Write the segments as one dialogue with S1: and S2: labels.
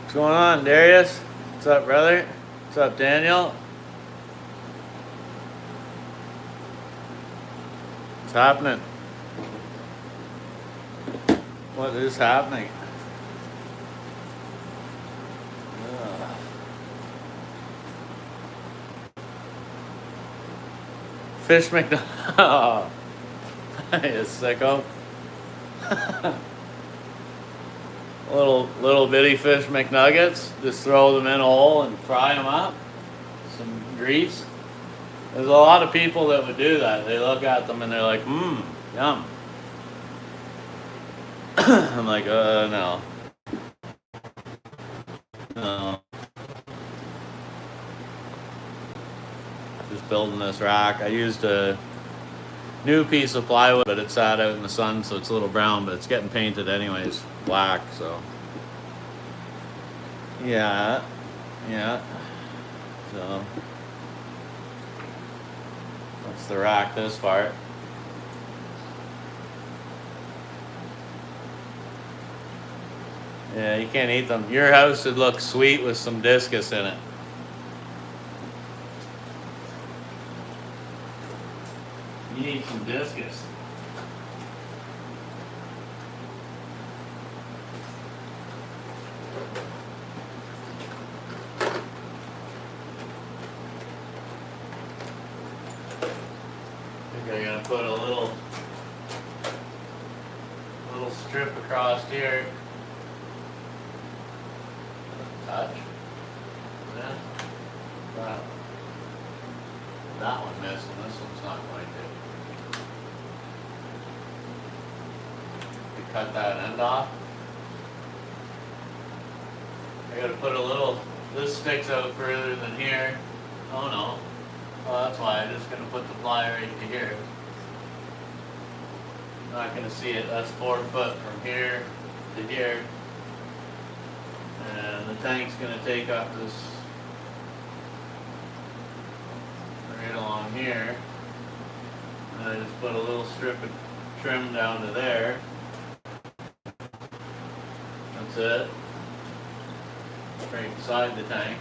S1: What's going on, Darius? What's up, brother? What's up, Daniel? What's happening? What is happening? Ugh. Fish McDonald. Oh, you sicko. little bitty fish McNuggets. Just throw them in a hole and fry them up. Some grease. There's a lot of people that would do that. They look at them and they're like, yum. I'm like, no. No. Just building this rack. I used a new piece of plywood, but it sat out in the sun, so it's a little brown, but it's getting painted anyways, black, so. Yeah. So. That's the rack, this part. Yeah, you can't eat them. Your house would look sweet with some discus in it. You need some discus. I think I'm gonna put a little strip across here. Touch. Yeah. That one missed, and this one's not going to. Cut that end off. I gotta put a little, this sticks out further than here. Oh no. Oh, that's why I'm just gonna put the ply right to here. Not gonna see it. That's 4 foot from here to here. And the tank's gonna take up this right along here. And I just put a little strip of trim down to there. That's it. Right beside the tank.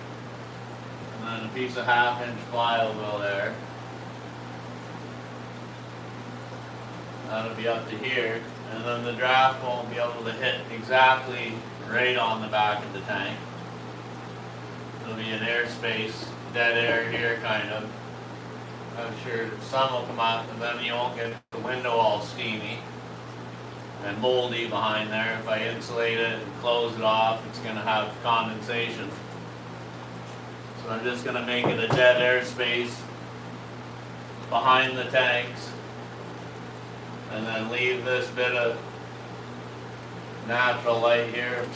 S1: And then a piece of 1/2 inch ply will go there. That'll be up to here. And then the draft won't be able to hit exactly right on the back of the tank. There'll be an airspace, dead air here kind of. I'm sure the sun will come out and then you won't get the window all steamy and moldy behind there. If I insulate it and close it off, it's going to have condensation. So I'm just going to make it a dead air space behind the tanks and then leave this bit of natural light here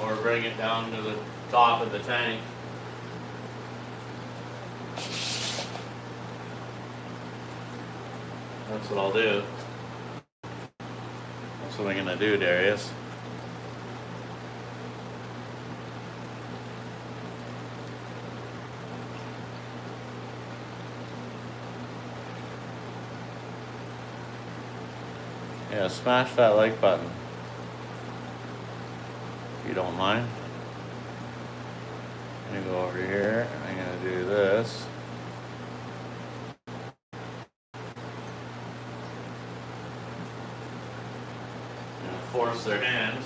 S1: or bring it down to the top of the tank. That's what I'll do. That's what I'm gonna do, Darius. Yeah, smash that like button. If you don't mind. I'm gonna go over here and I'm gonna do this. Force their hands.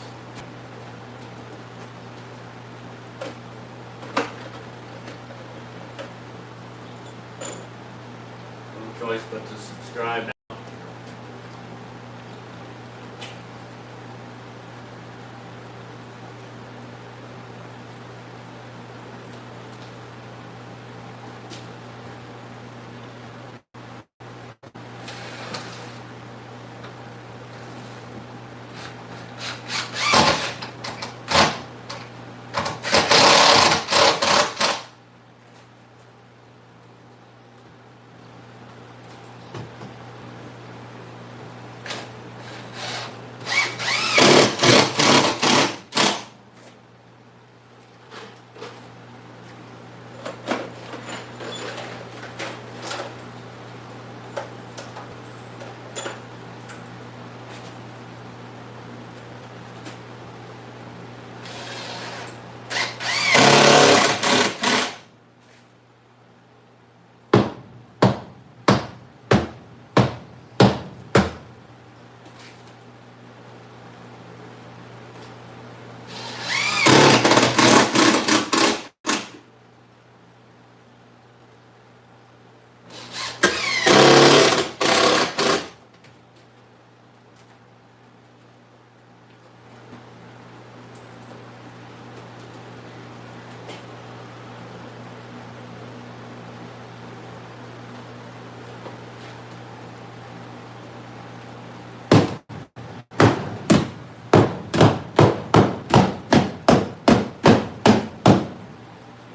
S1: No choice but to subscribe now.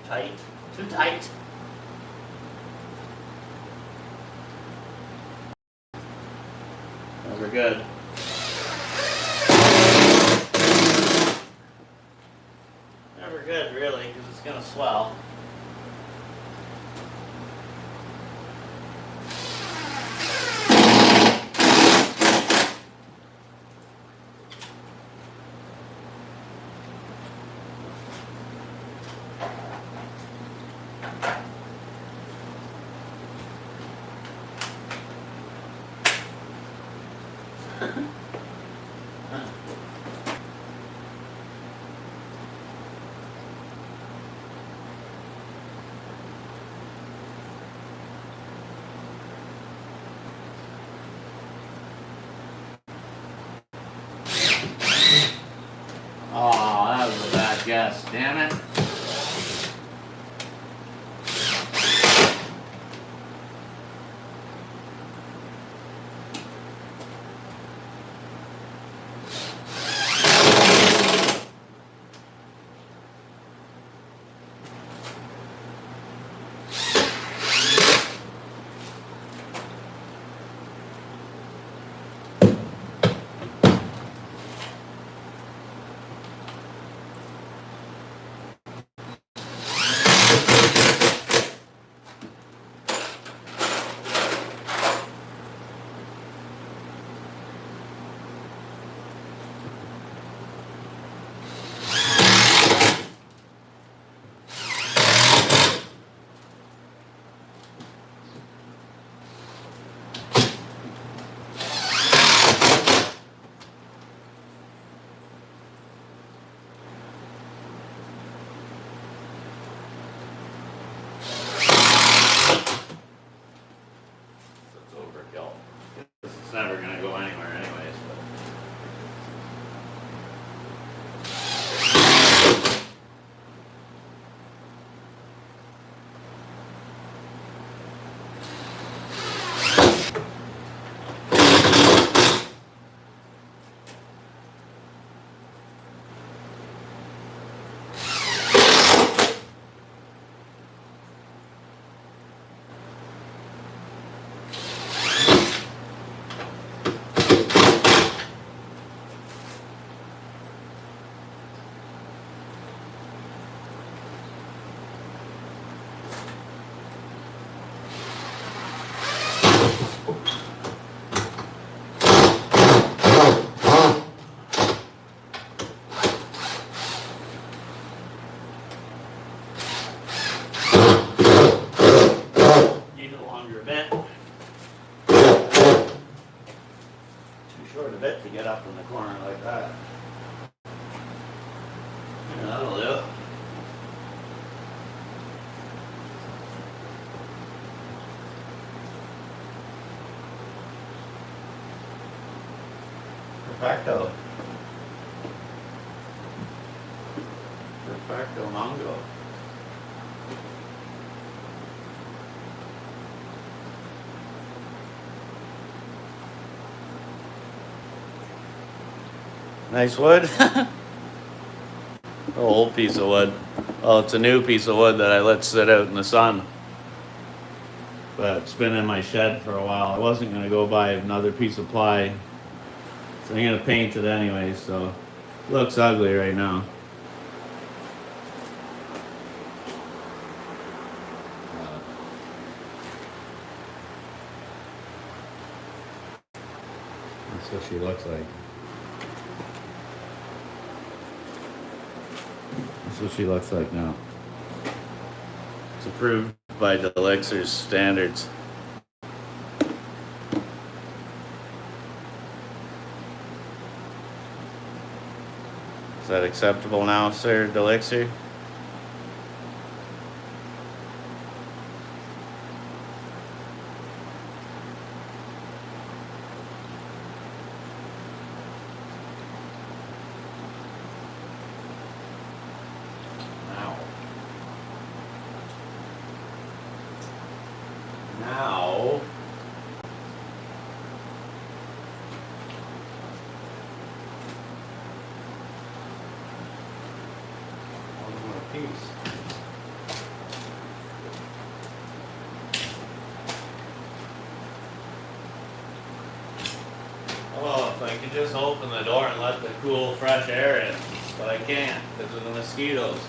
S1: Tight. Too tight. Never good. Never good, really, because it's going to swell. Oh, that was a bad guess, damn it. It's never going to go anywhere anyways. Need a longer bit. Too short a bit to get up in the corner like that. Yeah, that'll do. Perfecto. Perfecto Mongo. Nice wood. Old piece of wood. Well, it's a new piece of wood that I let sit out in the sun. But it's been in my shed for a while. I wasn't going to go buy another piece of ply. So I'm going to paint it anyway, so it looks ugly right now. That's what she looks like. That's what she looks like now. It's approved by Delixer's standards. Is that acceptable now, Sir Delixer? Now, one more piece. I can just open the door and let the cool, fresh air in, but I can't because of the mosquitoes.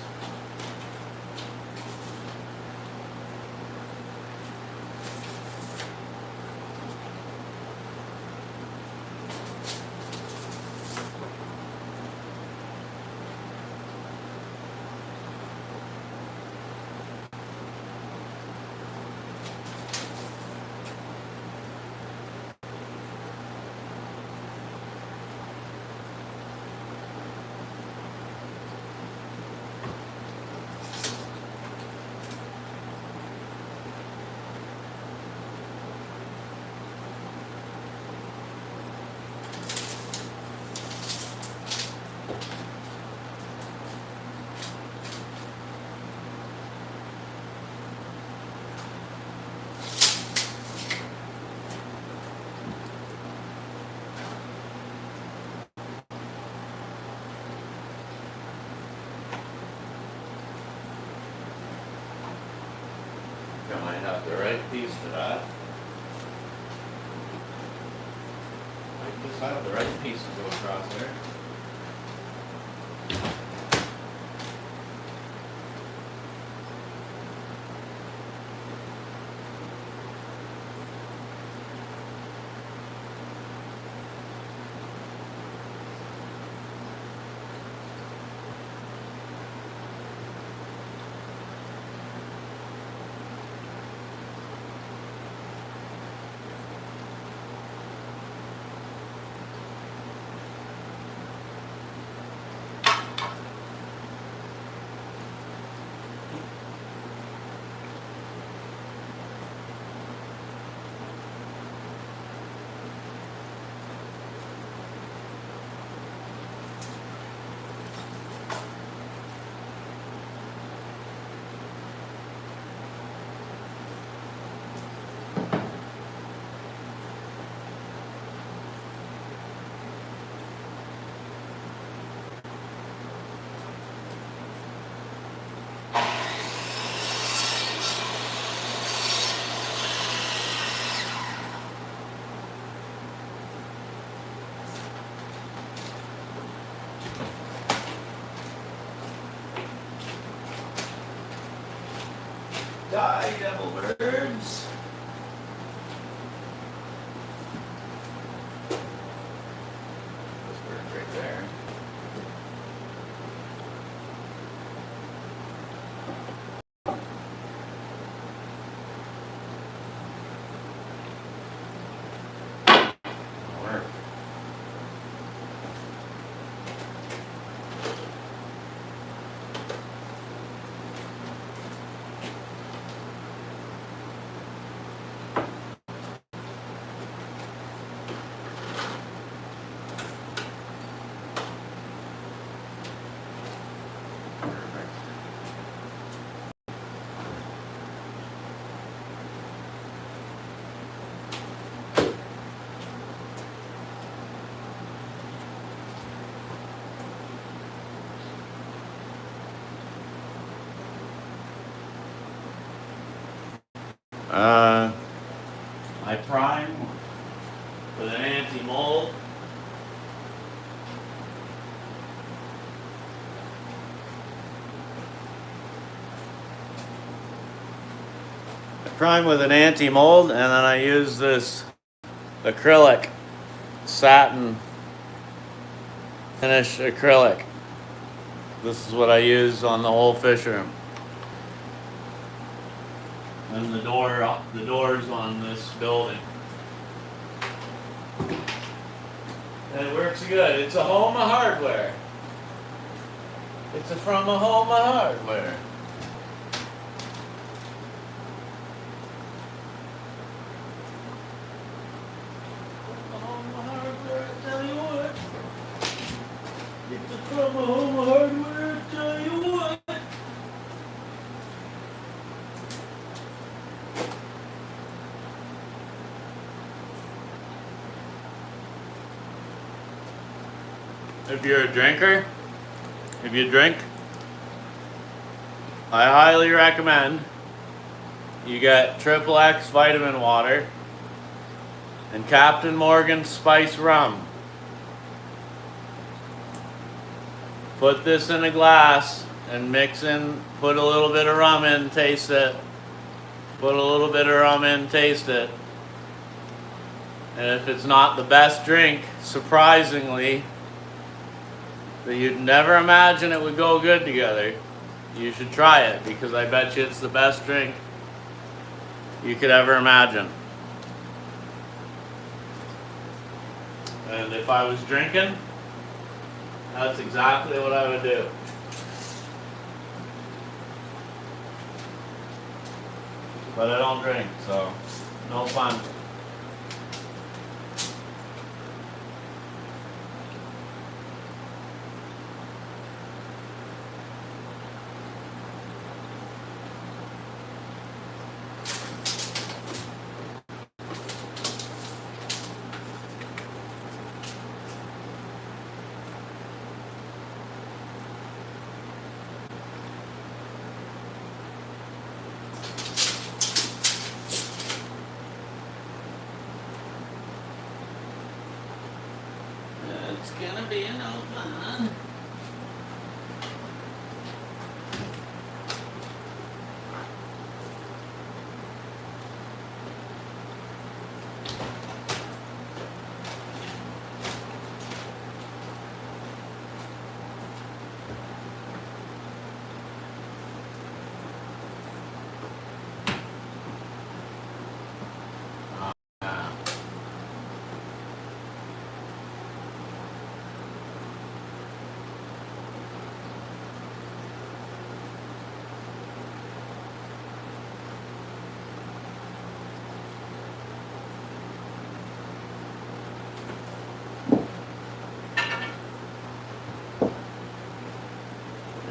S1: I might have the right piece for that. I just have the right piece to go across there. Die, devil birds! This bird's right there. Work. I prime with an anti-mold. I prime with an anti-mold, and then I use this acrylic satin finish acrylic. This is what I use on the whole fish room. And the doors on this building. And it works good. It's a Homa Hardware. It's from a Homa Hardware. Homa Hardware, I tell you what. It's from a Homa Hardware, I tell you what. If you're a drinker, if you drink, I highly recommend you get Triple X vitamin water and Captain Morgan spice rum. Put this in a glass and mix in, put a little bit of rum in, taste it. Put a little bit of rum in, taste it. And if it's not the best drink, surprisingly, that you'd never imagine it would go good together, you should try it, because I bet you it's the best drink you could ever imagine. And if I was drinking, that's exactly what I would do. But I don't drink, so no fun. It's gonna be no fun.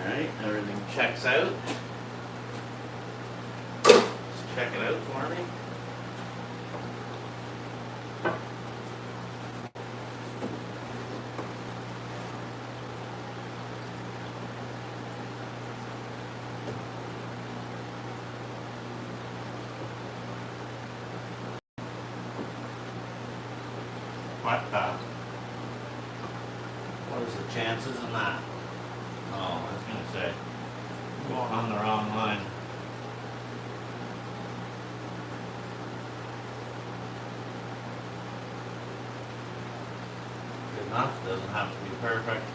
S1: Alright, everything checks out. Just check it out for me. What is the chances in that? Oh, I was gonna say, I'm going on the wrong line. Good enough, doesn't have to be perfect.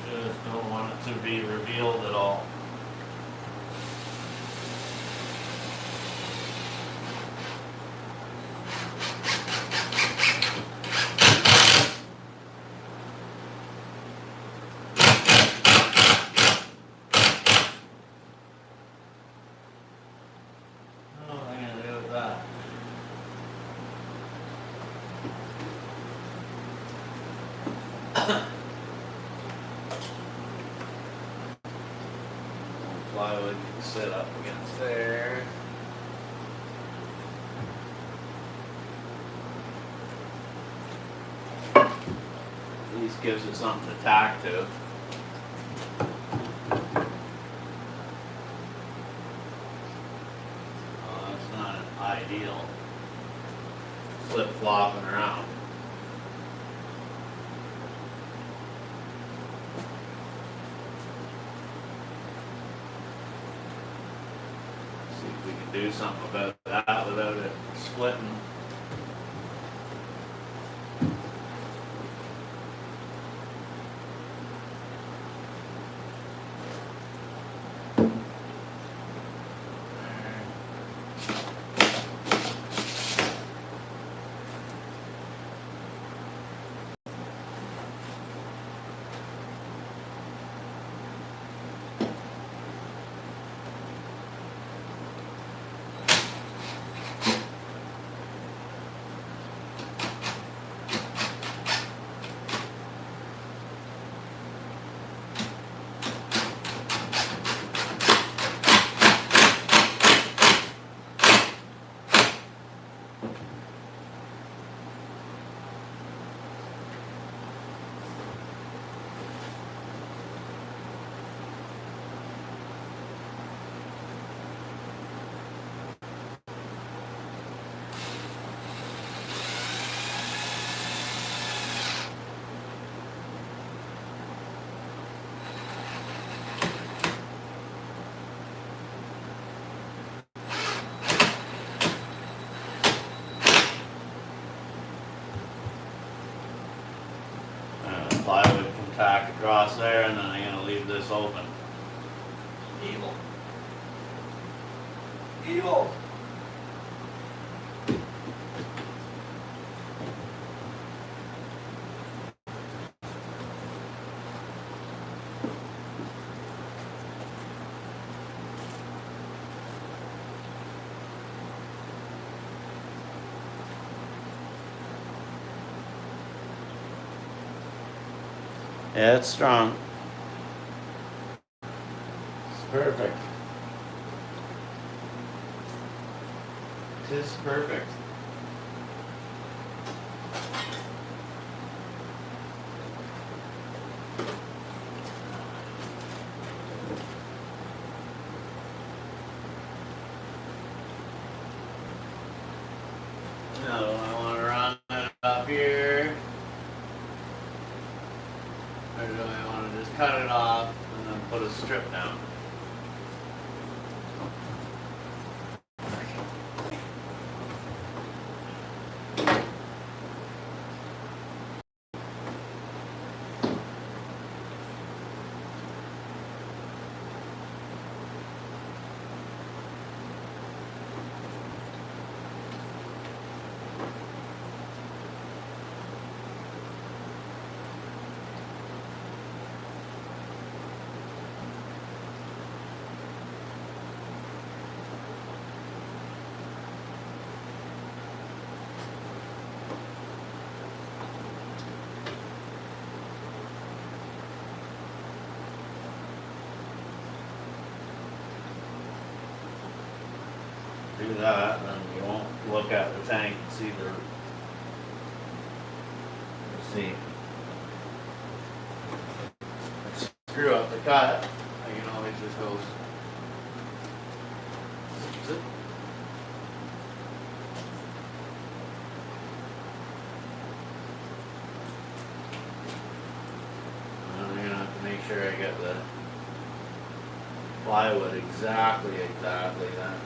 S1: Just don't want it to be revealed at all. Plywood can sit up against there. At least gives it something to tack to. Oh, that's not ideal. Flip-flopping around. See if we can do something about that without it splitting. tack across there, and then I'm gonna leave this open.
S2: Evil. Evil.
S1: Yeah, it's strong. It's perfect. Tis perfect. Now, do I want to run it up here? Or do I want to just cut it off and then put a strip down? Do that, then you won't look at the tank and see the. See. Screw up the cut. I can always just go. Zip. And I'm gonna have to make sure I get the plywood exactly then.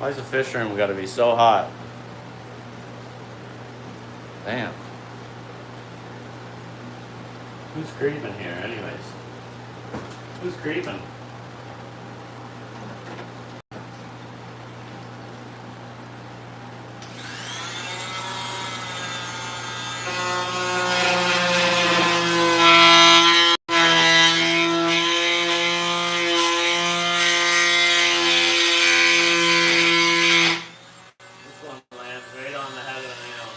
S1: Why's the fish room gotta be so hot? Damn. Who's creeping here anyways? Who's creeping? This one lands right on the head of the nail.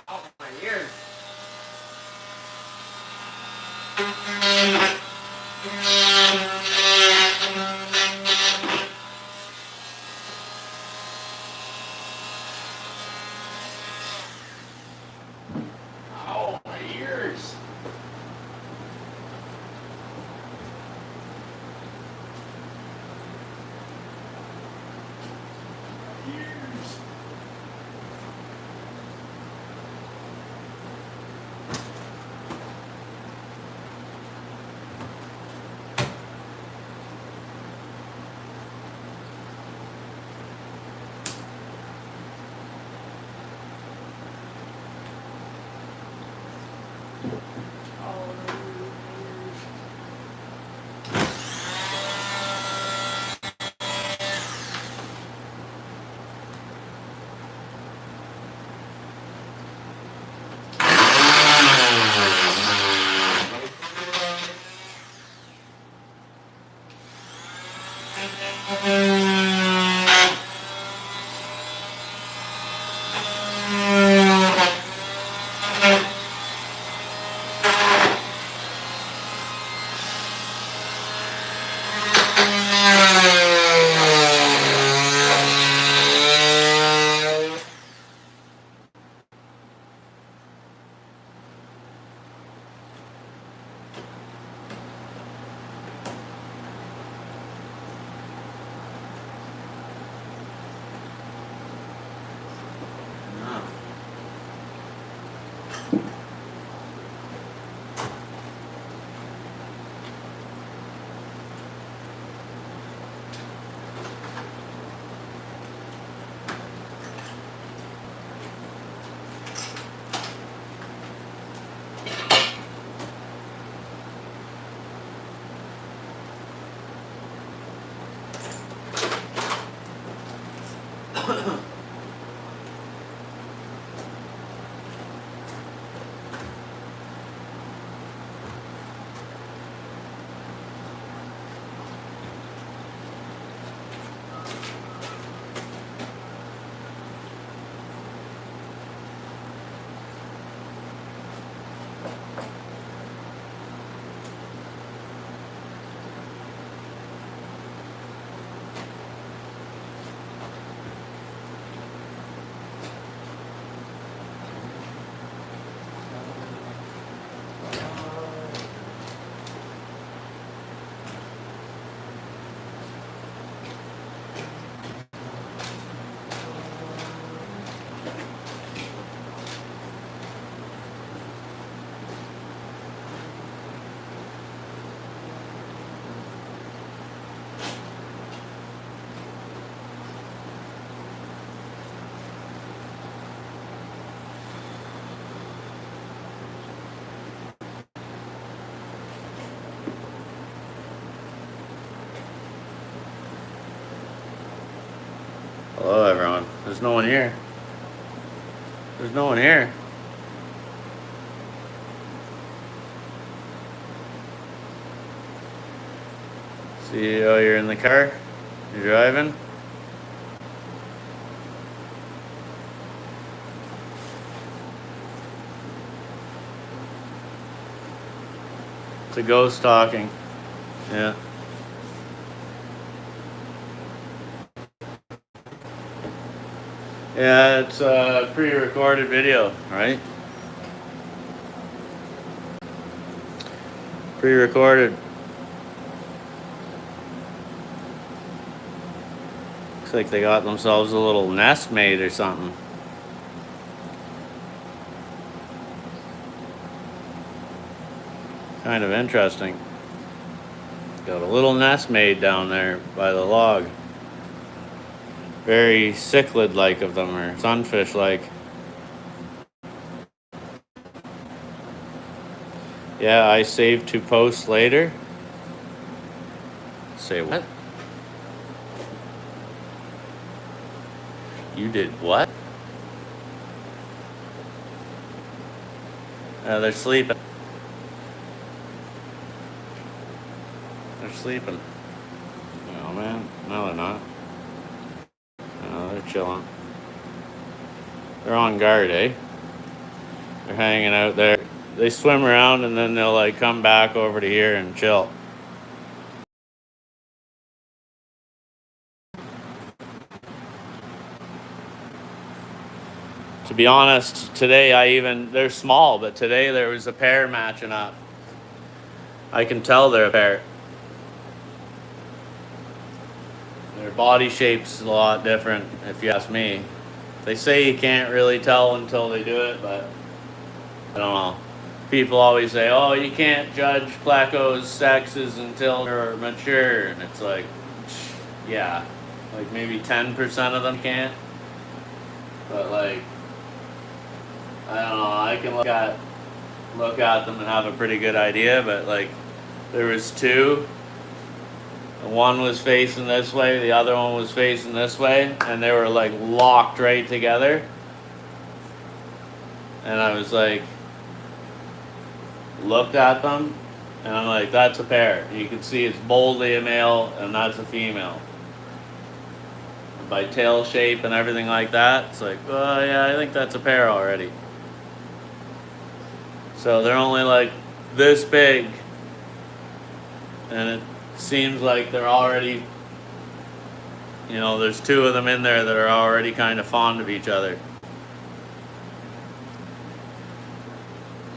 S1: Oh, my ears. Ow, my ears. Ears. Hello everyone. There's no one here. There's no one here. See, oh, you're in the car? You're driving? It's a ghost talking. Yeah. Yeah, it's a pre-recorded video, right? Pre-recorded. Looks like they got themselves a little nest made or something. Kind of interesting. Got a little nest made down there by the log. Very cichlid-like of them, or sunfish-like. Yeah, I saved to post later. Say what? You did what? They're sleeping. They're sleeping. Oh man, no they're not. No, they're chilling. They're on guard, eh? They're hanging out there. They swim around and then they'll like come back over to here and chill. To be honest, today they're small, but today there was a pair matching up. I can tell they're a pair. Their body shape's a lot different, if you ask me. They say you can't really tell until they do it, but I don't know. People always say, oh, you can't judge Placos' sexes until they're mature. And it's like, yeah, like maybe 10% of them can't. But like, I don't know, I can look at them and have a pretty good idea, but like, there was two. One was facing this way, the other one was facing this way, and they were like locked right together. And I was like, looked at them, and I'm like, that's a pair. You can see it's boldly a male, and that's a female. By tail shape and everything like that, it's like, oh yeah, I think that's a pair already. So they're only like this big, and it seems like they're already, you know, there's two of them in there that are already kind of fond of each other.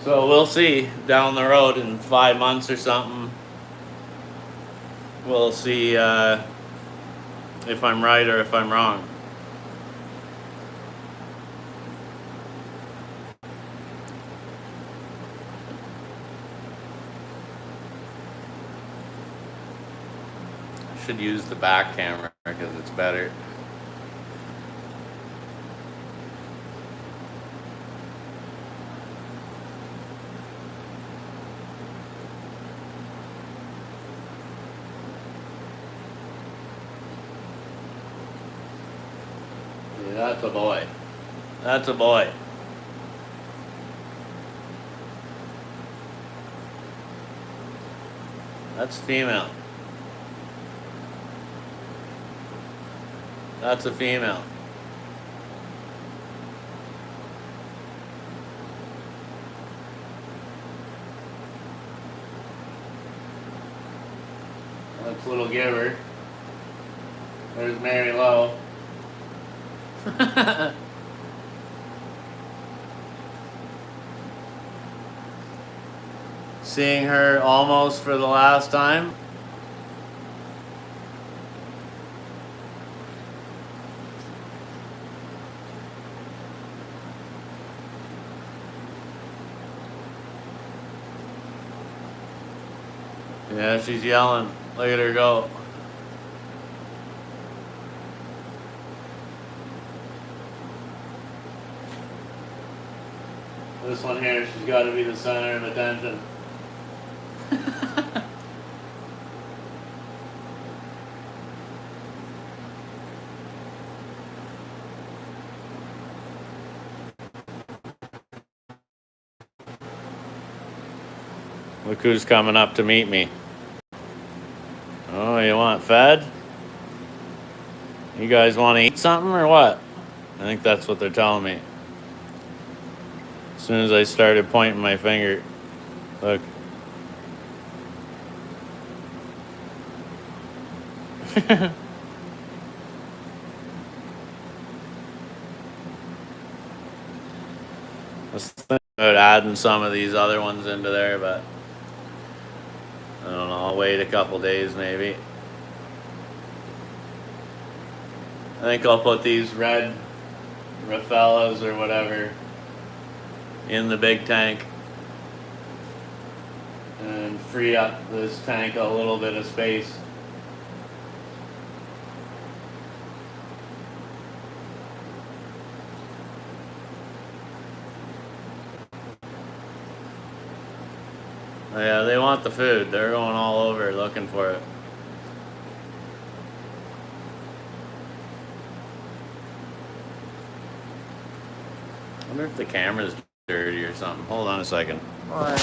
S1: So we'll see down the road in 5 months or something. We'll see if I'm right or if I'm wrong. I should use the back camera because it's better. That's a boy. That's a boy. That's female. That's a female. That's little Giver. There's Mary Lowe. Seeing her almost for the last time. Yeah, she's yelling. Look at her go. This one here, she's got to be the center of attention. Look who's coming up to meet me. Oh, you want fed? You guys want to eat something or what? I think that's what they're telling me. As soon as I started pointing my finger. Look. was thinking about adding some of these other ones into there, but I don't know, I'll wait a couple days maybe. I think I'll put these red Rafellas or whatever in the big tank and free up this tank a little bit of space. Oh yeah, they want the food. They're going all over looking for it. I wonder if the camera's dirty or something. Hold on a second.
S3: Or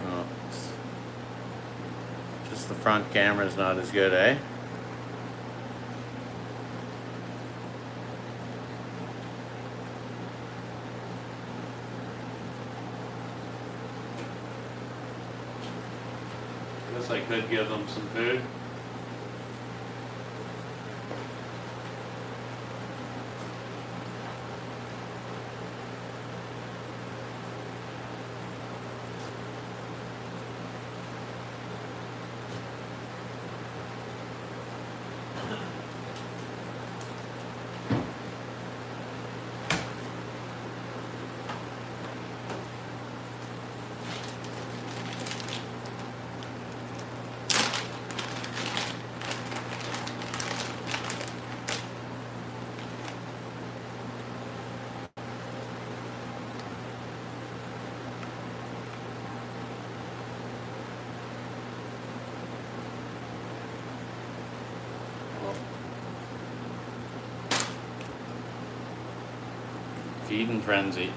S1: Oh, just the front camera's not as good, eh? Guess I could give them some food. Feeding frenzy.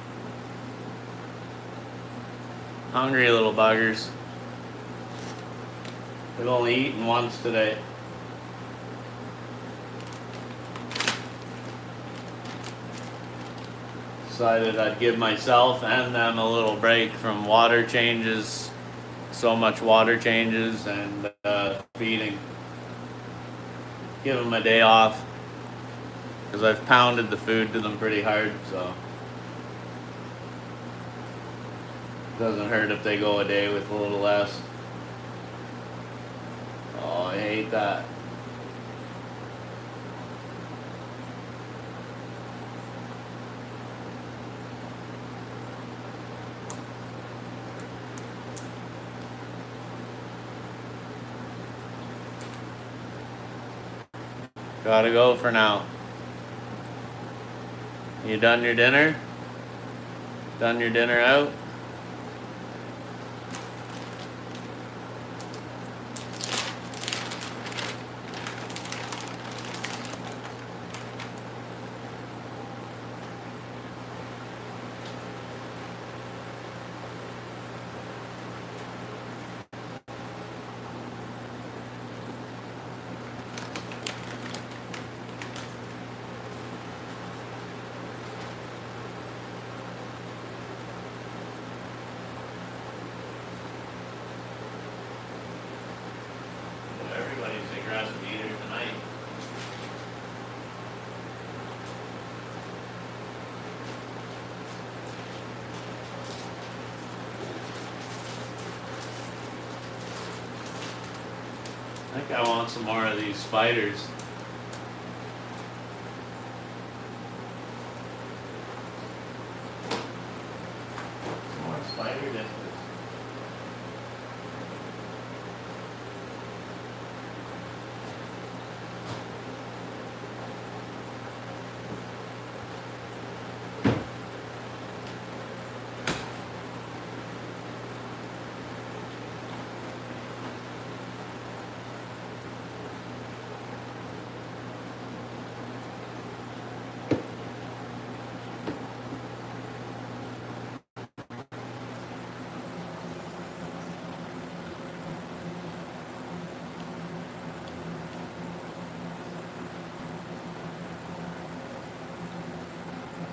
S1: Hungry little buggers. They've only eaten once today. Decided I'd give myself and them a little break from water changes, so much water changes, and feeding. Give them a day off, because I've pounded the food to them pretty hard, so doesn't hurt if they go a day with a little less. Oh, I hate that. Gotta go for now. You done your dinner? Done your dinner out? Everybody's aggressive eater tonight. I think I want some more of these spiders. Some more spider dishes.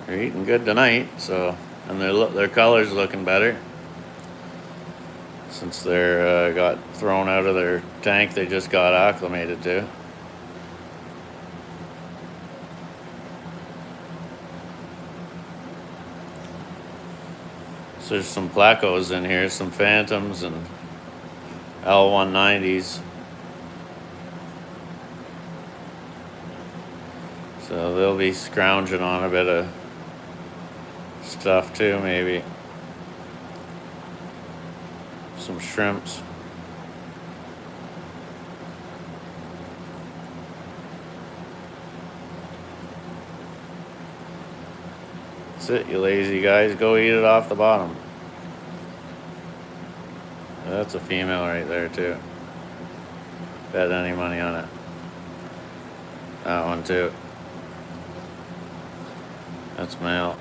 S1: They're eating good tonight, so, and their color's looking better since they're got thrown out of their tank they just got acclimated to. So there's some Plecos in here, some Phantoms and L190s. So they'll be scrounging on a bit of stuff too, maybe. Some shrimps. That's it, you lazy guys. Go eat it off the bottom. That's a female right there too. Bet any money on it. That one too. That's male.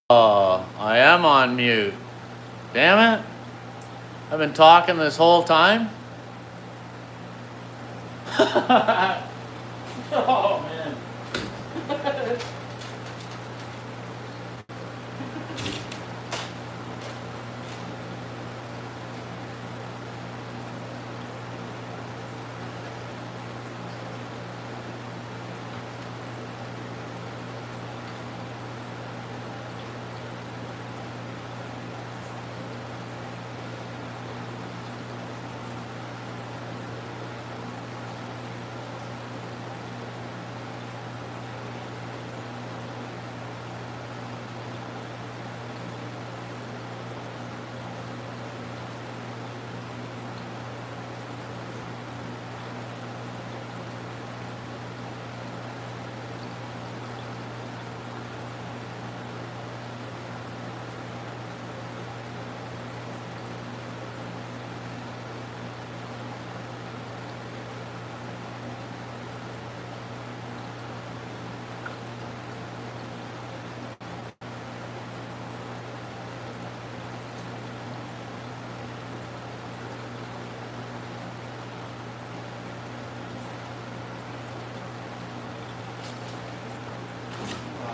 S1: Oh, I am on mute. Damn it. I've been talking this whole time. Oh, man.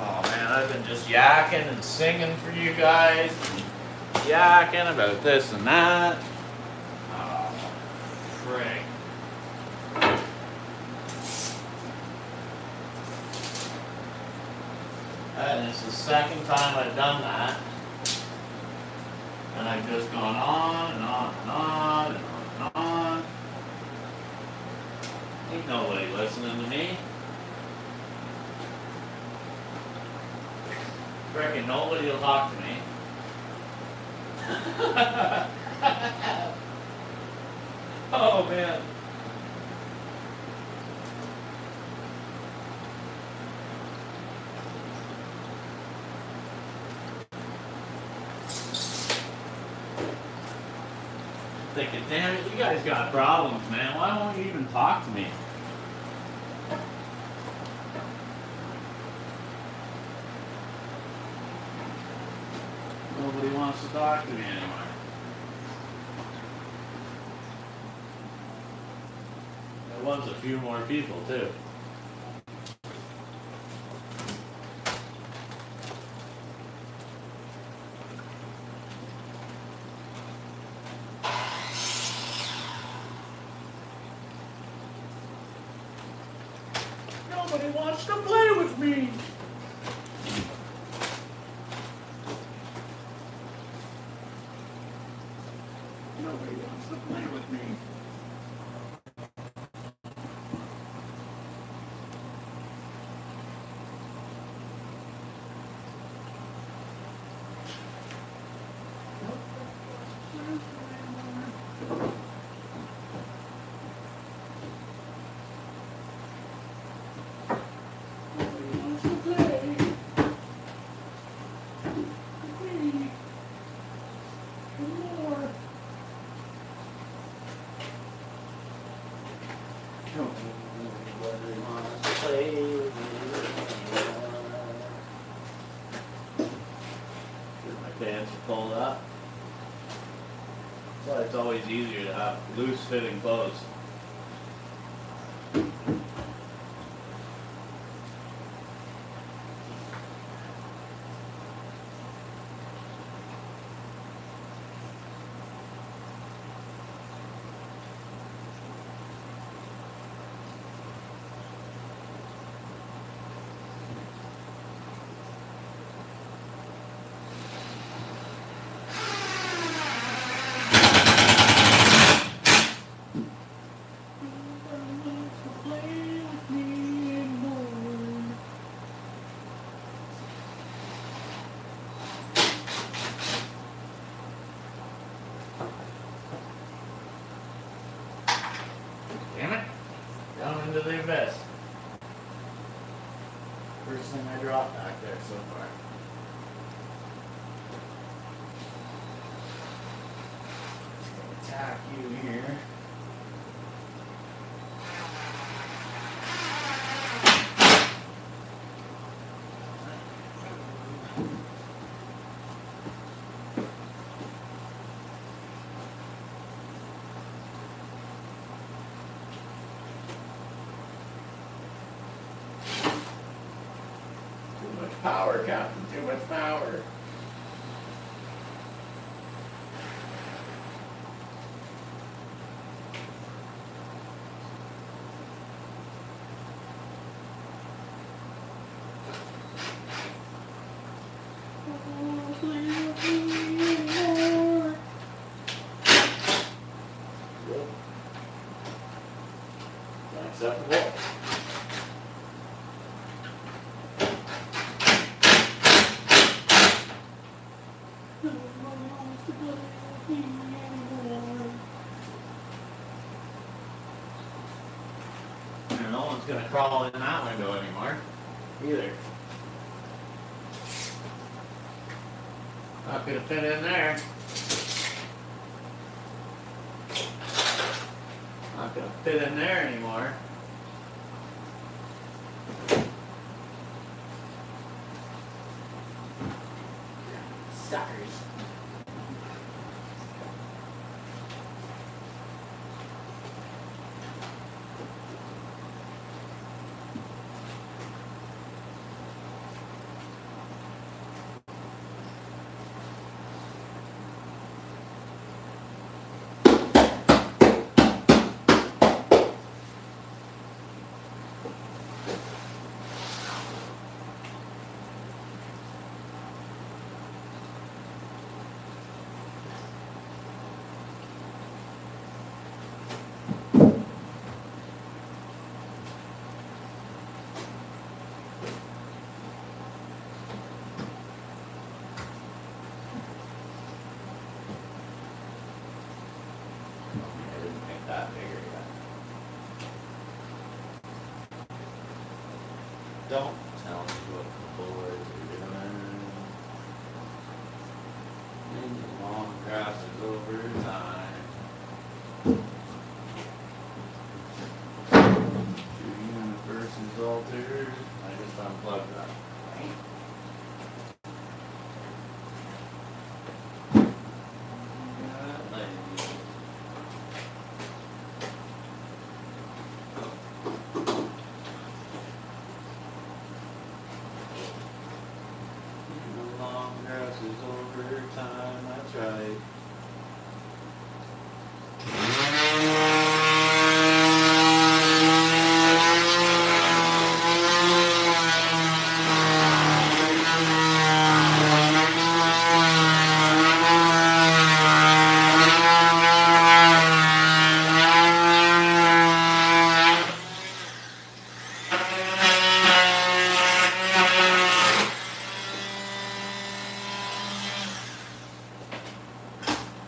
S1: Oh man, I've been just yakking and singing for you guys. And yakking about this and that. Oh, frick. And it's the second time I've done that. And I've just gone on and on and on and on and on. Ain't nobody listening to me. Frickin' nobody will talk to me. Oh man. Thinking, damn it, you guys got problems, man. Why won't you even talk to me? Nobody wants to talk to me anymore. There was a few more people too. Nobody wants to play with me. Nobody wants to play with me. Nobody wants to play with me anymore. Nobody wants to play with me anymore. My pants are pulled up. That's why it's always easier to have loose fitting clothes. Damn it. Down into the abyss. First thing I dropped back there so far. Just gonna attack you here. power, Captain, too much power. Unacceptable. And no one's gonna crawl in that window anymore, either. Not gonna fit in there. Not gonna fit in there anymore. Suckers. I didn't make that bigger yet. Don't tell me what the boys are doing. And the long grass is over time. Two universes altered. I just unplugged that. That lady. The long grass is over time, that's right.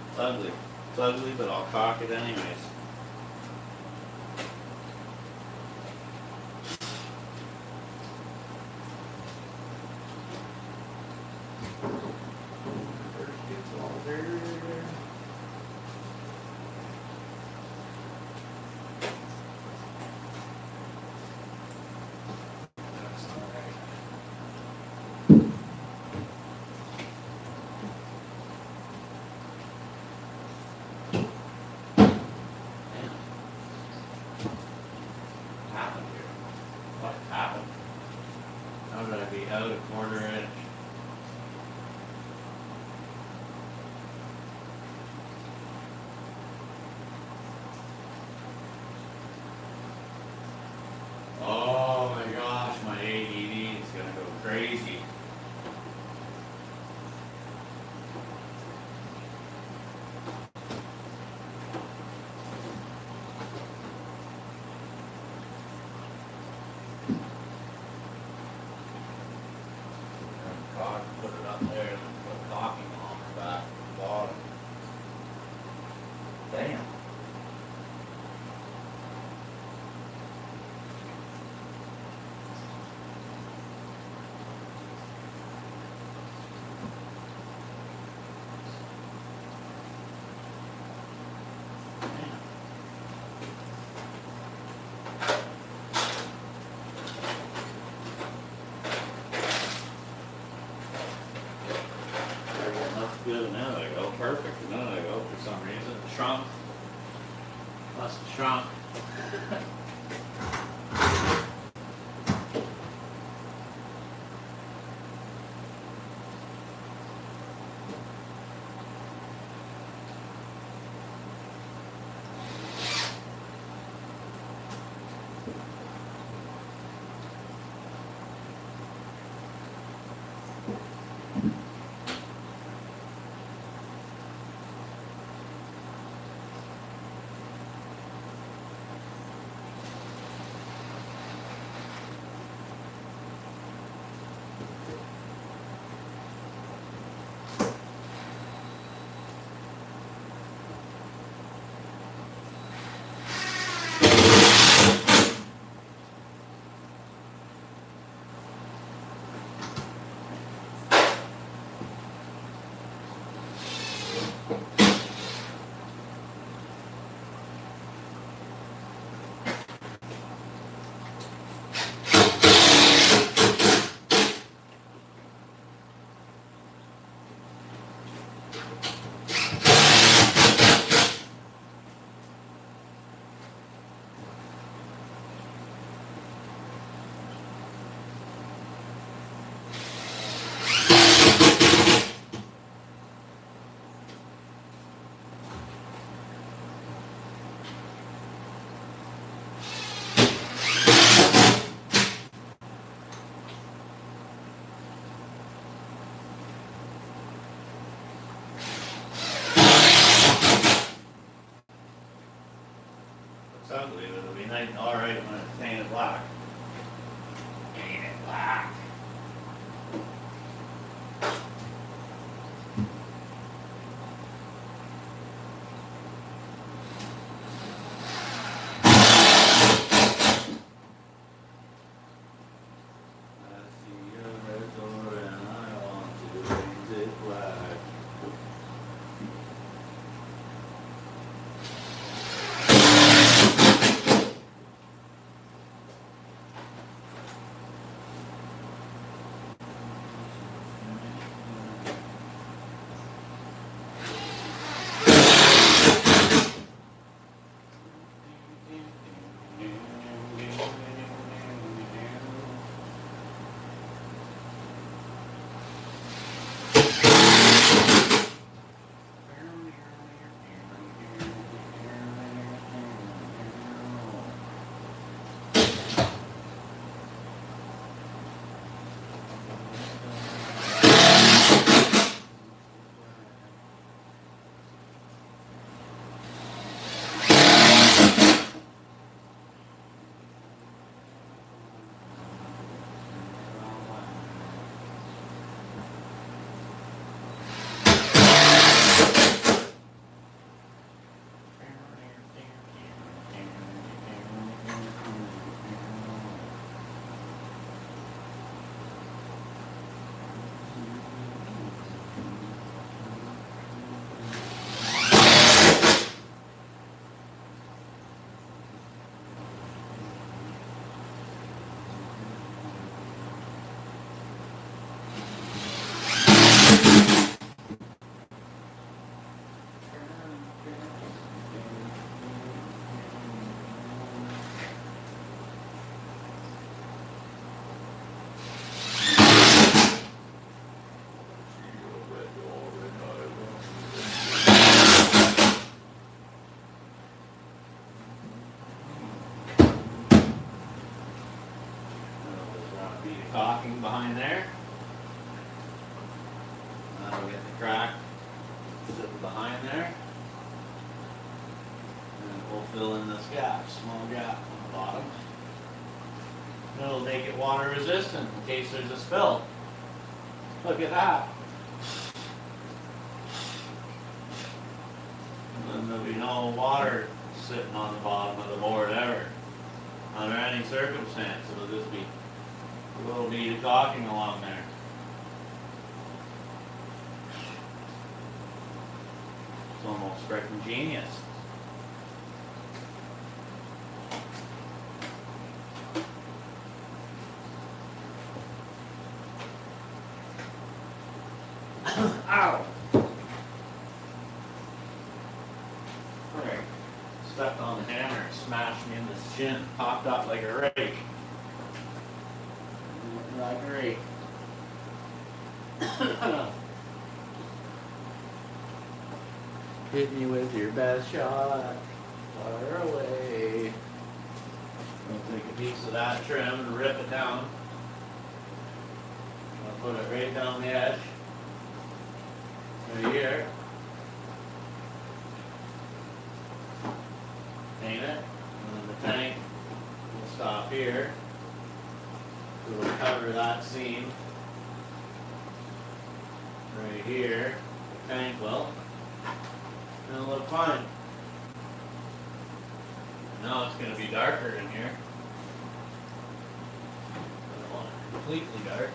S1: It's ugly. It's ugly, but I'll cock it anyways. First gets altered. That's not right. Happened here? What happened? How did I be out a quarter inch? Oh my gosh, my ADD is gonna go crazy. Cock, put it up there, and then put caulking on the back and the bottom. Damn. That's good, and now they go perfect, and then they go for some reason, it shrunk. Must have shrunk. alright when it's painted black. Paint it black. I see a red door and I want to paint it black. Caulking behind there. That'll get the crack sitting behind there. And we'll fill in this gap, small gap on the bottom. It'll make it water resistant in case there's a spill. Look at that. And then there'll be no water sitting on the bottom of the board ever. Under any circumstance, it'll just be a little bead of caulking along there. It's almost freaking genius. Ow! Frick. Stepped on the hammer, smashed me in the shin, popped up like a rake. Like a rake. Hit me with your best shot, fire away. I'll take a piece of that trim and rip it down. I'll put it right down the edge. Right here. Paint it, and then the tank will stop here. It'll cover that seam. Right here, the tank will. And it'll look fine. Now it's going to be darker in here. I don't want it completely dark.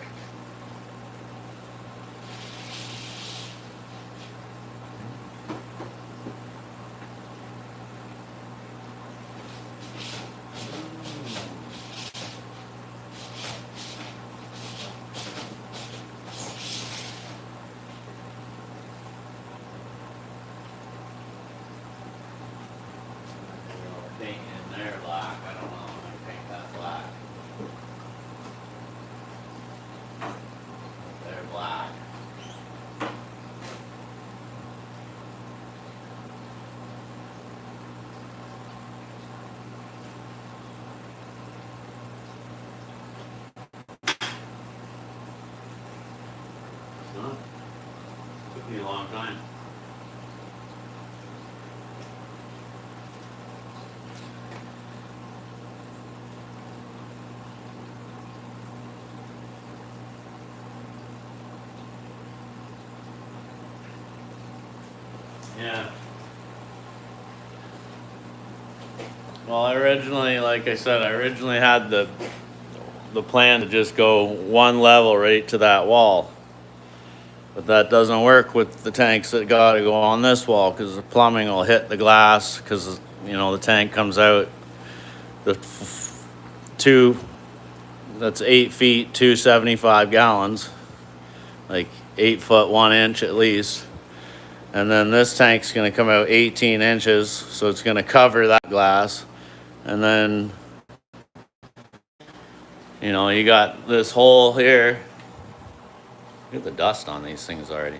S1: Paint in there black. I don't know if I paint that black. They're black. Huh? Took me a long time. Yeah. Well, I originally, like I said, I originally had the plan to just go one level right to that wall. But that doesn't work with the tanks that gotta go on this wall, because the plumbing will hit the glass, because, you know, the tank comes out, the two, that's 8 feet, 275 gallons, like 8 foot 1 inch at least. And then this tank's gonna come out 18 inches, so it's gonna cover that glass. And then, you know, you got this hole here. Look at the dust on these things already.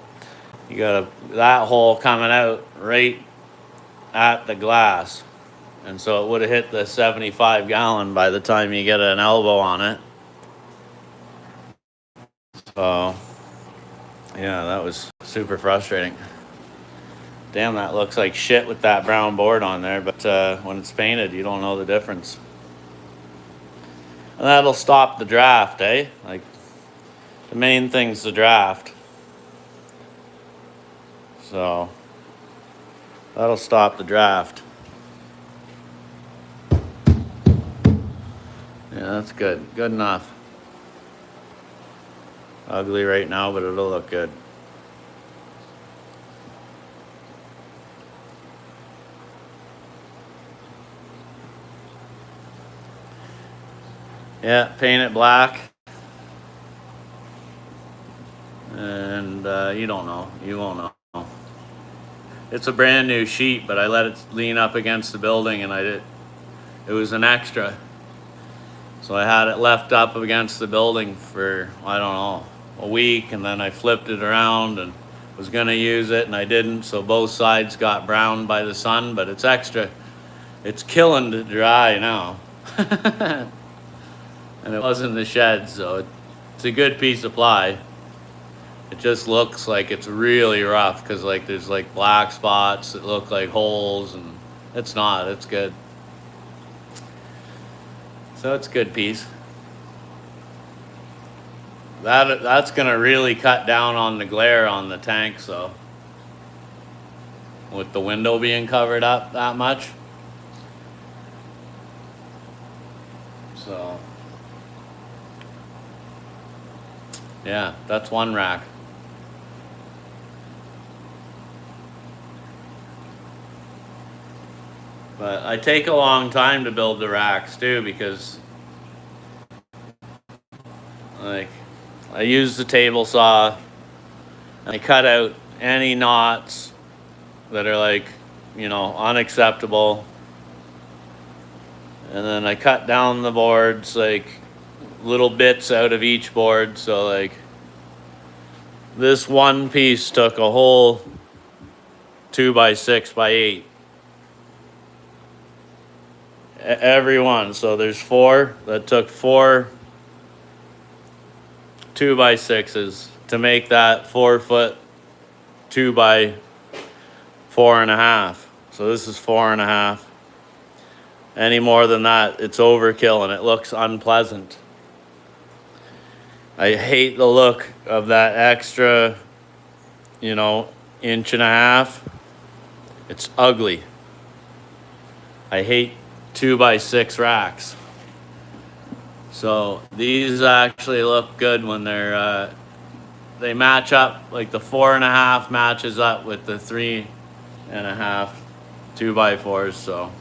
S1: You got that hole coming out right at the glass. And so it would have hit the 75 gallon by the time you get an elbow on it. So, yeah, that was super frustrating. Damn, that looks like shit with that brown board on there, but when it's painted, you don't know the difference. And that'll stop the draft, eh? Like, the main thing's the draft. So, that'll stop the draft. Yeah, that's good. Good enough. Ugly right now, but it'll look good. Yeah, paint it black. And you don't know. You won't know. It's a brand new sheet, but I let it lean up against the building, and it was an extra. So I had it left up against the building for, I don't know, a week, and then I flipped it around and was gonna use it, and I didn't, so both sides got browned by the sun, but it's extra. It's killing to dry now. And it was in the shed, so it's a good piece of ply. It just looks like it's really rough, because like there's like black spots that look like holes, and it's not. It's good. So it's a good piece. That's gonna really cut down on the glare on the tank, so with the window being covered up that much. So yeah, that's one rack. But I take a long time to build the racks too, because like I use the table saw and I cut out any knots that are like, you know, unacceptable. And then I cut down the boards, like little bits out of each board. So like this one piece took a whole 2x6x8. Every one. So there's 4 that took 4 2x6s to make that 4 foot 2x4.5. So this is 4.5. Any more than that, it's overkill and it looks unpleasant. I hate the look of that extra, you know, 1.5 inches. It's ugly. I hate 2x6 racks. So these actually look good when they're they match up, like the 4.5 matches up with the 3.5 2x4s. So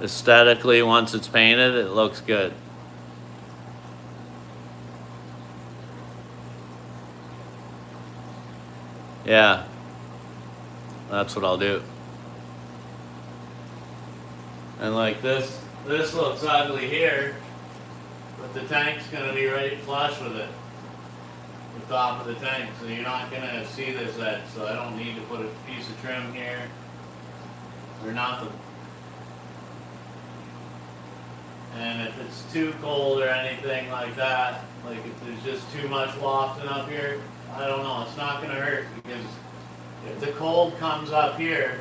S1: aesthetically, once it's painted, it looks good. Yeah, that's what I'll do. And like this looks ugly here, but the tank's gonna be right flush with it, the top of the tank, so you're not gonna see this edge, so I don't need to put a piece of trim here or nothing. And if it's too cold or anything like that, like if there's just too much wafting up here, I don't know, it's not gonna hurt, because if the cold comes up here,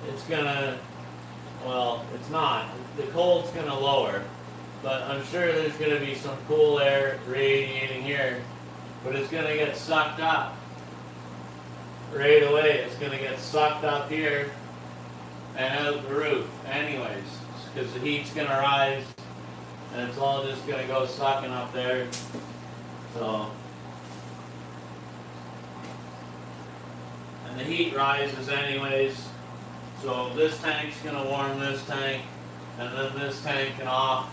S1: it's gonna, well, it's not. The cold's gonna lower, but I'm sure there's gonna be some cool air radiating here, but it's gonna get sucked up right away, it's gonna get sucked up here and out the roof anyways, because the heat's gonna rise and it's all just gonna go sucking up there. So, and the heat rises anyways, so this tank's gonna warm this tank, and then this tank can off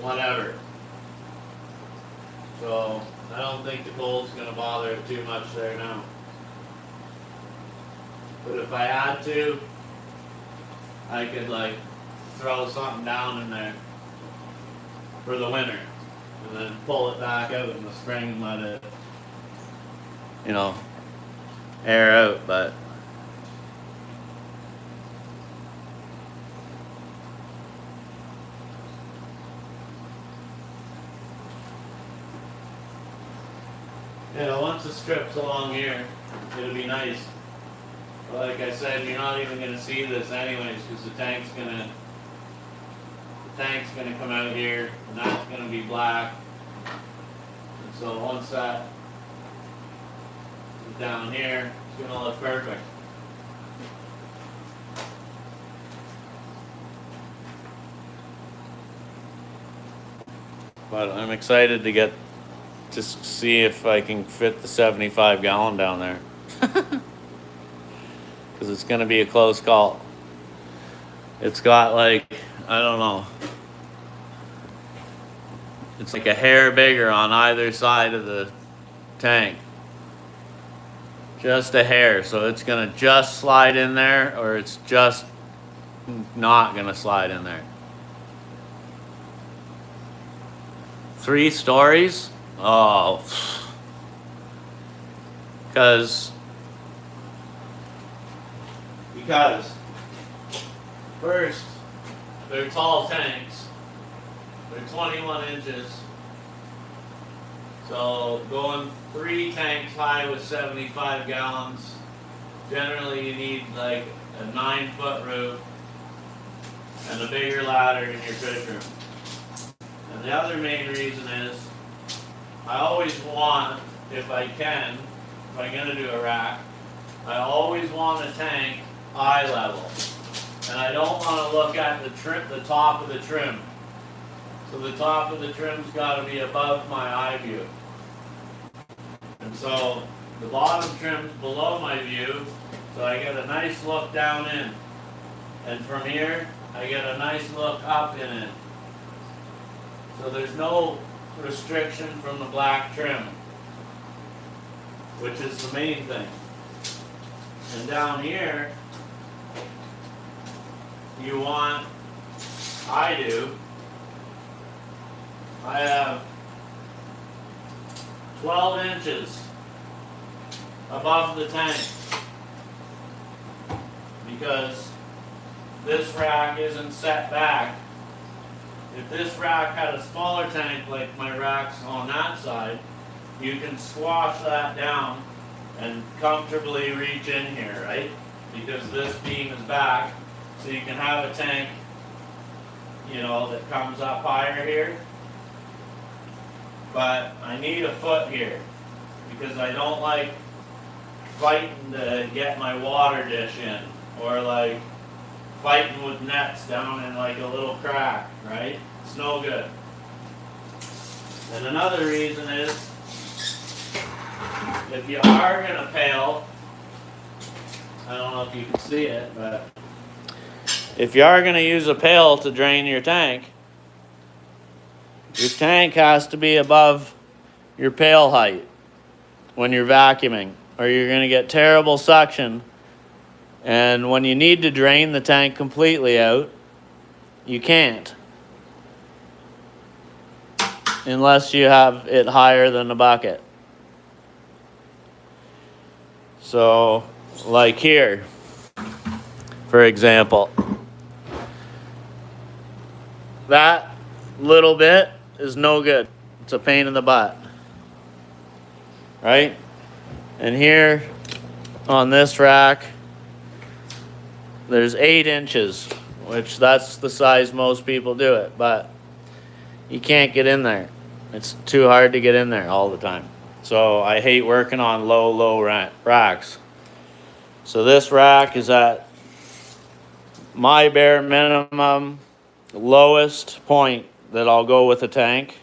S1: whatever. So I don't think the cold's gonna bother it too much there now. But if I had to, I could like throw something down in there for the winter and then pull it back out in the spring and let it, you know, air out. But yeah, once it strips along here, it'll be nice. But like I said, you're not even gonna see this anyways, because the tank's gonna come out here, and that's gonna be black. And so once that is down here, it's gonna look perfect. But I'm excited to get to see if I can fit the 75 gallon down there. Because it's going to be a close call. It's got like, I don't know. It's like a hair bigger on either side of the tank. Just a hair. So it's going to just slide in there, or it's just not going to slide in there. 3 stories? Oh. Because first, they're tall tanks. They're 21 inches. So going 3 tanks high with 75 gallons, generally you need like a 9-foot roof and a bigger ladder in your fish room. And the other main reason is, I always want, if I can, if I'm gonna do a rack, I always want a tank eye level. And I don't want to look at the top of the trim. So the top of the trim's got to be above my eye view. And so the bottom trim's below my view, so I get a nice look down in. And from here, I get a nice look up in it. So there's no restriction from the black trim, which is the main thing. And down here, you want, I have 12 inches above the tank, because this rack isn't set back. If this rack had a smaller tank like my racks on that side, you can squash that down and comfortably reach in here, right? Because this beam is back, so you can have a tank, you know, that comes up higher here. But I need a foot here, because I don't like fighting to get my water dish in, or like fighting with nets down in like a little crack, right? It's no good. And another reason is, if you are gonna pail, I don't know if you can see it, but if you are gonna use a pail to drain your tank has to be above your pail height when you're vacuuming, or you're gonna get terrible suction. And when you need to drain the tank completely out, you can't, unless you have it higher than the bucket. So, like here, for example, that little bit is no good. It's a pain in the butt, right? And here on this rack, there's 8 inches, which that's the size most people do it, but you can't get in there. It's too hard to get in there all the time. So I hate working on low racks. So this rack is at my bare minimum lowest point that I'll go with a tank.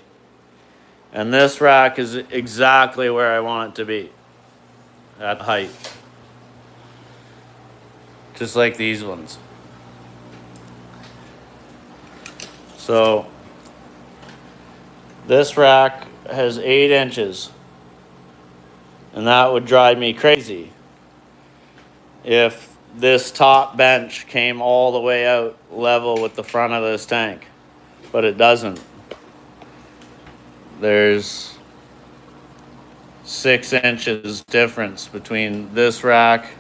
S1: And this rack is exactly where I want it to be at height. Just like these ones. So this rack has 8 inches. And that would drive me crazy if this top bench came all the way out level with the front of this tank. But it doesn't. There's 6 inches difference between this rack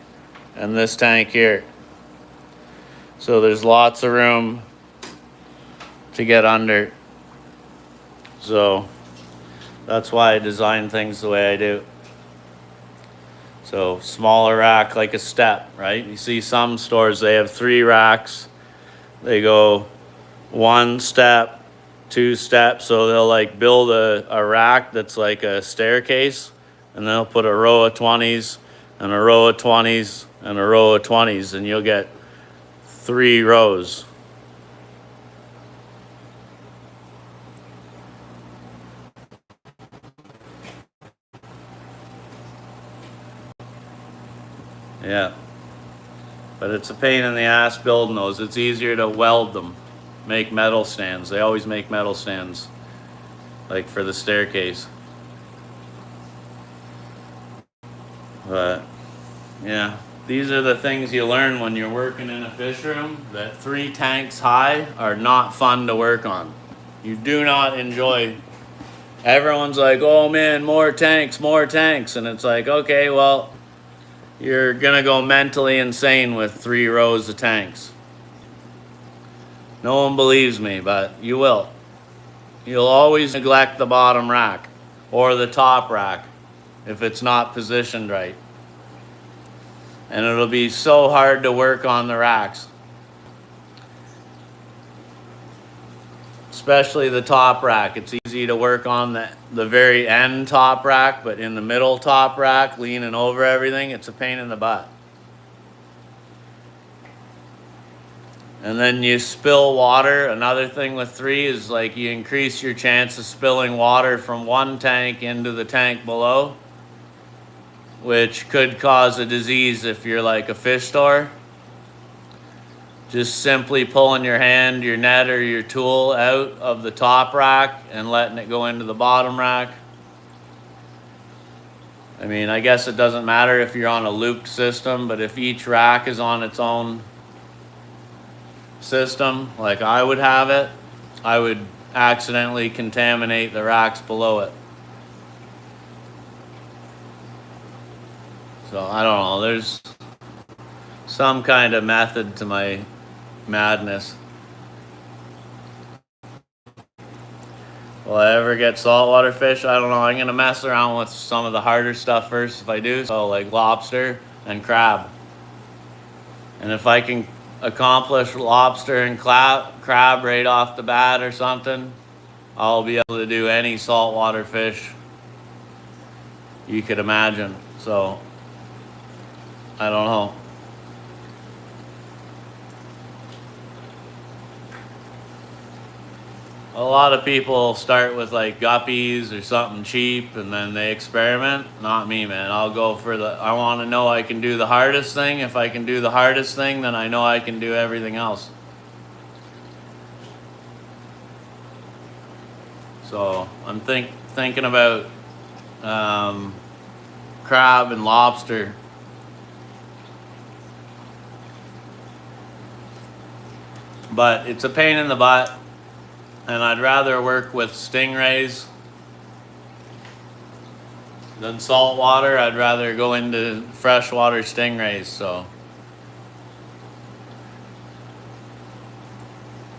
S1: and this tank here. So there's lots of room to get under. So that's why I design things the way I do. So smaller rack, like a step, right? You see some stores, they have 3 racks. They go 1 step, 2 steps. So they'll like build a rack that's like a staircase, and they'll put a row of 20s and a row of 20s and a row of 20s, and you'll get 3 rows. Yeah, but it's a pain in the ass building those. It's easier to weld them, make metal stands. They always make metal stands, like for the staircase. But yeah, these are the things you learn when you're working in a fish room, that 3 tanks high are not fun to work on. You do not enjoy. Everyone's like, oh man, more tanks, and it's like, okay, well, you're gonna go mentally insane with 3 rows of tanks. No one believes me, but you will. You'll always neglect the bottom rack or the top rack if it's not positioned right. And it'll be so hard to work on the racks. Especially the top rack. It's easy to work on the very end top rack, but in the middle top rack, leaning over everything, it's a pain in the butt. And then you spill water. Another thing with 3 is like you increase your chance of spilling water from one tank into the tank below, which could cause a disease if you're like a fish store. Just simply pulling your hand, your net, or your tool out of the top rack and letting it go into the bottom rack. I mean, I guess it doesn't matter if you're on a looped system, but if each rack is on its own system, like I would have it, I would accidentally contaminate the racks below it. So I don't know, there's some kind of method to my madness. Will I ever get saltwater fish? I don't know. I'm gonna mess around with some of the harder stuff first if I do. So like lobster and crab. And if I can accomplish lobster and crab right off the bat or something, I'll be able to do any saltwater fish you could imagine. So I don't know. A lot of people start with like guppies or something cheap and then they experiment. Not me, man. I'll go for I want to know I can do the hardest thing. If I can do the hardest thing, then I know I can do everything else. So I'm thinking about crab and lobster. But it's a pain in the butt. And I'd rather work with stingrays than saltwater. I'd rather go into freshwater stingrays. So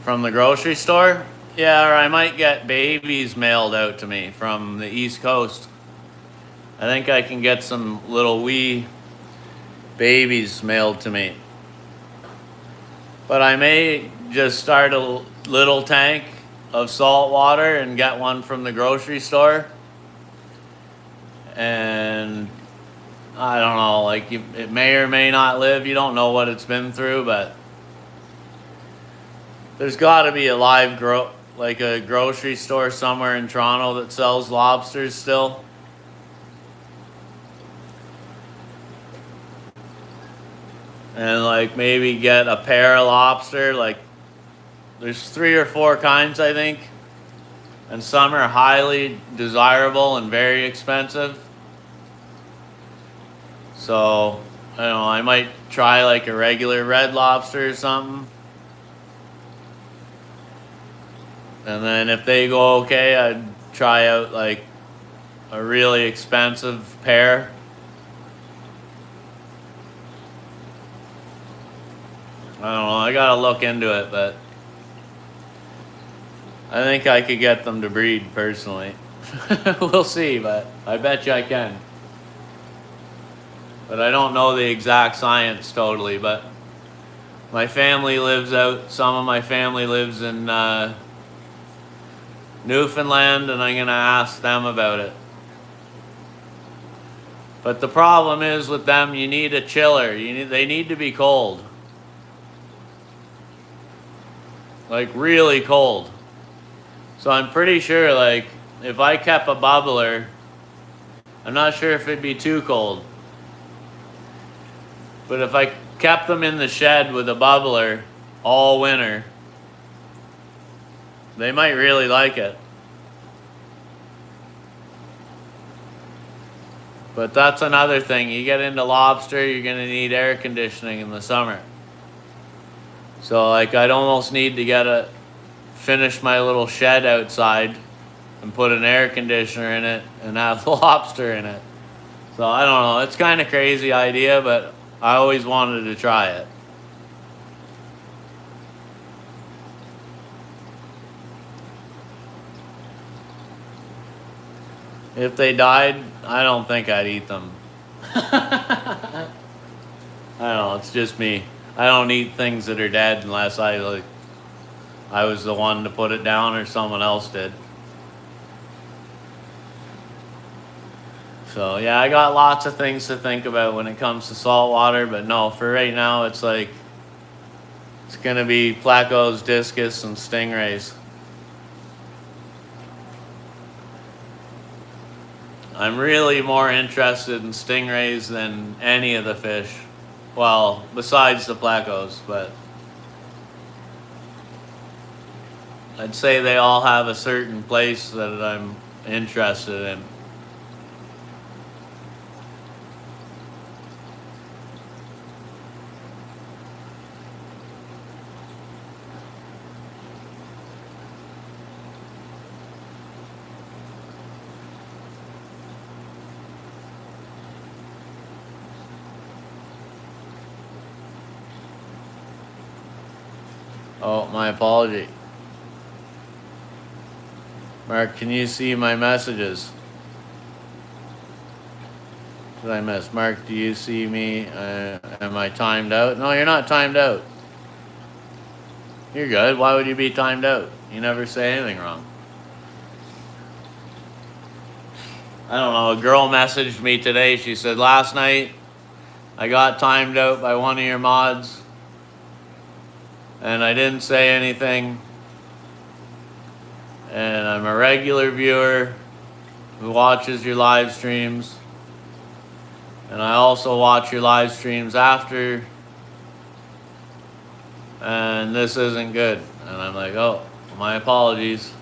S1: from the grocery store, yeah, or I might get babies mailed out to me from the East Coast. I think I can get some little wee babies mailed to me. But I may just start a little tank of salt water and get one from the grocery store and I don't know, like it may or may not live. You don't know what it's been through, but there's got to be a live like a grocery store somewhere in Toronto that sells lobsters still. And like maybe get a pair of lobster. Like there's 3 or 4 kinds, I think, and some are highly desirable and very expensive. So I don't know, I might try like a regular Red Lobster or something. And then if they go okay, I'd try out like a really expensive pair. I don't know, I gotta look into it, but I think I could get them to breed personally. We'll see, but I bet you I can. But I don't know the exact science totally, but my family lives out, some of my family lives in Newfoundland, and I'm gonna ask them about it. But the problem is with them, you need a chiller. They need to be cold. Like really cold. So I'm pretty sure like if I kept a bubbler, I'm not sure if it'd be too cold. But if I kept them in the shed with a bubbler all winter, they might really like it. But that's another thing. You get into lobster, you're gonna need air conditioning in the summer. So like I'd almost need to finish my little shed outside and put an air conditioner in it and have lobster in it. So I don't know, it's kind of crazy idea, but I always wanted to try it. If they died, I don't think I'd eat them. I don't know, it's just me. I don't eat things that are dead unless I was the one to put it down or someone else did. So yeah, I got lots of things to think about when it comes to saltwater, but no, for right now it's like it's gonna be plecos, discus, and stingrays. I'm really more interested in stingrays than any of the fish. Well, besides the plecos, but I'd say they all have a certain place that I'm interested in. Oh, my apology. Mark, can you see my messages? What did I miss? Mark, do you see me? Am I timed out? No, you're not timed out. You're good. Why would you be timed out? You never say anything wrong. I don't know. A girl messaged me today. She said, last night I got timed out by one of your mods and I didn't say anything. And I'm a regular viewer who watches your live streams. And I also watch your live streams after. And this isn't good. And I'm like, oh, my apologies.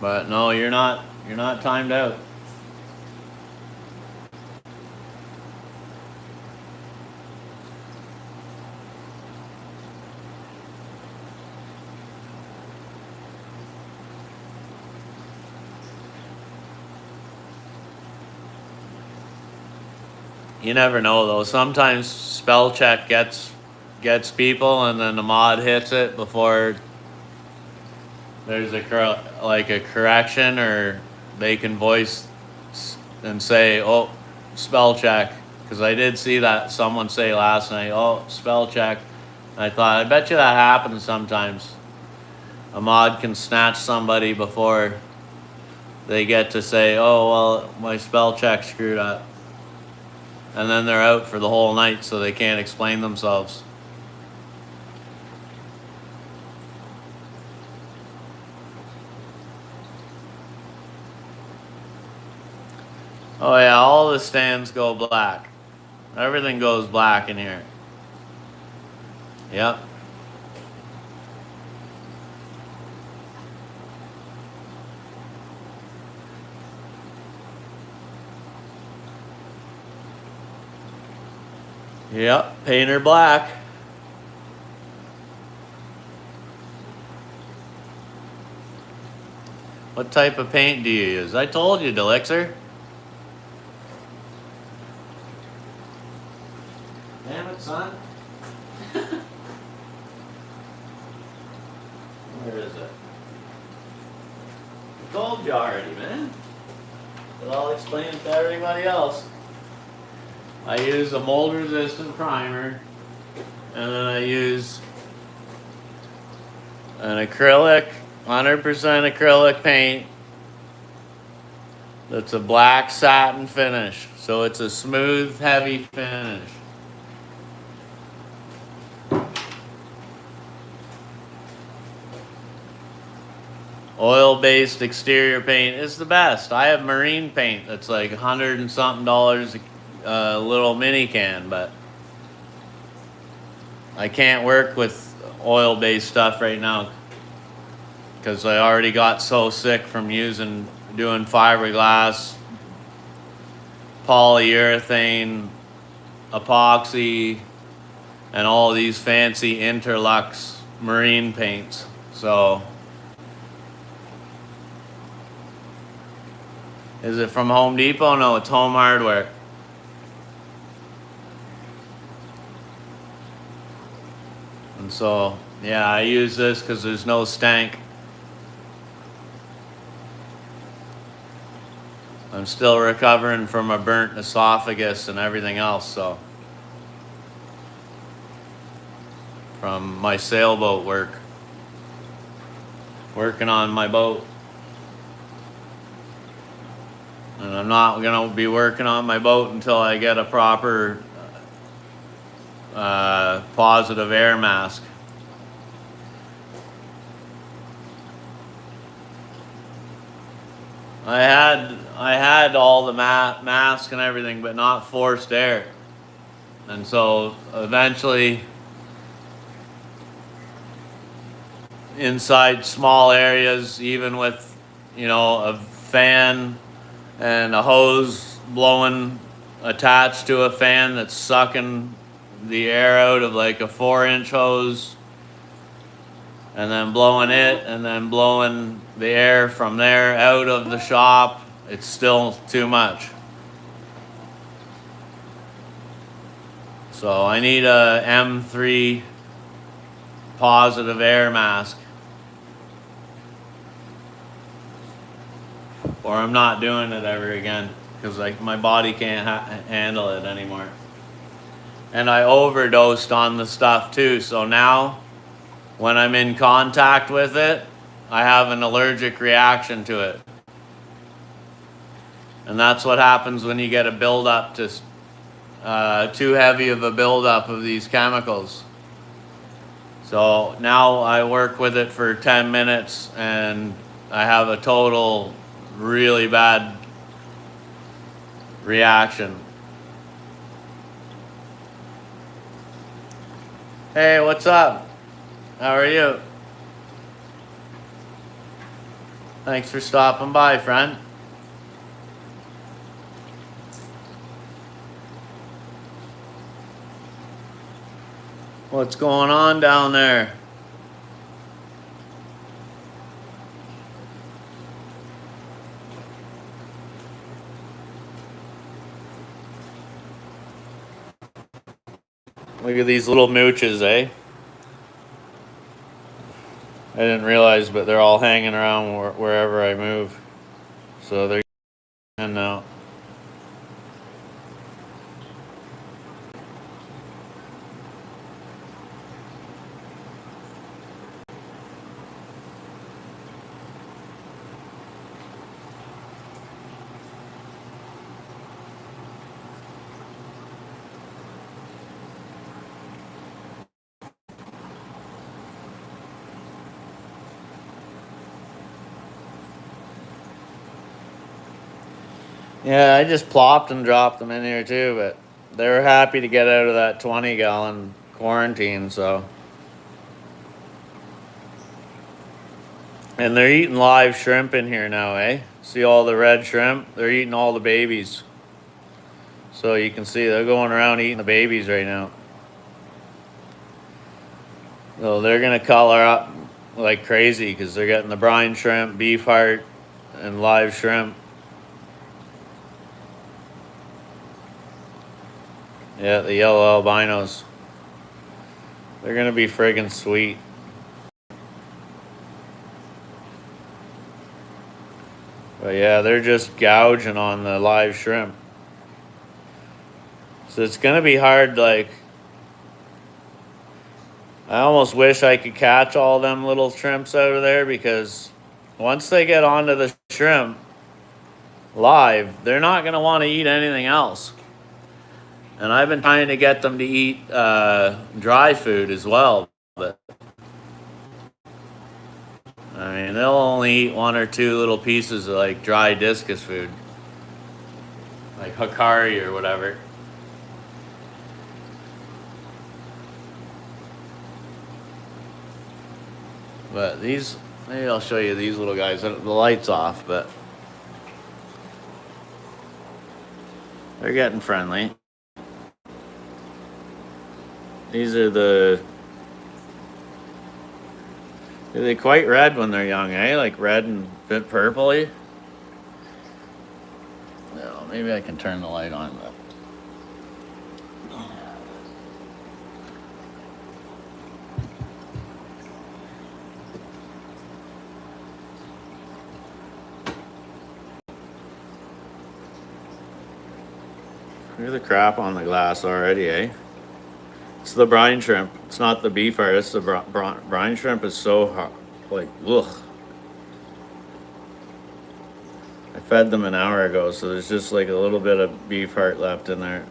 S1: But no, you're not timed out. You never know though. Sometimes spell check gets people, and then the mod hits it before there's a correction, or they can voice and say, "Oh, spell check." Because I did see that someone say last night, "Oh, spell check," I thought, I bet you that happens sometimes. A mod can snatch somebody before they get to say, oh, well, my spell check screwed up. And then they're out for the whole night, so they can't explain themselves. Oh yeah, all the stands go black. Everything goes black in here. Yep. Yep, painter black. What type of paint do you use? I told you, Delixer. Damn it, son. Where is it? I told you already, man. But I'll explain it to everybody else. I use a mold resistant primer, and then I use an acrylic, 100% acrylic paint that's a black satin finish. So it's a smooth, heavy finish. Oil-based exterior paint is the best. I have marine paint that's like $100 and something a little mini can, but I can't work with oil-based stuff right now because I already got so sick from doing fiberglass, polyurethane, epoxy, and all these fancy Interlux marine paints. So, is it from Home Depot? No, it's Home Hardware. And so, yeah, I use this because there's no stank. I'm still recovering from a burnt esophagus and everything else, so. From my sailboat work. Working on my boat. And I'm not going to be working on my boat until I get a proper positive air mask. I had all the mask and everything, but not forced air. And so eventually, inside small areas, even with, a fan and a hose blowing attached to a fan that's sucking the air out of like a 4-inch hose, and then blowing it, and then blowing the air from there out of the shop, it's still too much. So I need a M3 positive air mask, or I'm not doing it ever again, because my body can't handle it anymore. And I overdosed on the stuff too, so now when I'm in contact with it, I have an allergic reaction to it. And that's what happens when you get a buildup to too heavy of a buildup of these chemicals. So now I work with it for 10 minutes and I have a total really bad reaction. Hey, what's up? How are you? Thanks for stopping by, friend. What's going on down there? Look at these little mooches, eh? I didn't realize, but they're all hanging around wherever I move. So they're in now. Yeah, I just plopped and dropped them in here too, but they were happy to get out of that 20-gallon quarantine, so. And they're eating live shrimp in here now, eh? See all the red shrimp? They're eating all the babies. So you can see they're going around eating the babies right now. So they're gonna color up like crazy because they're getting the brine shrimp, beef heart, and live shrimp. Yeah, the yellow albinos. They're gonna be friggin' sweet. But yeah, they're just gouging on the live shrimp. So it's gonna be hard, like, I almost wish I could catch all them little shrimps out of there because once they get onto the shrimp live, they're not gonna wanna eat anything else. And I've been trying to get them to eat dry food as well, but I mean, they'll only eat 1 or 2 little pieces of like dry discus food, like Hikari or whatever. But these, maybe I'll show you these little guys. The light's off, but they're getting friendly. These are the, are they quite red when they're young, eh? Like red and a bit purpley. No, maybe I can turn the light on, but. Look at the crap on the glass already, eh? It's the brine shrimp. It's not the beef heart. It's the brine shrimp is so hot. Like, ugh. I fed them an hour ago, so there's just like a little bit of beef heart left in there.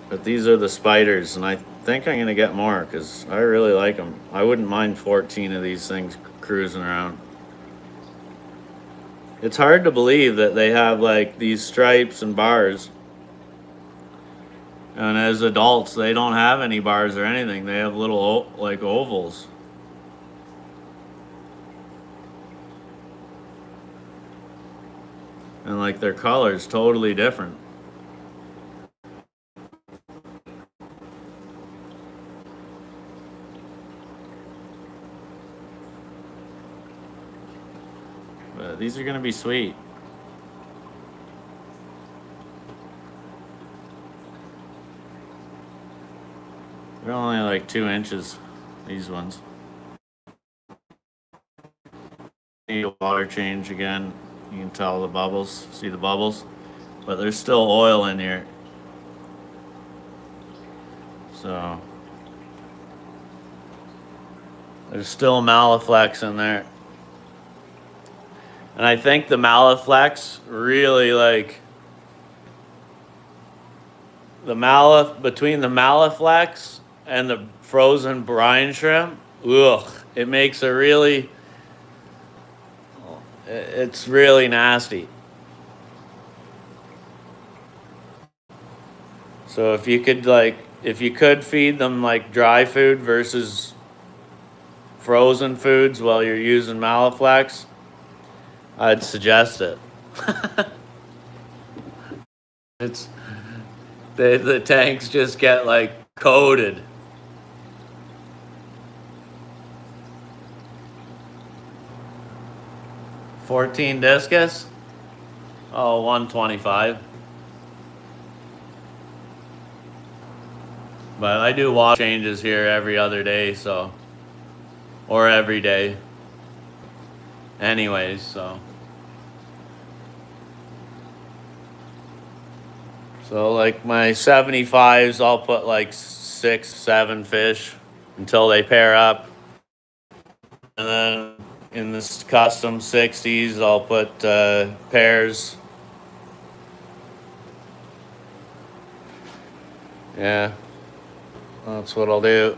S1: But these are the spiders, and I think I'm gonna get more because I really like them. I wouldn't mind 14 of these things cruising around. It's hard to believe that they have like these stripes and bars. And as adults, they don't have any bars or anything. They have little like ovals. And like their color's totally different. But these are gonna be sweet. They're only like 2 inches, these ones. Need a water change again. You can tell the bubbles, see the bubbles? But there's still oil in here. So, there's still Malaflex in there. And I think the Malaflex really like, between the Malaflex and the frozen brine shrimp, ugh, it makes a really, it's really nasty. So if you could feed them like dry food versus frozen foods while you're using Malaflex, I'd suggest it. It's, the tanks just get like coated. $14 discus? Oh, $125. But I do water changes here every other day, so, or every day. Anyways, so. So like my 75s, I'll put like 6, 7 fish until they pair up. And then in this custom 60s, I'll put pairs. Yeah, that's what I'll do.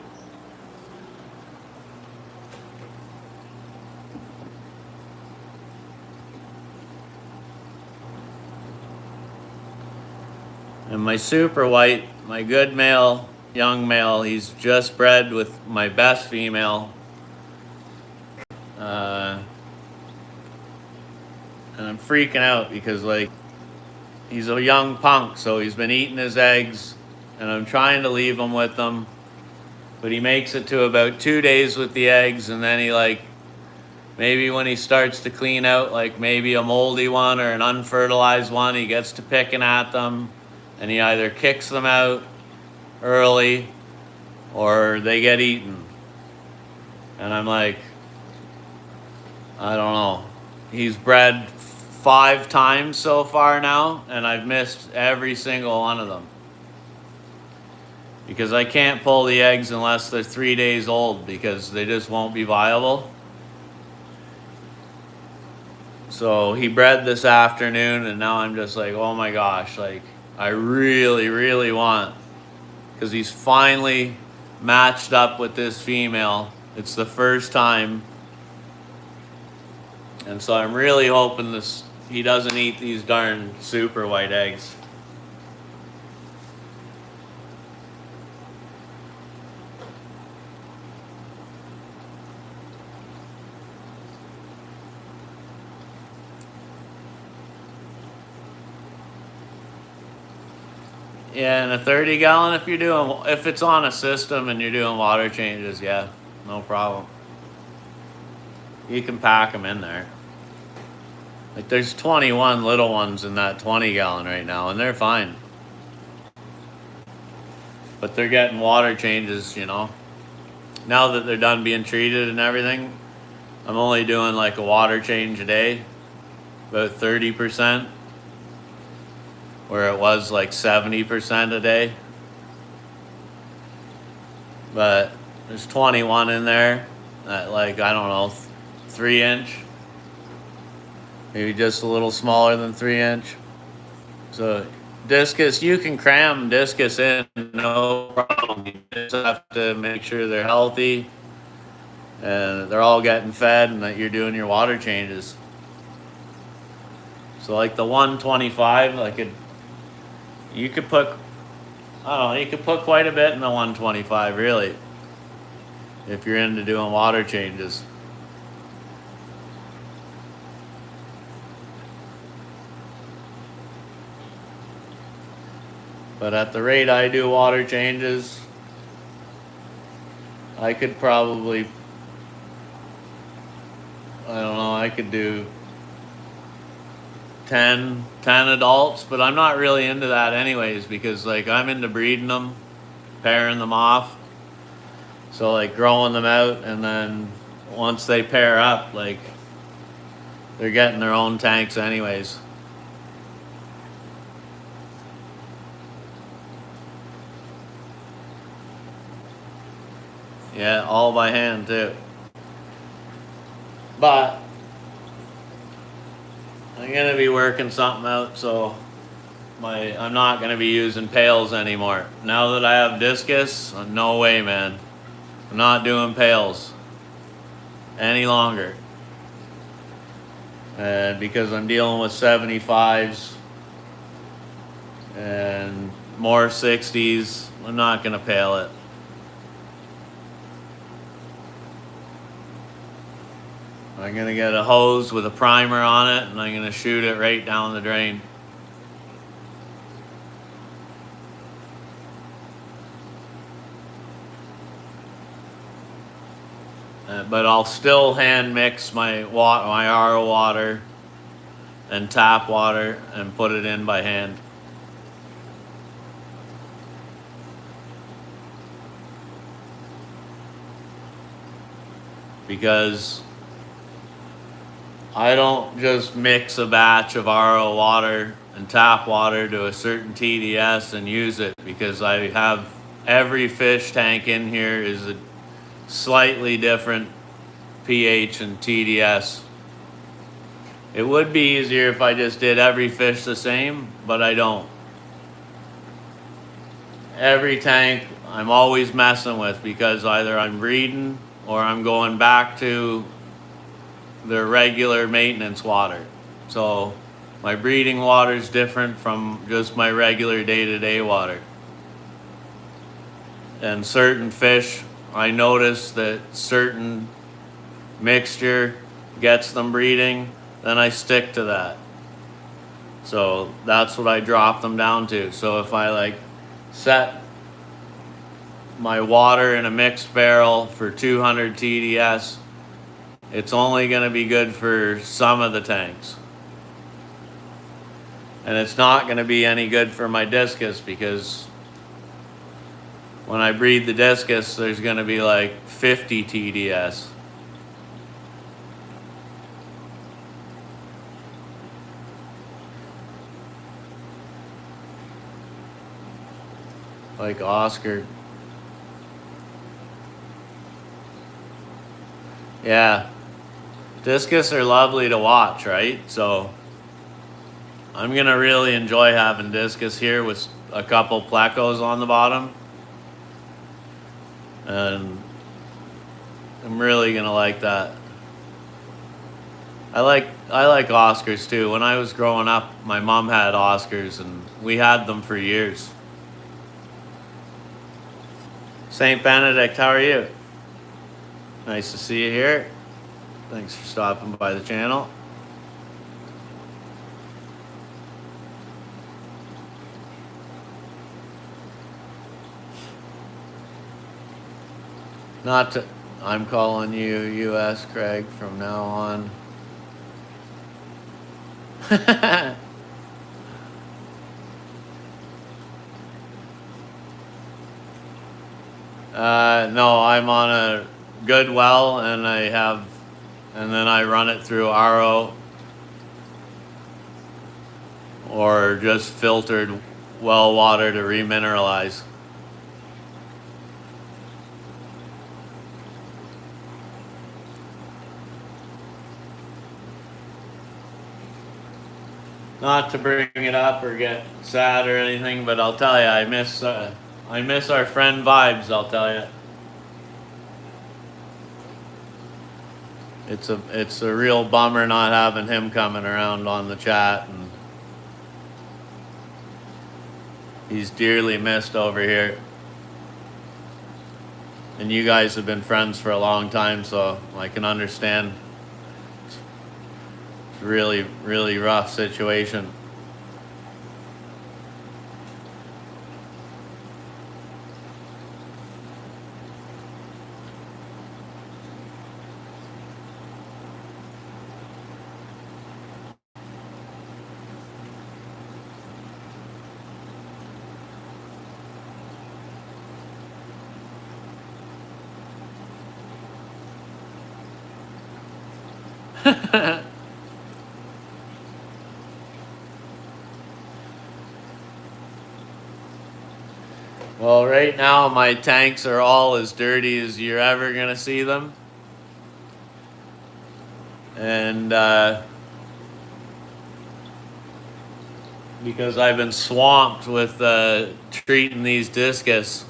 S1: my super white, my good male, young male, he's just bred with my best female. And I'm freaking out because, like, he's a young punk, so he's been eating his eggs, and I'm trying to leave him with them, but he makes it to about 2 days with the eggs, and then he, like, maybe when he starts to clean out, like, maybe a moldy one or an unfertilized one, he gets to picking at them, and he either kicks them out early or they get eaten. And I'm like, I don't know. He's bred 5 times so far now, and I've missed every single one of them. Because I can't pull the eggs unless they're 3 days old, because they just won't be viable. So he bred this afternoon, and now I'm just like, oh my gosh, like, I really, really want, because he's finally matched up with this female. It's the first time. And so I'm really hoping he doesn't eat these darn super white eggs. Yeah, and a 30 gallon if it's on a system and you're doing water changes, yeah, no problem. You can pack them in there. Like, there's 21 little ones in that 20 gallon right now, and they're fine. But they're getting water changes, you know. Now that they're done being treated and everything, I'm only doing like a water change a day, about 30%, where it was like 70% a day. But there's 21 in there at, like, I don't know, 3 inch. Maybe just a little smaller than 3 inch. So discus, you can cram discus in, no problem. You just have to make sure they're healthy and they're all getting fed and that you're doing your water changes. So like the 125, you could put, I don't know, you could put quite a bit in the 125, really, if you're into doing water changes. But at the rate I do water changes, I could probably, I don't know, I could do 10 adults, but I'm not really into that anyways, because, like, I'm into breeding them, pairing them off. So, like, growing them out, and then once they pair up, like, they're getting their own tanks anyways. Yeah, all by hand too. But I'm gonna be working something out, so I'm not gonna be using pails anymore. Now that I have discus, no way, man. I'm not doing pails any longer. And because I'm dealing with 75s and more 60s, I'm not gonna pail it. I'm gonna get a hose with a primer on it, and I'm gonna shoot it right down the drain. But I'll still hand mix my RO water and tap water and put it in by hand. Because I don't just mix a batch of RO water and tap water to a certain TDS and use it, because I have every fish tank in here is a slightly different pH and TDS. It would be easier if I just did every fish the same, but I don't. Every tank I'm always messing with, because either I'm breeding or I'm going back to the regular maintenance water. So My breeding water is different from just my regular day-to-day water. And certain fish, I notice that certain mixture gets them breeding, then I stick to that. So that's what I drop them down to. So if I like set my water in a mixed barrel for 200 TDS, it's only going to be good for some of the tanks. And it's not going to be any good for my discus, because when I breed the discus, there's going to be like 50 TDS. Like Oscar. Yeah. Discus are lovely to watch, right? So I'm gonna really enjoy having discus here with a couple plecos on the bottom. And I'm really gonna like that. I like Oscars too. When I was growing up, my mom had Oscars and we had them for years. St. Benedict, how are you? Nice to see you here. Thanks for stopping by the channel. Not to, I'm calling you US Craig from now on. No, I'm on a good well, and then I run it through RO or just filtered well water to remineralize. Not to bring it up or get sad or anything, but I'll tell you, I miss our friend Vibes, I'll tell you. It's a real bummer not having him coming around on the chat, and he's dearly missed over here. And you guys have been friends for a long time, so I can understand. It's a really, really rough situation. Well, right now my tanks are all as dirty as you're ever gonna see them. And because I've been swamped with treating these discus,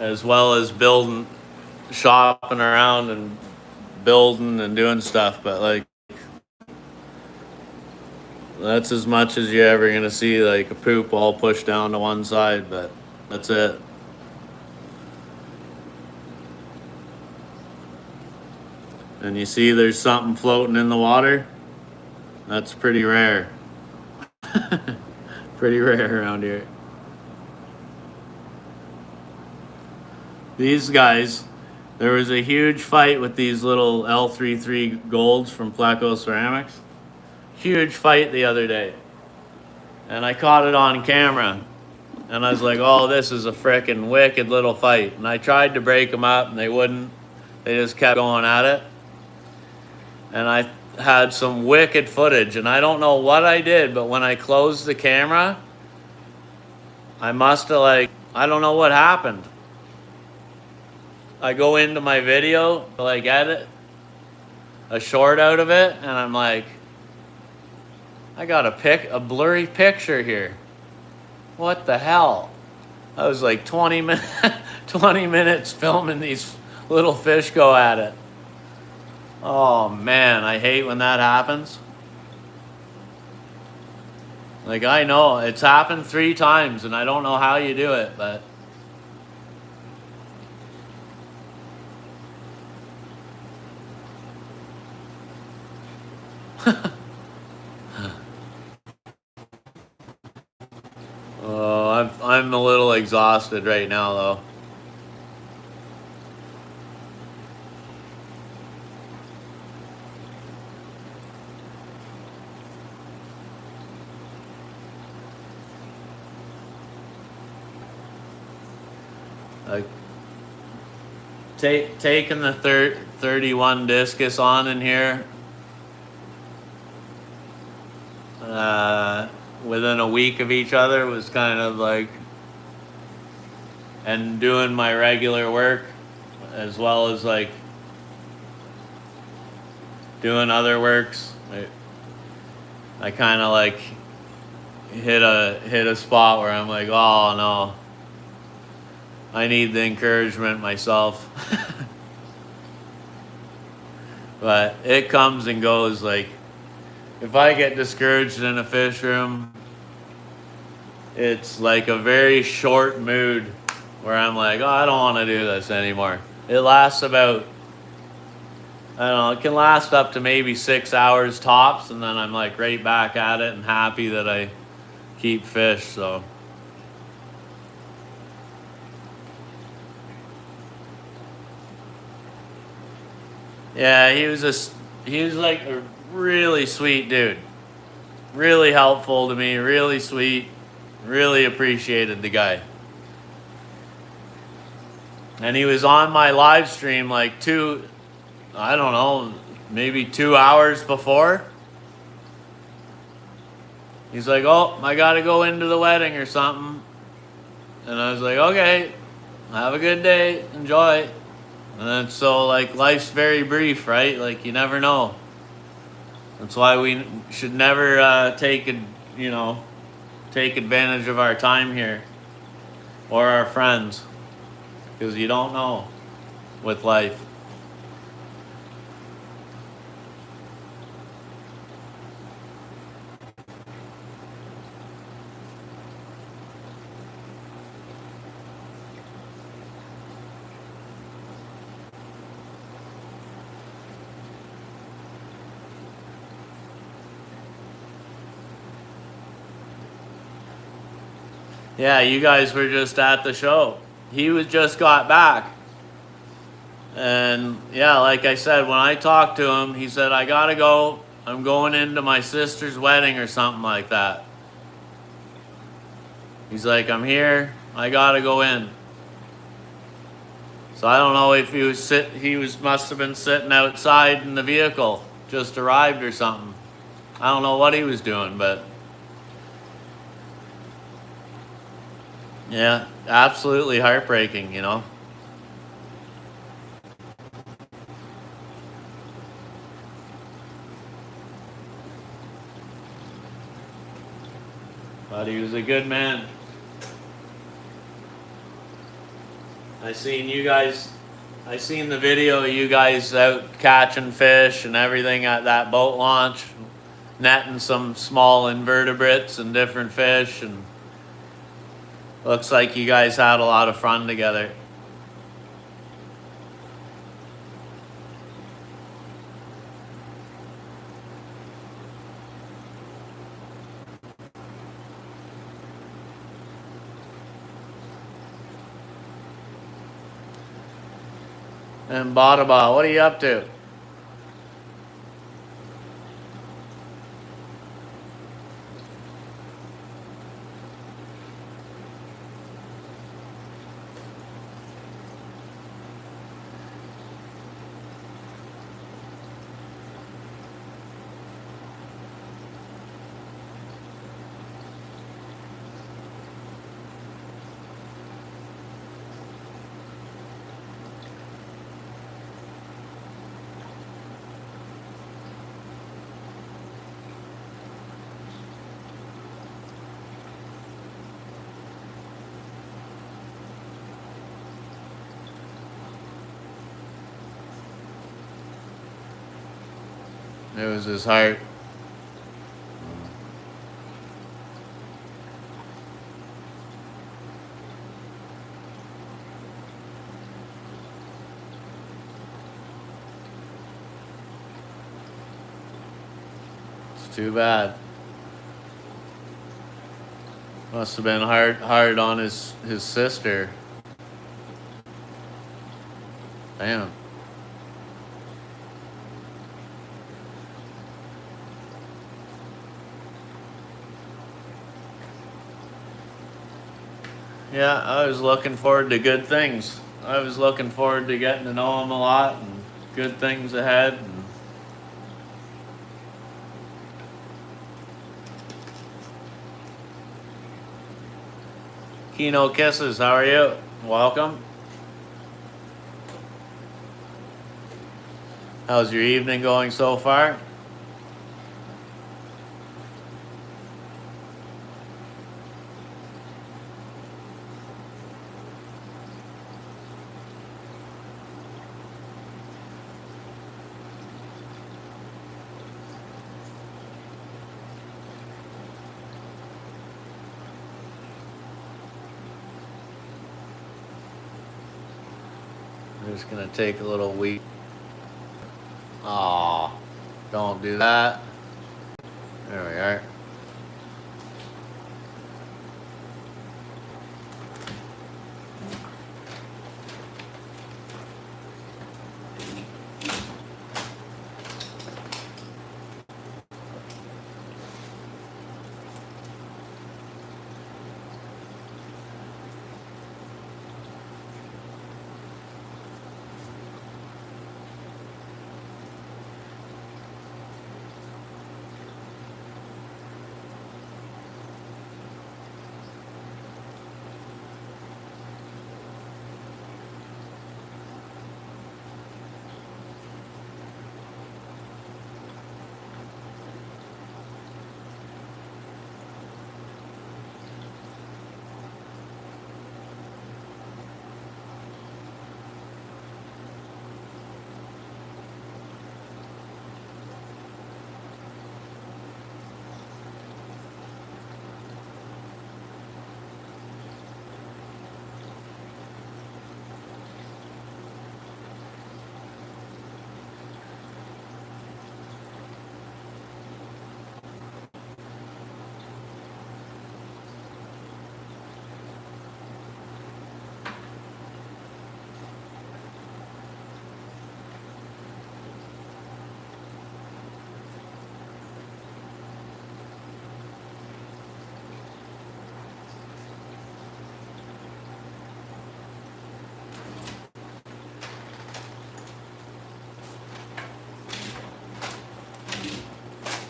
S1: as well as shopping around and building and doing stuff, but like that's as much as you're ever gonna see, like a poop all pushed down to one side, but that's it. And you see there's something floating in the water? That's pretty rare. Pretty rare around here. These guys, there was a huge fight with these little L33 golds from Pleco Ceramics. Huge fight the other day. And I caught it on camera. And I was like, oh, this is a frickin' wicked little fight. And I tried to break them up and they wouldn't. They just kept going at it. And I had some wicked footage. And I don't know what I did, but when I closed the camera, I must have I don't know what happened. I go into my video to edit a short out of it, and I'm like, I got a blurry picture here. What the hell? I was like 20 minutes filming these little fish go at it. Oh man, I hate when that happens. Like, I know it's happened 3 times and I don't know how you do it, but oh, I'm a little exhausted right now though. Like taking the 31 discus on in here within a week of each other was kind of like, and doing my regular work as well as like doing other works. I kind of like hit a spot where I'm like, oh no, I need the encouragement myself. But it comes and goes. Like, if I get discouraged in a fish room, it's like a very short mood where I'm like, oh, I don't want to do this anymore. It lasts about, I don't know, it can last up to maybe 6 hours tops, and then I'm like right back at it and happy that I keep fish. So yeah, he was like a really sweet dude. Really helpful to me, really sweet. Really appreciated the guy. And he was on my live stream like I don't know, maybe 2 hours before. He's like, oh, I gotta go into the wedding or something. And I was like, okay, have a good day, enjoy. And then so like life's very brief, right? Like you never know. That's why we should never take advantage of our time here or our friends, because you don't know with life. Yeah, you guys were just at the show. He just got back. And yeah, like I said, when I talked to him, he said, I gotta go. I'm going into my sister's wedding or something like that. He's like, I'm here. I gotta go in. So I don't know if he must have been sitting outside in the vehicle, just arrived or something. I don't know what he was doing, but yeah, absolutely heartbreaking, you know. But he was a good man. I seen the video of you guys out catching fish and everything at that boat launch, netting some small invertebrates and different fish, and looks like you guys had a lot of fun together. And Bada, what are you up to? It was his heart. too bad. Must have been hard on his sister. Damn. Yeah, I was looking forward to good things. I was looking forward to getting to know him a lot and good things ahead. And Kino Kisses, how are you? Welcome. How's your evening going so far? I'm just gonna take a little week. Aw, don't do that. There we are.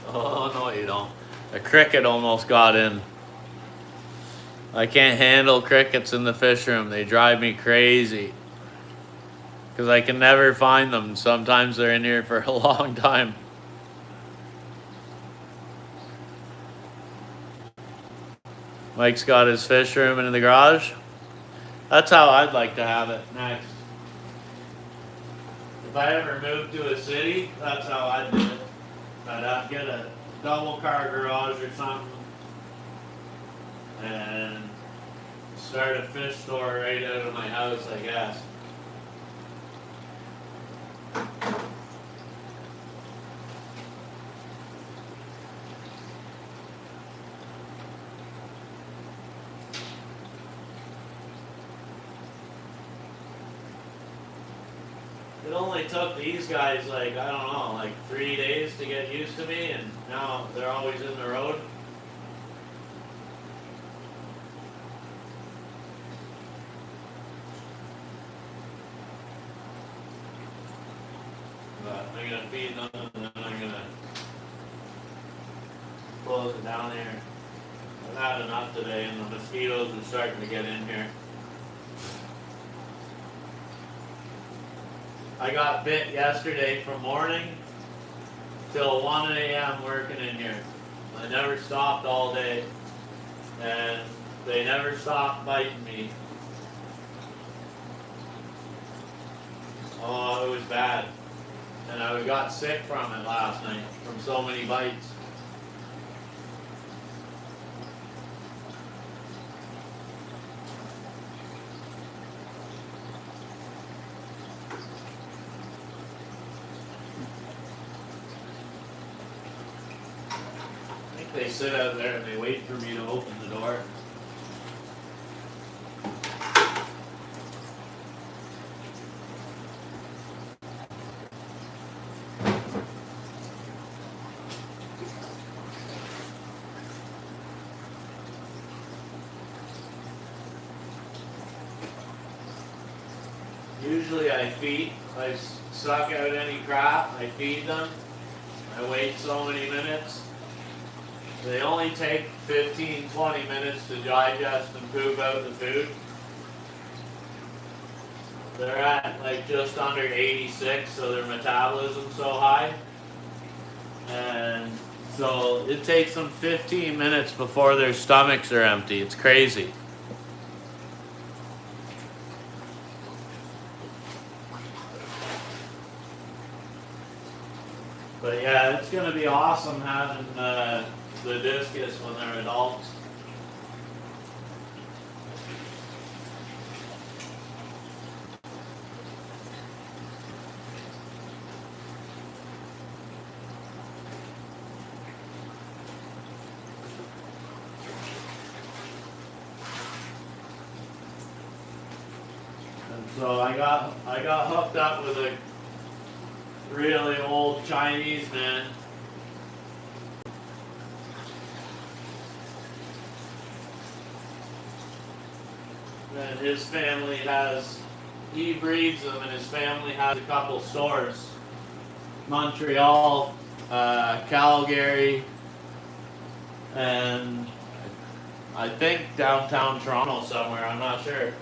S1: Oh, no, you don't. A cricket almost got in. I can't handle crickets in the fish room. They drive me crazy. Because I can never find them. Sometimes they're in here for a long time. Mike's got his fish room in the garage. That's how I'd like to have it next. If I ever moved to a city, that's how I'd do it. I'd get a double car garage or something and start a fish store right out of my house, I guess. It only took these guys like, I don't know, like 3 days to get used to me, and now they're always in the road. But I'm gonna feed them and then I'm gonna close it down here. I've had enough today and the mosquitoes are starting to get in here. I got bit yesterday from morning till 1 a.m. working in here. I never stopped all day and they never stopped biting me. Oh, it was bad. And I got sick from it last night, from so many bites. they sit out there and they wait for me to open the door. Usually I suck out any crap, I feed them, I wait so many minutes. They only take 15-20 minutes to digest and poop out the food. They're at like just under 86, so their metabolism's so high. And so it takes them 15 minutes before their stomachs are empty. It's crazy. But yeah, it's gonna be awesome having the discus when they're adults. And so I got hooked up with a really old Chinese man. And his family he breeds them, and his family has a couple stores. Montreal, Calgary, and I think downtown Toronto somewhere, I'm not sure.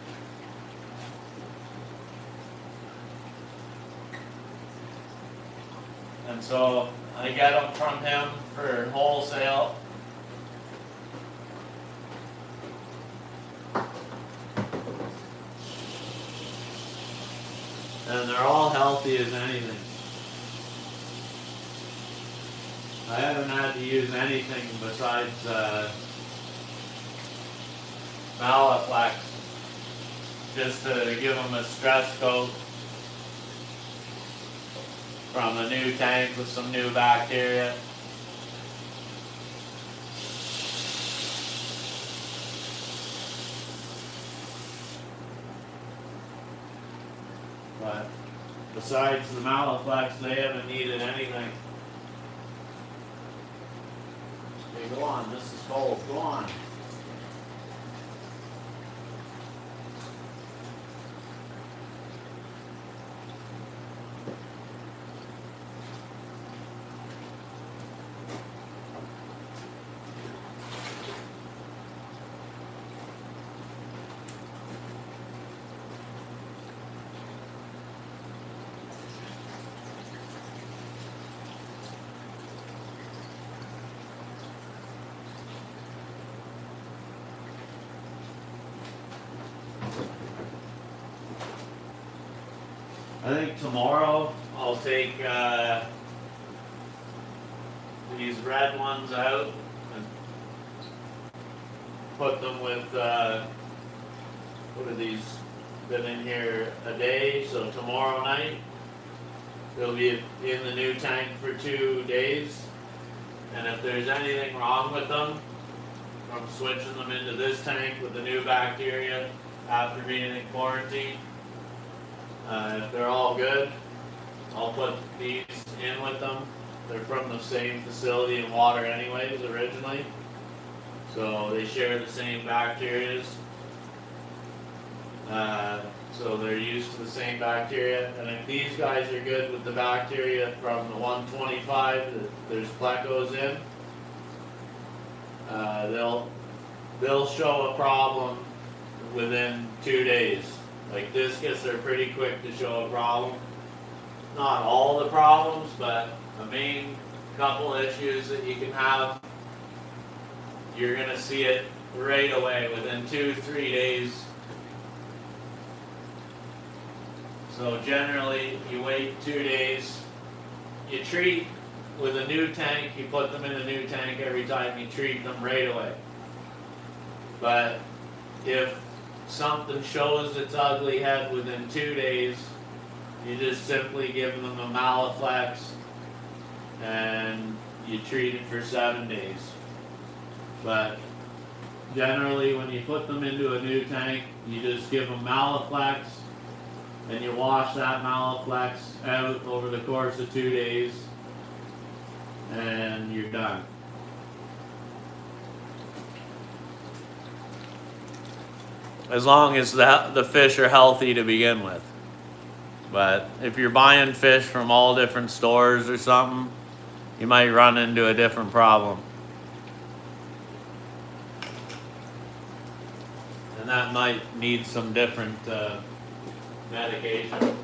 S1: And so I get them from him for wholesale. And they're all healthy as anything. I haven't had to use anything besides Malaflex, just to give them a stress coat from a new tank with some new bacteria. But besides the Malaflex, they haven't needed anything. Okay, go on, this is cold, go on. I think tomorrow I'll take these red ones out and put them with, what are these, been in here a day, so tomorrow night they'll be in the new tank for 2 days. And if there's anything wrong with them, I'm switching them into this tank with the new bacteria after being in quarantine. If they're all good, I'll put these in with them. They're from the same facility and water anyways originally, so they share the same bacterias. So they're used to the same bacteria, and if these guys are good with the bacteria from the 125 that there's plecos in, they'll show a problem within 2 days. Like discus, they're pretty quick to show a problem. Not all the problems, but the main couple issues that you can have, you're gonna see it right away within 2-3 days. So generally, you wait 2 days. You treat with a new tank, you put them in a new tank every time you treat them right away. But if something shows its ugly head within 2 days, you just simply give them a Malaflex and you treat it for 7 days. But generally, when you put them into a new tank, you just give them Malaflex, and you wash that Malaflex out over the course of 2 days, and you're done. As long as the fish are healthy to begin with. But if you're buying fish from all different stores or something, you might run into a different problem. And that might need some different medication.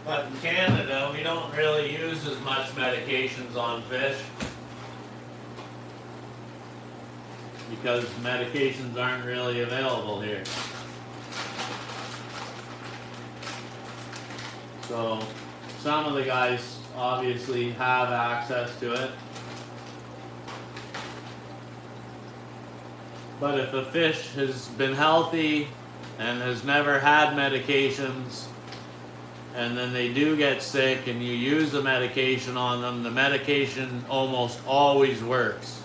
S1: But in Canada, we don't really use as much medications on fish because medications aren't really available here. So some of the guys obviously have access to it. But if a fish has been healthy and has never had medications, and then they do get sick and you use the medication on them, the medication almost always works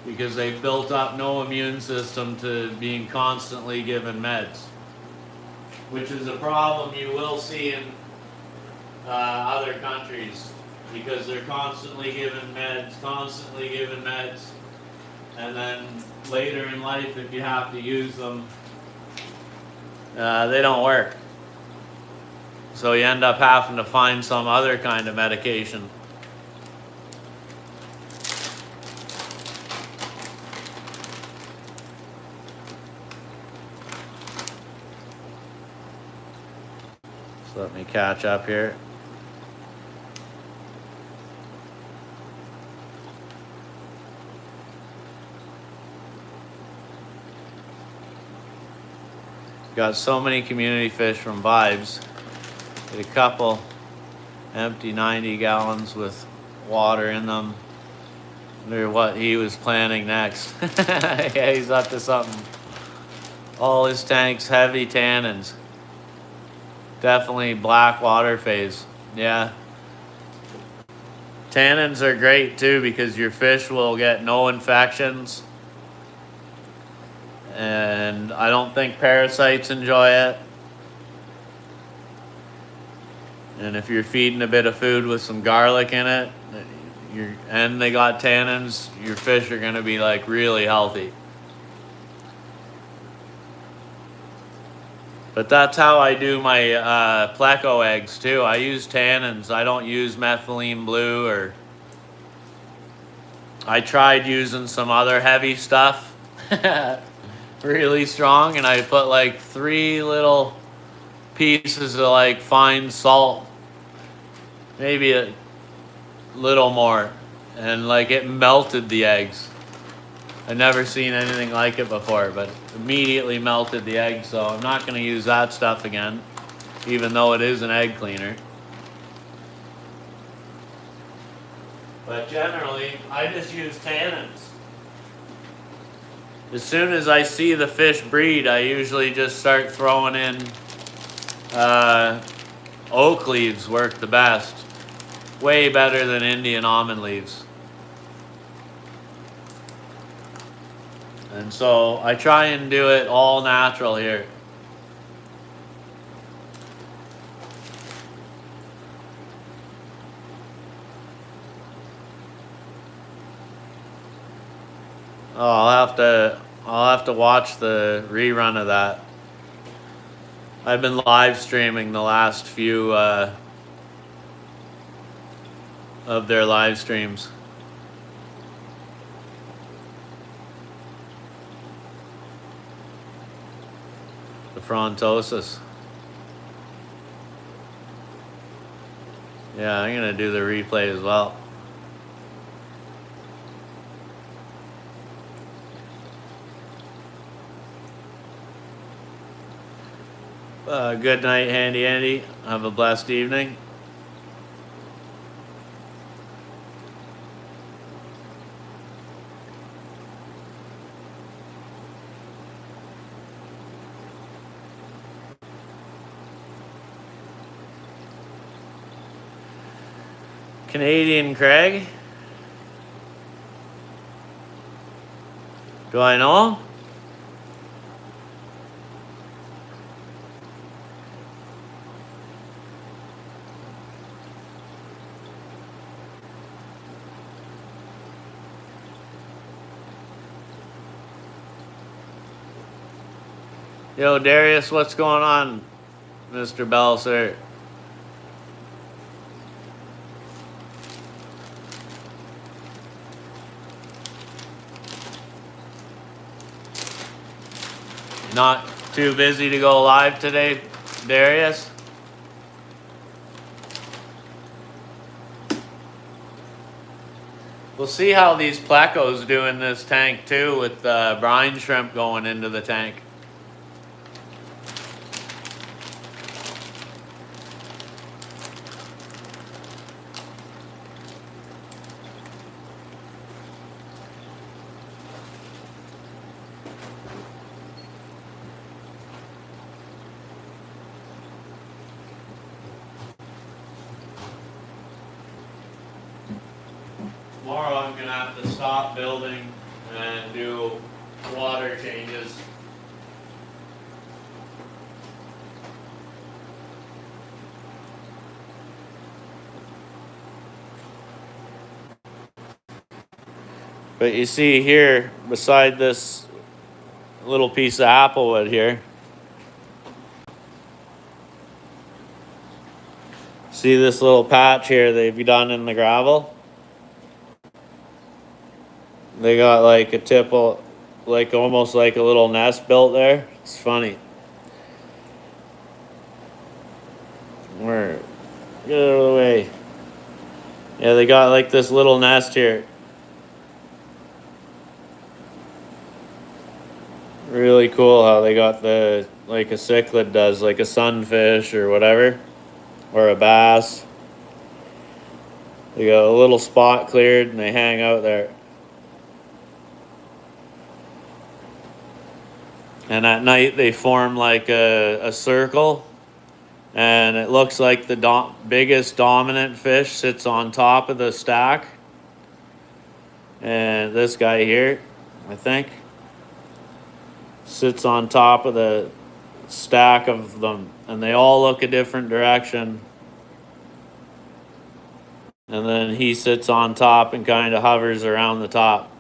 S1: because they've built up no immune system to being constantly given meds, which is a problem you will see in other countries because they're constantly given meds, and then later in life, if you have to use them, they don't work. So you end up having to find some other kind of medication. So let me catch up here. Got so many community fish from Vibes. Get a couple empty 90 gallons with water in them. Wonder what he was planning next. Yeah, he's up to something. All his tanks heavy tannins. Definitely black water phase. Yeah. Tannins are great too because your fish will get no infections. And I don't think parasites enjoy it. And if you're feeding a bit of food with some garlic in it, and they got tannins, your fish are gonna be like really healthy. But that's how I do my pleco eggs too. I use tannins. I don't use methylene blue or... I tried using some other heavy stuff. Really strong, and I put like 3 little pieces of like fine salt, maybe a little more, and like it melted the eggs. I've never seen anything like it before, but immediately melted the eggs, so I'm not going to use that stuff again, even though it is an egg cleaner. But generally, I just use tannins. As soon as I see the fish breed, I usually just start throwing in oak leaves. Work the best. Way better than Indian almond leaves. And so I try and do it all natural here. Oh, I'll have to watch the rerun of that. I've been live streaming the last few of their live streams. The Frontosis. Yeah, I'm gonna do the replay as well. Good night, Handy Andy. Have a blessed evening. Canadian Craig? Do I know him? Yo, Darius, what's going on, Mr. Bell, sir? Not too busy to go live today, Darius? We'll see how these plecos do in this tank too, with brine shrimp going into the tank. Tomorrow I'm gonna have to stop building and do water changes. But you see here, beside this little piece of applewood here, see this little patch here they've done in the gravel? They got like a tipple, like almost like a little nest built there. It's funny. Where? Get out of the way. Yeah, they got like this little nest here. Really cool how they got the, like a cichlid does, like a sunfish or whatever, or a bass. They got a little spot cleared and they hang out there. And at night they form like a circle, and it looks like the biggest dominant fish sits on top of the stack. And this guy here, I think, sits on top of the stack of them, and they all look a different direction. And then he sits on top and kind of hovers around the top.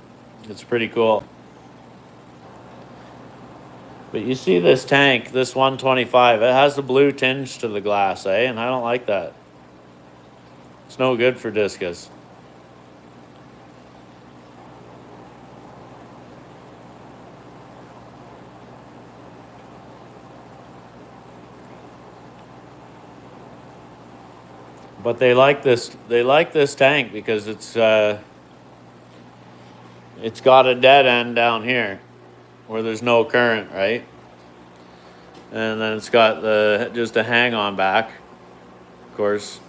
S1: It's pretty cool. But you see this tank, this 125, it has the blue tinge to the glass, eh? And I don't like that. It's no good for discus. But they like this tank because it's got a dead end down here where there's no current, right? And then it's got just a hang on back, of course.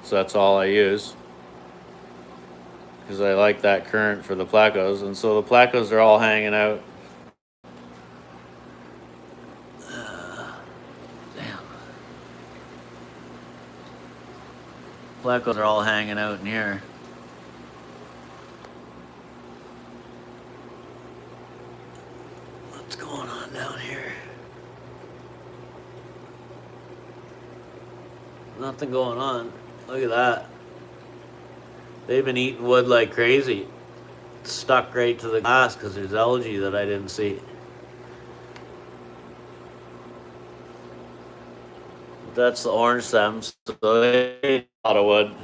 S1: So that's all I use, because I like that current for the plecos. And so the plecos are all hanging out. Damn. Plecos are all hanging out in here. What's going on down here? Nothing going on. Look at that. They've been eating wood like crazy. It's stuck right to the glass because there's algae that I didn't see. That's the orange stems. So they ate a lot of wood.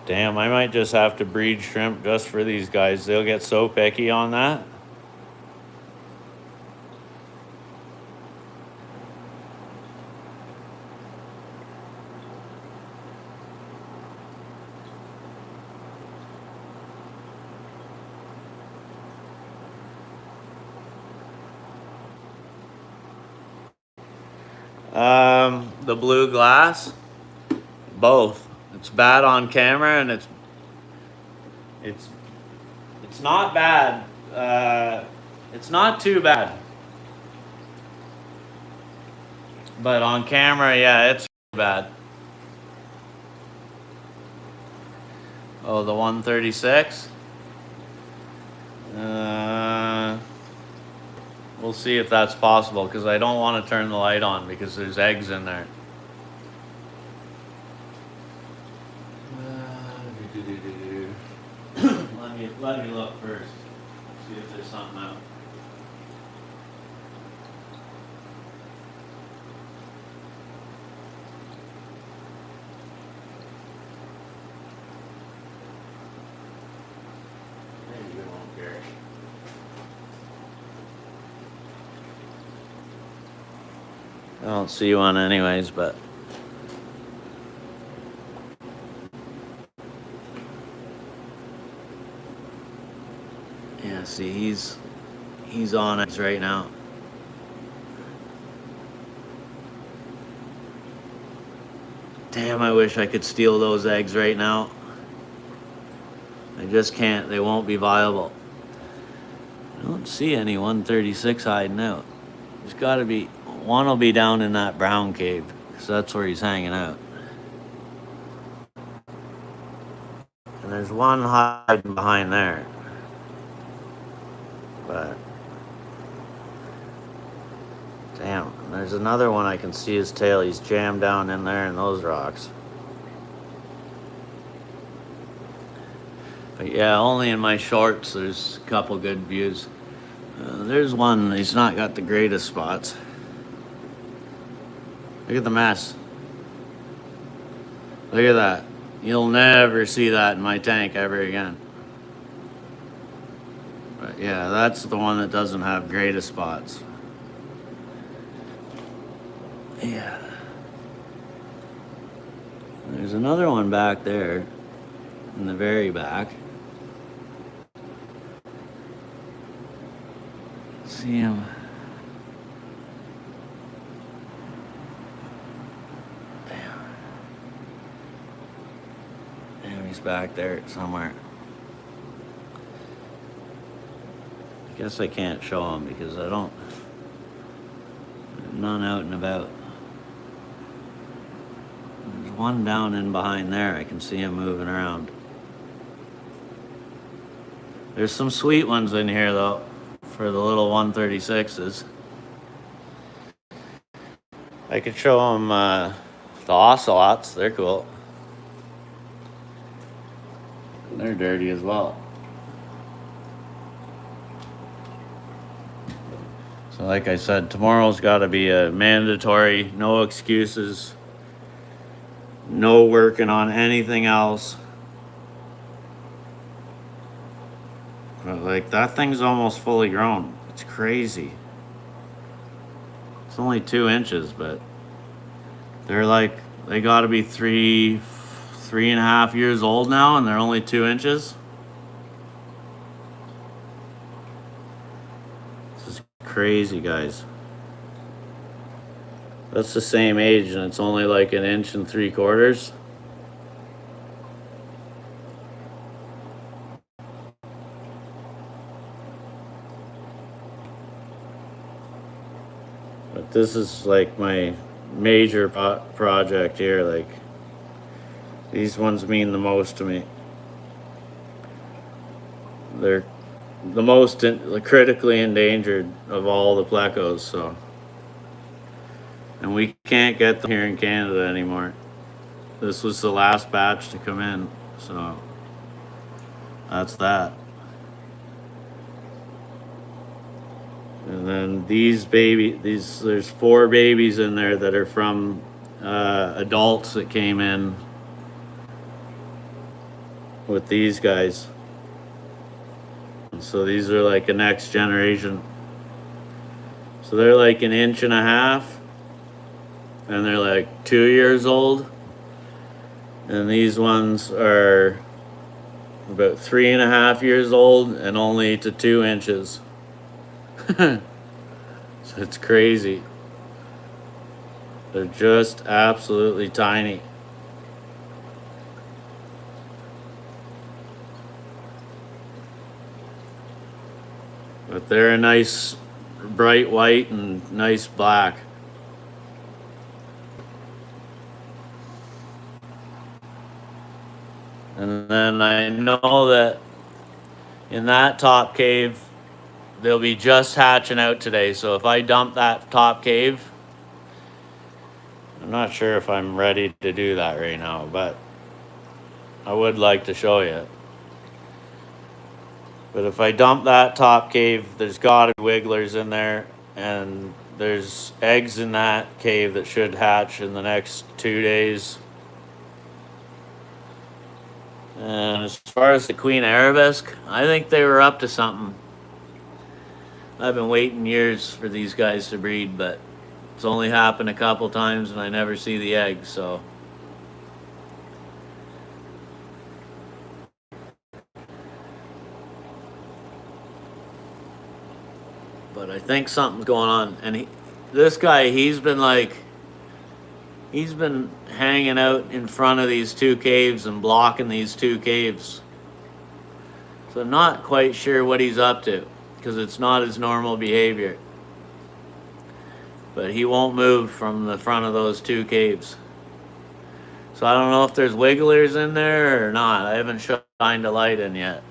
S1: Damn, I might just have to breed shrimp just for these guys. They'll get so picky on that. The blue glass, both. It's bad on camera, and it's not bad. It's not too bad, but on camera, yeah, it's bad. Oh, the 136. We'll see if that's possible, because I don't want to turn the light on because there's eggs in there. Let me look first. See if there's something out. Maybe you won't care. I don't see one anyways, but yeah, see, he's on it right now. Damn, I wish I could steal those eggs right now. I just can't. They won't be viable. I don't see any 136 hiding out. There's got to be one. Will be down in that brown cave, because that's where he's hanging out. And there's one hiding behind there. But damn, there's another one. I can see his tail. He's jammed down in there in those rocks. But yeah, only in my shorts there's a couple good views. There's one. He's not got the greatest spots. Look at the mess. Look at that. You'll never see that in my tank ever again. But yeah, that's the one that doesn't have greatest spots. Yeah. There's another one back there in the very back. See him. Damn, he's back there somewhere. I guess I can't show him because I'm not out and about. There's one down in behind there. I can see him moving around. There's some sweet ones in here though, for the little 136s. I could show them the ocelots. They're cool. They're dirty as well. So like I said, tomorrow's got to be a mandatory, no excuses, no working on anything else. But like, that thing's almost fully grown. It's crazy. It's only 2 inches, but they're like, they got to be 3.5 years old now, and they're only 2 inches. Crazy, guys. That's the same age, and it's only like 1 3/4 inches. But this is like my major project here. Like, these ones mean the most to me. They're the most critically endangered of all the plecos, so. And we can't get them here in Canada anymore. This was the last batch to come in, so that's that. And then there's 4 babies in there that are from adults that came in with these guys. So these are like a next generation. So they're like 1.5 inches, and they're like 2 years old. And these ones are about 3.5 years old and only to 2 inches. So it's crazy. They're just absolutely tiny. But they're a nice bright white and nice black. And then I know that in that top cave, they'll be just hatching out today. So if I dump that top cave, I'm not sure if I'm ready to do that right now, but I would like to show you. But if I dump that top cave, there's gotta be wigglers in there, and there's eggs in that cave that should hatch in the next 2 days. And as far as the Queen Arabesque, I think they were up to something. I've been waiting years for these guys to breed, but it's only happened a couple times and I never see the eggs, so. But I think something's going on. And this guy, he's been hanging out in front of these two caves and blocking these two caves. So I'm not quite sure what he's up to, because it's not his normal behavior. But he won't move from the front of those two caves. So I don't know if there's wigglers in there or not. I haven't shined a light in yet.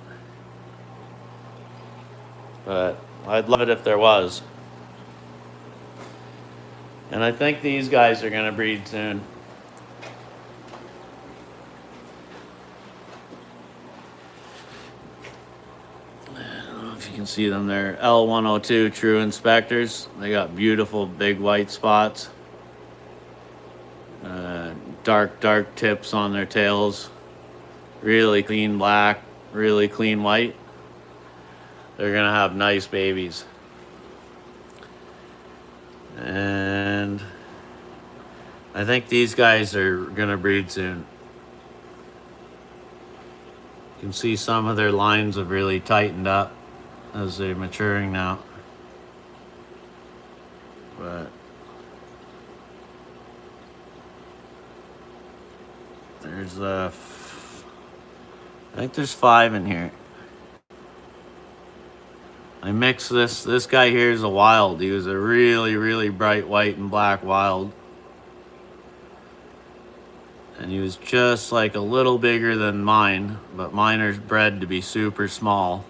S1: But I'd love it if there was. And I think these guys are going to breed soon. I don't know if you can see them there. L102 True Inspectors. They got beautiful big white spots. Dark tips on their tails. Really clean black, really clean white. They're going to have nice babies. And I think these guys are going to breed soon. You can see some of their lines have really tightened up as they're maturing now. But there's I think there's 5 in here. I mixed this guy here is a wild. He was a really bright white and black wild. And he was just like a little bigger than mine, but mine are bred to be super small.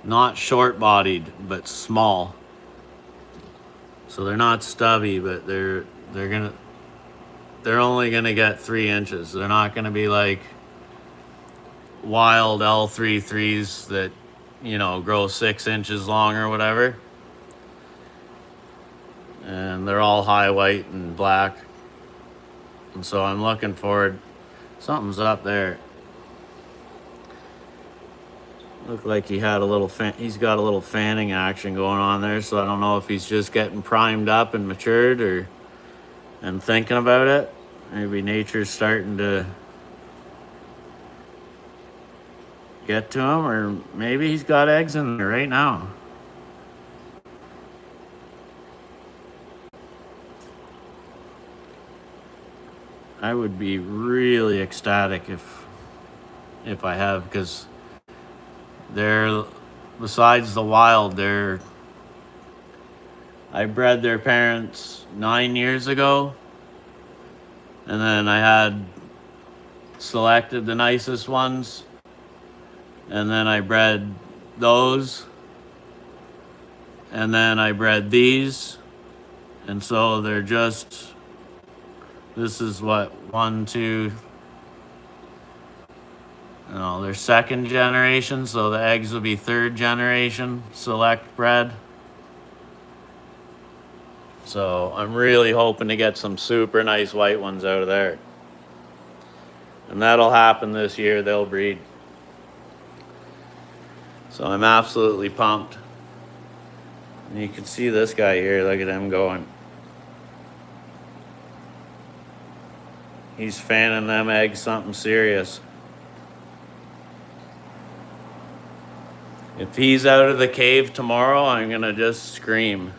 S1: Not short-bodied, but small. So they're not stubby, but they're only gonna get 3 inches. They're not gonna be like wild L33s that, you know, grow 6 inches long or whatever. And they're all high white and black. And so I'm looking forward. Something's up there. Looked like he had a little he's got a little fanning action going on there, so I don't know if he's just getting primed up and matured and thinking about it. Maybe nature's starting to get to him, or maybe he's got eggs in there right now. I would be really ecstatic if I have, because they're, besides the wild, I bred their parents 9 years ago, and then I had selected the nicest ones, and then I bred those, and then I bred these, and so they're just, this is what, 1, 2, no, they're 2nd generation, so the eggs will be 3rd generation select bred. So I'm really hoping to get some super nice white ones out of there. And that'll happen this year, they'll breed. So I'm absolutely pumped. And you can see this guy here, look at him going. He's fanning them eggs something serious. If he's out of the cave tomorrow, I'm gonna just scream.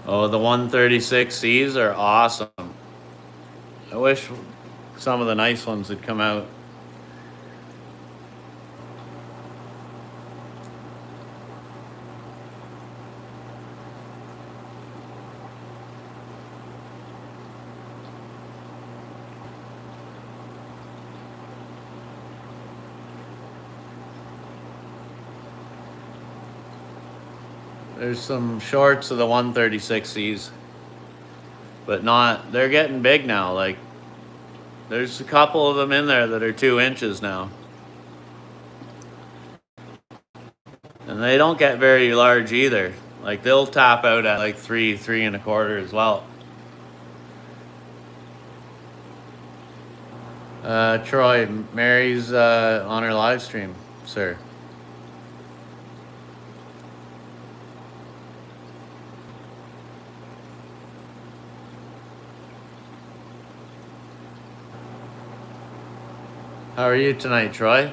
S1: Oh, the 136Cs are awesome. I wish some of the nice ones had come out. There's some shorts of the 136Cs, but not, they're getting big now. Like, there's a couple of them in there that are 2 inches now. And they don't get very large either. Like, they'll top out at like 3, 3.25 as well. Troy, Mary's on her live stream, sir. How are you tonight, Troy?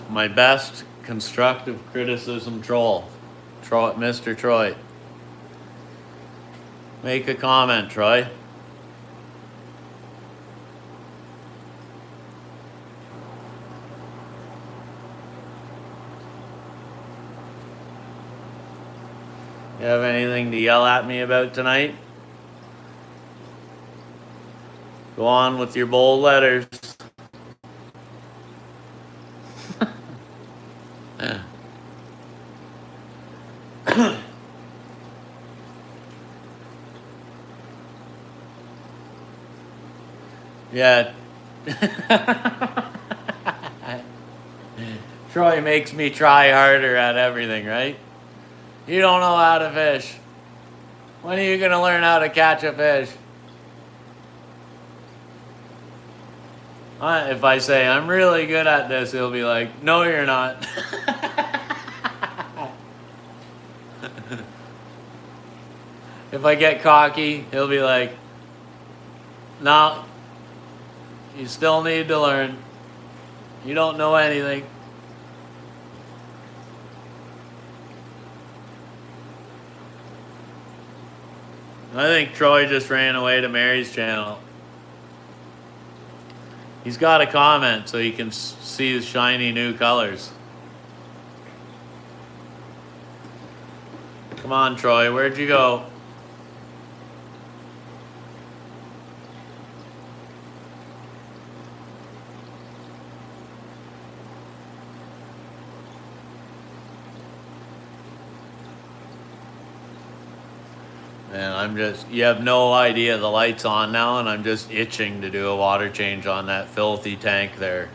S1: My best constructive criticism troll, Mr. Troy. Make a comment, Troy. You have anything to yell at me about tonight? Go on with your bold letters. Yeah. Troy makes me try harder at everything, right? You don't know how to fish. When are you going to learn how to catch a fish? If I say, I'm really good at this, he'll be like, no, you're not. If I get cocky, he'll be like, no, you still need to learn. You don't know anything. I think Troy just ran away to Mary's channel. He's got a comment so he can see his shiny new colors. Come on, Troy, where'd you go? And you have no idea the light's on now, and I'm just itching to do a water change on that filthy tank there.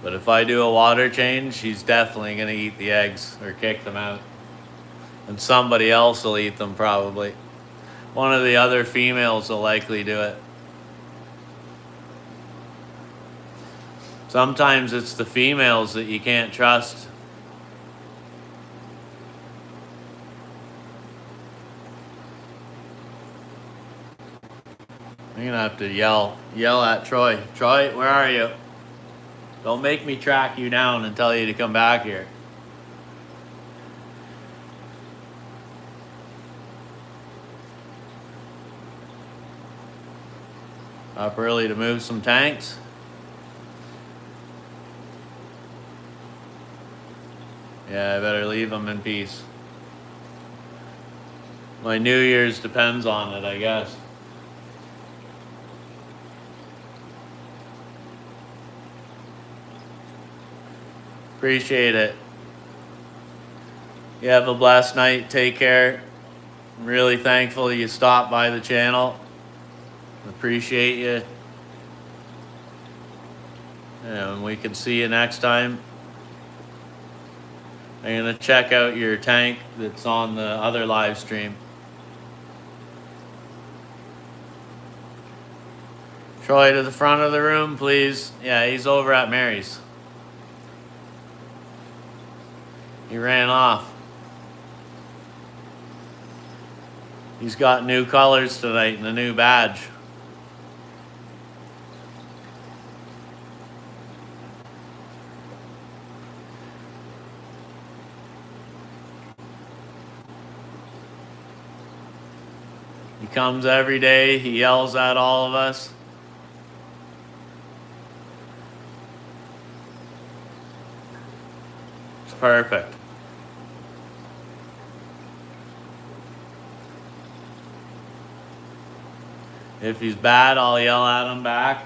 S1: But if I do a water change, he's definitely going to eat the eggs or kick them out. And somebody else will eat them probably. One of the other females will likely do it. Sometimes it's the females that you can't trust. I'm gonna have to yell at Troy. Troy, where are you? Don't make me track you down and tell you to come back here. Up early to move some tanks. Yeah, I better leave them in peace. My New Year's depends on it, I guess. Appreciate it. You have a blessed night. Take care. I'm really thankful you stopped by the channel. Appreciate you. And we can see you next time. I'm gonna check out your tank that's on the other live stream. Troy, to the front of the room, please. Yeah, he's over at Mary's. He ran off. He's got new colors tonight and a new badge. He comes every day, he yells at all of us. It's perfect. If he's bad, I'll yell at him back.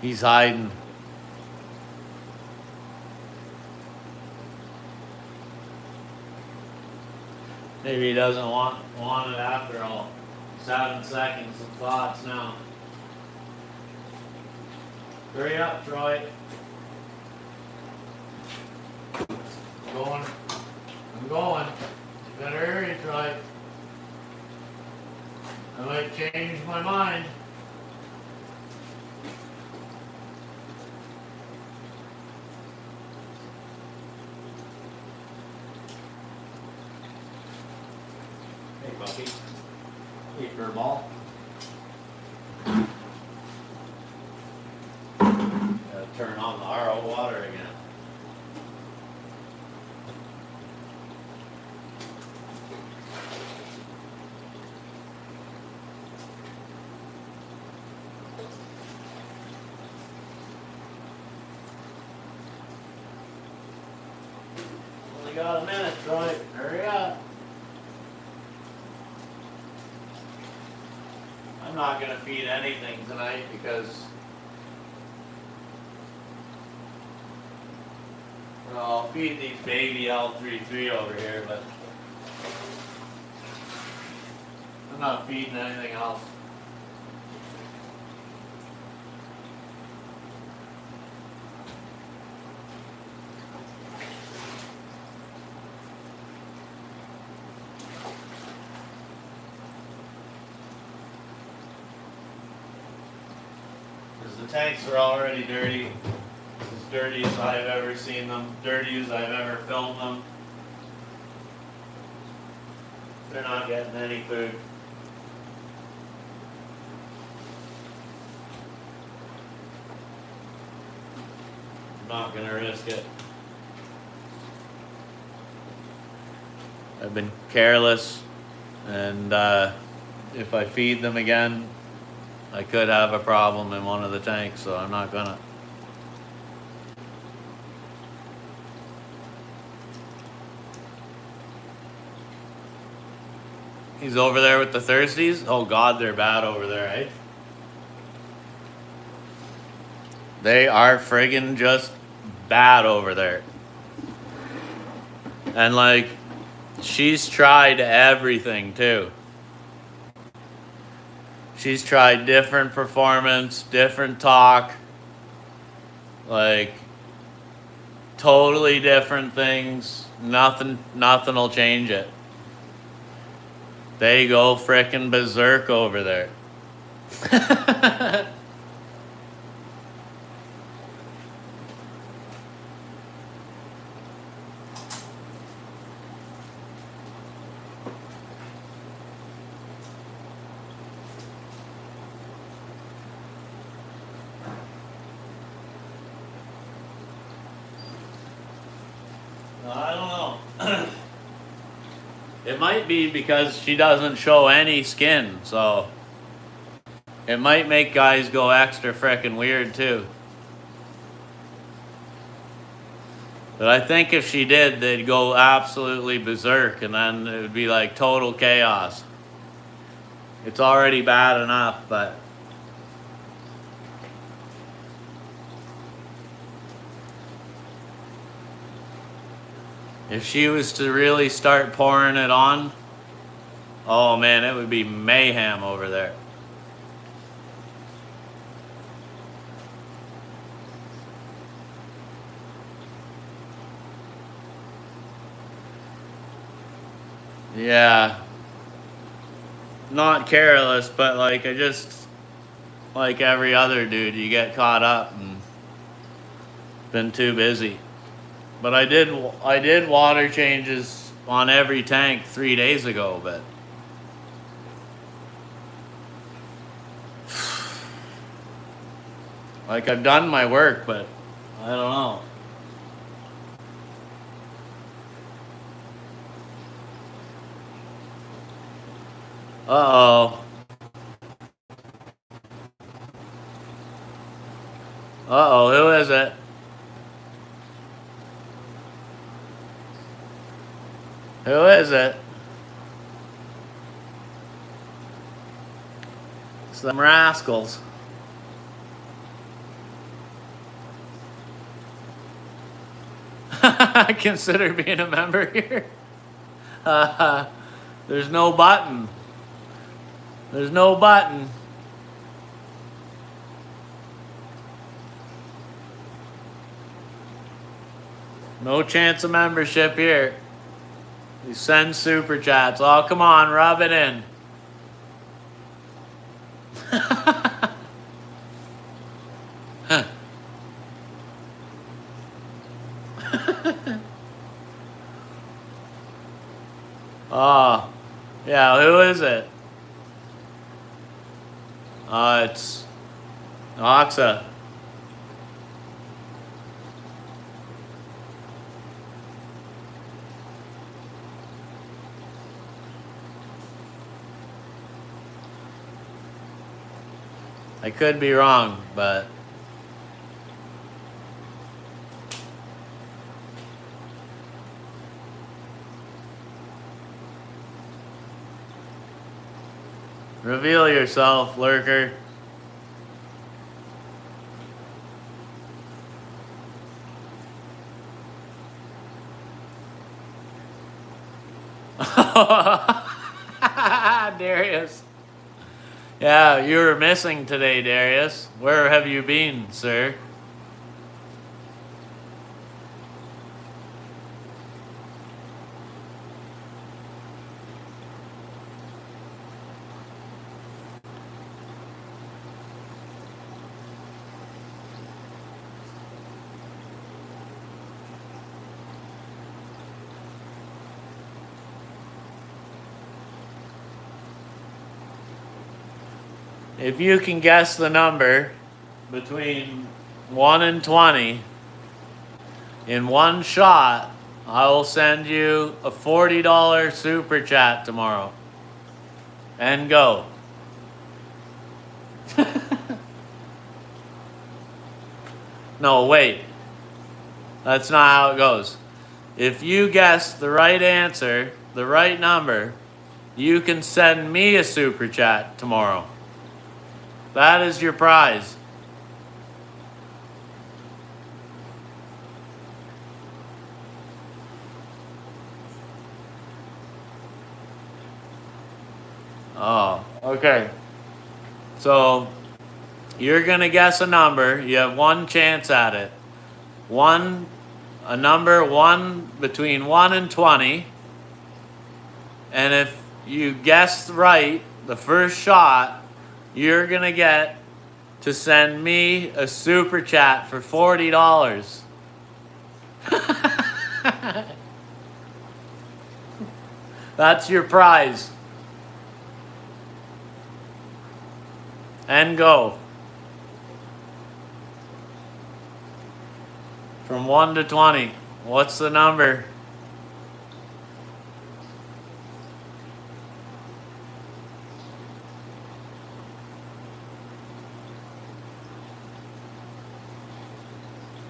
S1: He's hiding. Maybe he doesn't want it after all. 7 seconds of thoughts now. Hurry up, Troy. I'm going. You better hurry, Troy. I might change my mind. Hey, Bucky. Hey, furball. Gotta turn on the RO water again. Only got a minute, Troy. Hurry up. I'm not gonna feed anything tonight because well, I'll feed these baby L33 over here, but I'm not feeding anything else. Because the tanks are already dirty. As dirty as I've ever seen them, dirty as I've ever filmed them. They're not getting any food. I'm not gonna risk it. I've been careless, and if I feed them again, I could have a problem in one of the tanks, so I'm not gonna. He's over there with the thirsties? Oh God, they're bad over there, eh? They are friggin' just bad over there. And like, she's tried everything too. She's tried different performance, different talk, like totally different things. Nothing will change it. They go frickin' berserk over there. I don't know. It might be because she doesn't show any skin, so it might make guys go extra frickin' weird too. But I think if she did, they'd go absolutely berserk, and then it would be like total chaos. It's already bad enough, but If she was to really start pouring it on, oh man, it would be mayhem over there. Yeah. Not careless, but like I just, like every other dude, you get caught up and been too busy. But I did water changes on every tank 3 days ago, but like I've done my work, but I don't know. Uh-oh. Uh-oh, who is it? Who is it? It's them rascals. Consider being a member here. There's no button. There's no button. No chance of membership here. You send super chats. Oh, come on, rub it in. Oh, yeah, who is it? It's Oxa. I could be wrong, but reveal yourself, lurker. Darius. Yeah, you were missing today, Darius. Where have you been, sir? If you can guess the number between 1 and 20 in one shot, I will send you a $40 super chat tomorrow. And go. No, wait. That's not how it goes. If you guess the right answer, the right number, you can send me a super chat tomorrow. That is your prize. Oh, okay. So, you're going to guess a number. You have one chance at it. A number between 1 and 20. And if you guess right the first shot, you're going to get to send me a super chat for $40. That's your prize. And go. From 1 to 20. What's the number?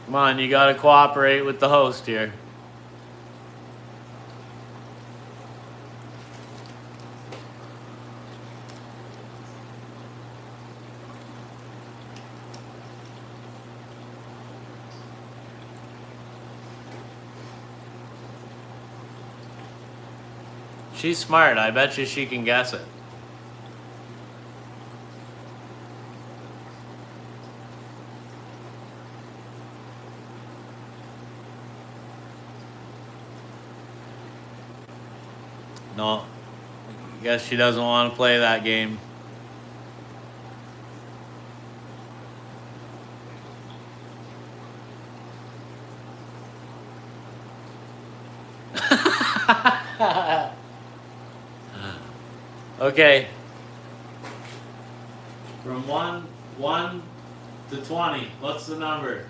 S1: Come on, you gotta cooperate with the host here. She's smart. I bet you she can guess it. No. Guess she doesn't want to play that game. Okay. From 1 to 20, what's the number?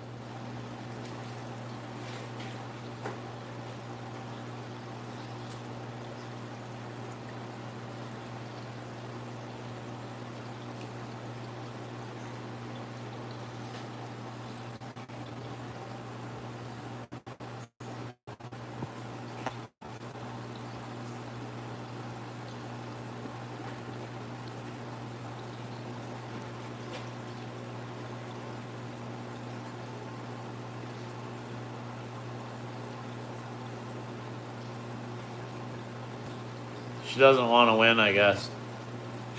S1: She doesn't want to win, I guess.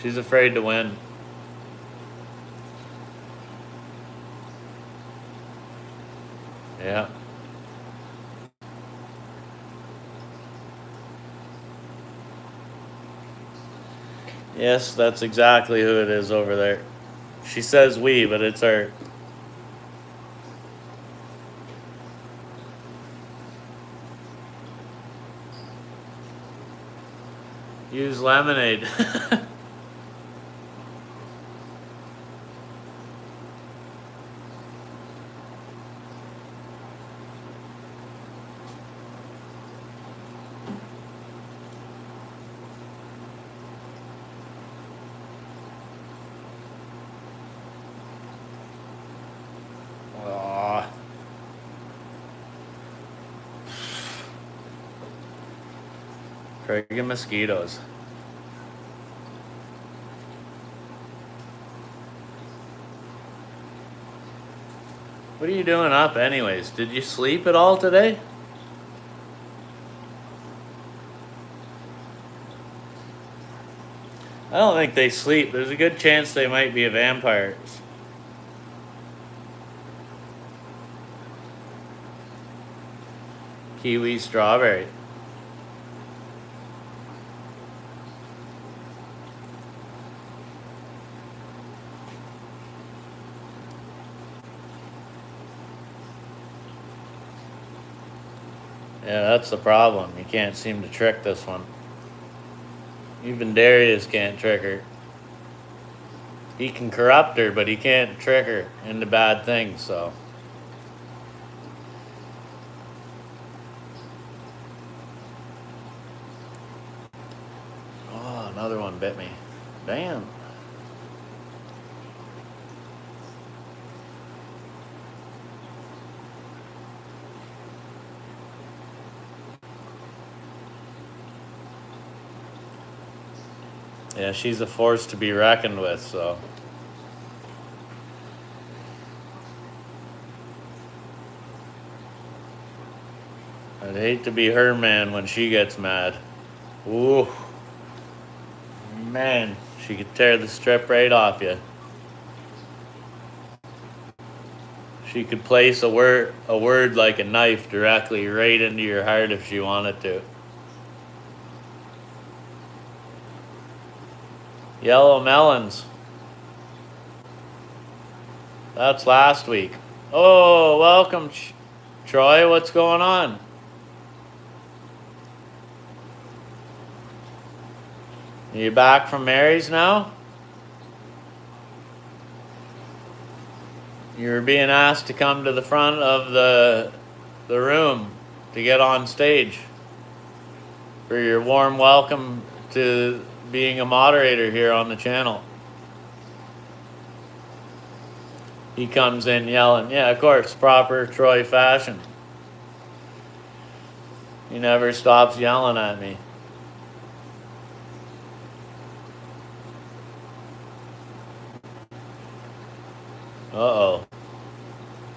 S1: She's afraid to win. Yeah. Yes, that's exactly who it is over there. She says we, but it's her. Use lemonade. Aw. Friggin' mosquitoes. What are you doing up anyways? Did you sleep at all today? I don't think they sleep. There's a good chance they might be vampires. Kiwi strawberry. Yeah, that's the problem. You can't seem to trick this one. Even Darius can't trick her. He can corrupt her, but he can't trick her into bad things, so. Oh, another one bit me. Damn. Yeah, she's a force to be reckoned with, so. I'd hate to be her man when she gets mad. Ooh. Man, she could tear the strip right off you. She could place a word like a knife directly right into your heart if she wanted to. Yellow melons. That's last week. Oh, welcome, Troy. What's going on? You back from Mary's now? You were being asked to come to the front of the room to get on stage for your warm welcome to being a moderator here on the channel. He comes in yelling. Yeah, of course, proper Troy fashion. He never stops yelling at me. Uh-oh.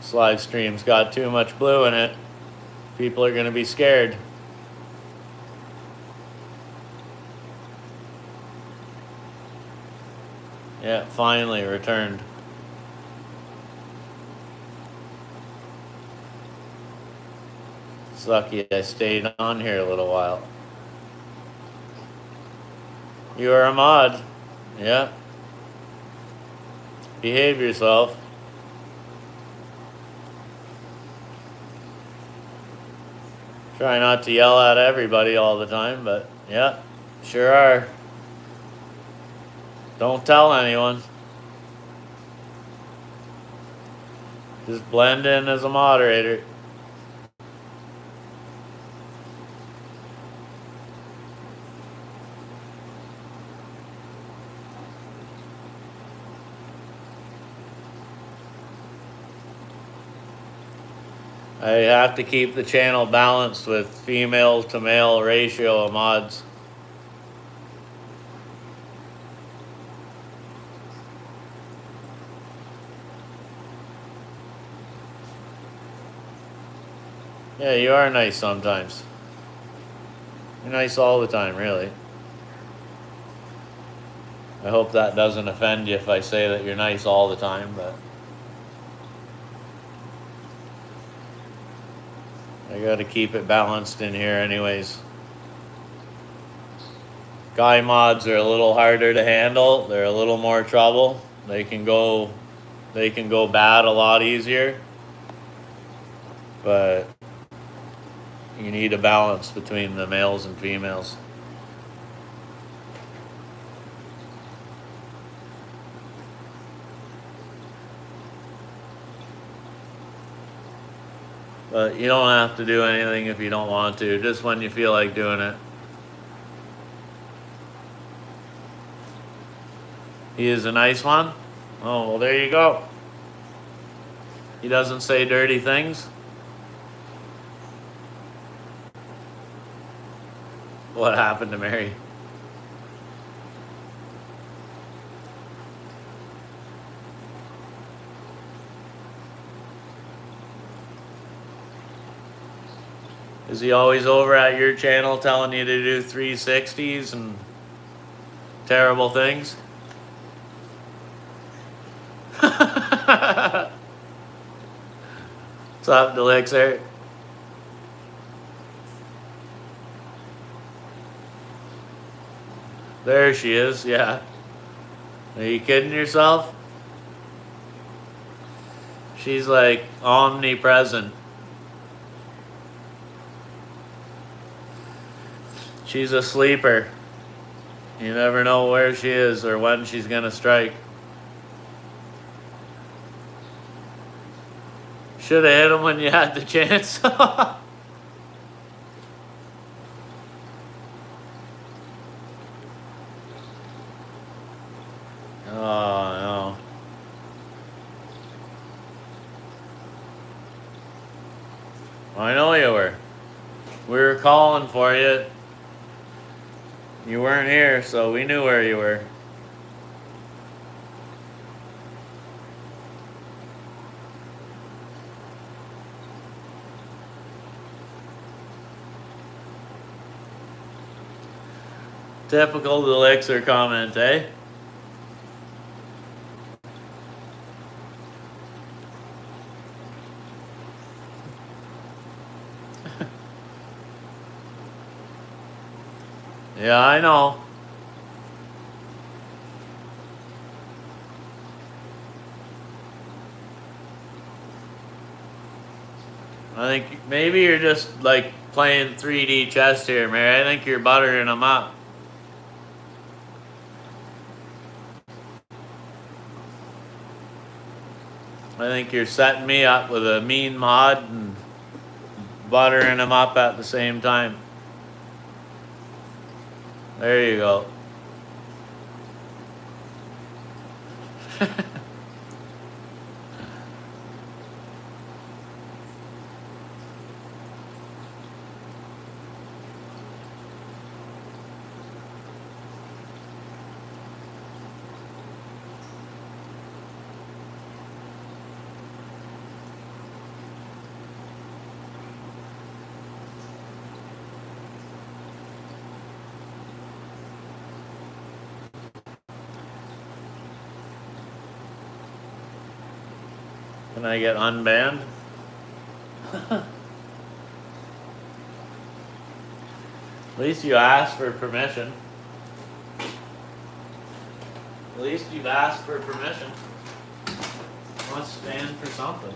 S1: This live stream's got too much blue in it. People are going to be scared. Yeah, finally returned. It's lucky I stayed on here a little while. You are a mod. Yeah. Behave yourself. Try not to yell at everybody all the time, but yeah, sure are. Don't tell anyone. Just blend in as a moderator. I have to keep the channel balanced with female to male ratio of mods. Yeah, you are nice sometimes. You're nice all the time, really. I hope that doesn't offend you if I say that you're nice all the time, but I gotta keep it balanced in here anyways. Guy mods are a little harder to handle. They're a little more trouble. They can go bad a lot easier. But you need a balance between the males and females. But you don't have to do anything if you don't want to, just when you feel like doing it. He is a nice one? Oh, well, there you go. He doesn't say dirty things. What happened to Mary? Is he always over at your channel telling you to do 360s and terrible things? What's up, Delixer? There she is, yeah. Are you kidding yourself? She's like omnipresent. She's a sleeper. You never know where she is or when she's gonna strike. Should have hit him when you had the chance. Oh, no. I know you were. We were calling for you. You weren't here, so we knew where you were. Typical Elixir comment, eh? Yeah, I know. I think maybe you're just like playing 3D chess here, Mary. I think you're buttering them up. I think you're setting me up with a mean mod and buttering them up at the same time. There you go. Can I get unbanned? At least you asked for permission. At least you've asked for permission. Must stand for something.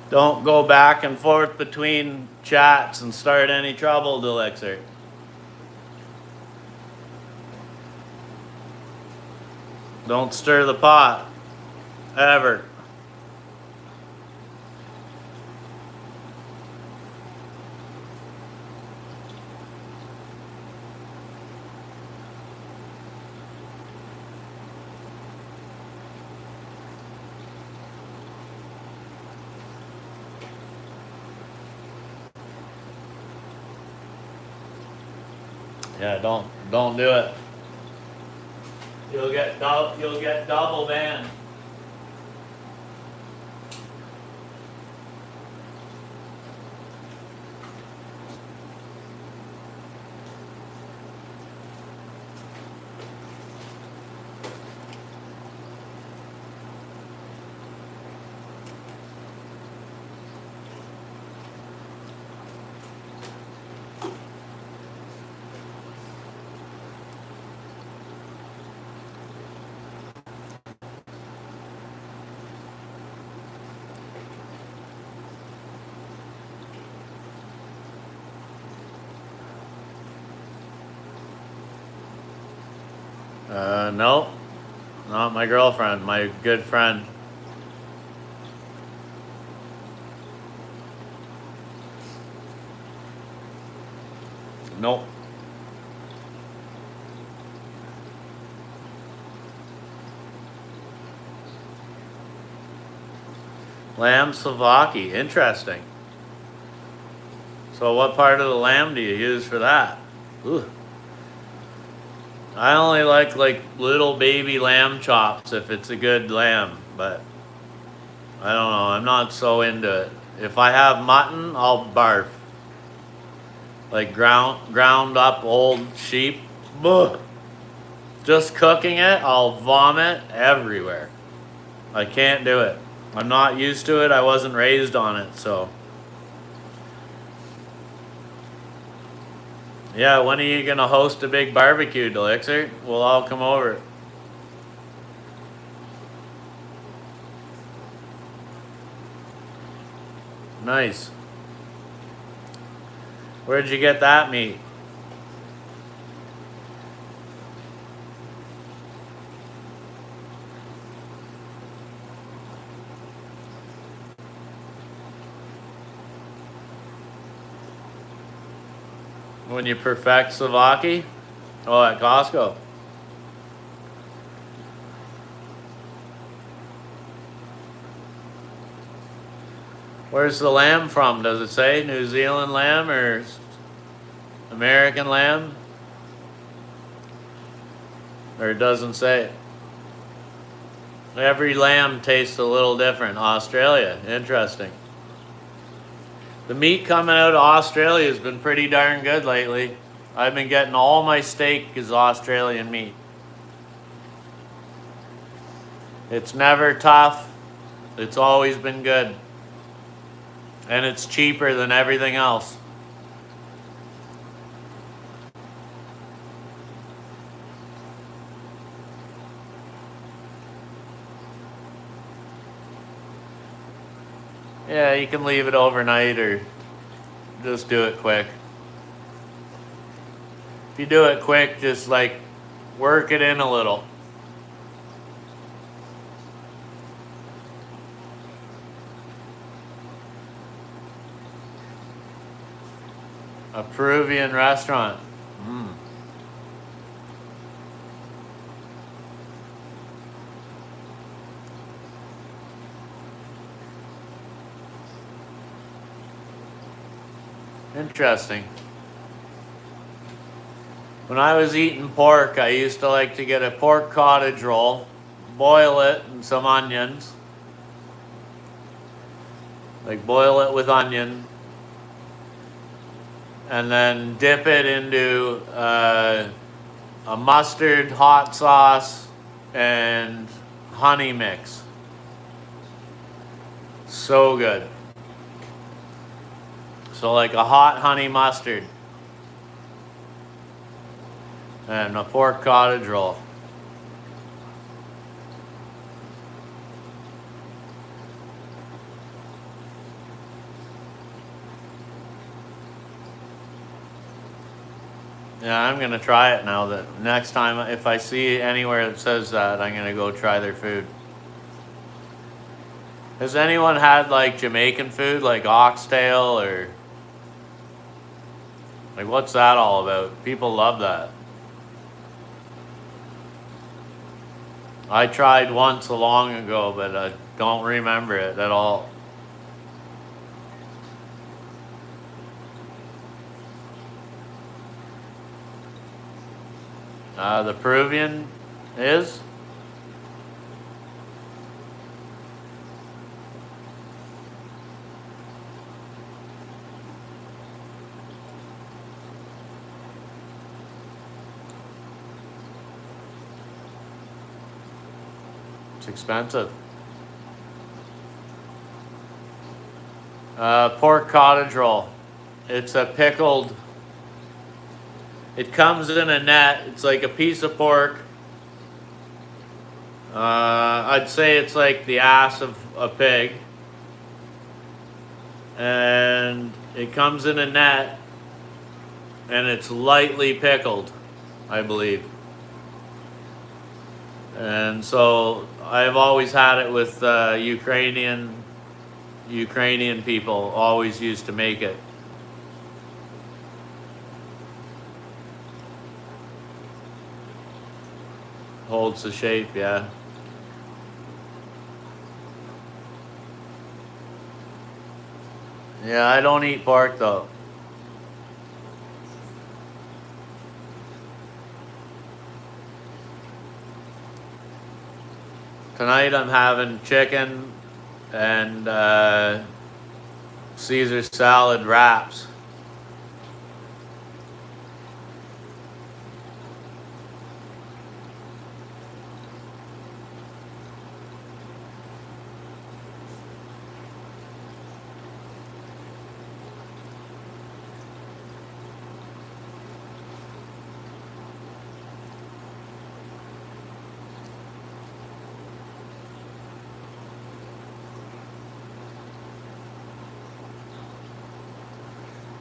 S1: Don't go back and forth between chats and start any trouble, Delixer. Don't stir the pot. Ever. Yeah, don't do it. You'll get double banned. No, not my girlfriend, my good friend. Nope. Lamb Slovaki, interesting. So what part of the lamb do you use for that? Ooh. I only like little baby lamb chops if it's a good lamb, but I don't know, I'm not so into it. If I have mutton, I'll barf. Like ground up old sheep, ugh. Just cooking it, I'll vomit everywhere. I can't do it. I'm not used to it, I wasn't raised on it, so. Yeah, when are you gonna host a big barbecue, Delixer? We'll all come over. Nice. Where'd you get that meat? When you perfect Slovaki? Oh, at Costco. Where's the lamb from? Does it say New Zealand lamb or American lamb? Or it doesn't say. Every lamb tastes a little different. Australia, interesting. The meat coming out of Australia has been pretty darn good lately. I've been getting all my steak is Australian meat. It's never tough. It's always been good. And it's cheaper than everything else. Yeah, you can leave it overnight or just do it quick. If you do it quick, just like work it in a little. A Peruvian restaurant. Interesting. When I was eating pork, I used to like to get a pork cottage roll, boil it and some onions. Like boil it with onion. And then dip it into a mustard, hot sauce, and honey mix. So good. So like a hot honey mustard. And a pork cottage roll. Yeah, I'm gonna try it now. That next time, if I see anywhere that says that, I'm gonna go try their food. Has anyone had like Jamaican food, like oxtail, or like what's that all about? People love that. I tried once long ago, but I don't remember it at all. The Peruvian is? It's expensive. Pork cottage roll. It's a pickled. It comes in a net. It's like a piece of pork. I'd say it's like the ass of a pig. And it comes in a net. And it's lightly pickled, I believe. And so I've always had it with Ukrainian people. Always used to make it. Holds the shape, yeah. Yeah, I don't eat pork though. Tonight I'm having chicken and Caesar salad wraps.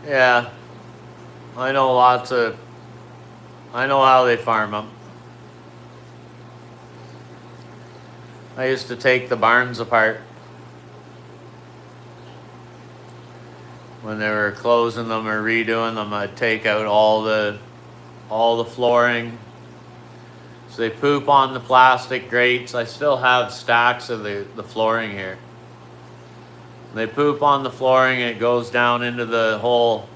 S1: Yeah, I know I know how they farm them. I used to take the barns apart when they were closing them or redoing them. I'd take out all the flooring. So they poop on the plastic grates. I still have stacks of the flooring here. They poop on the flooring, it goes down into the hole,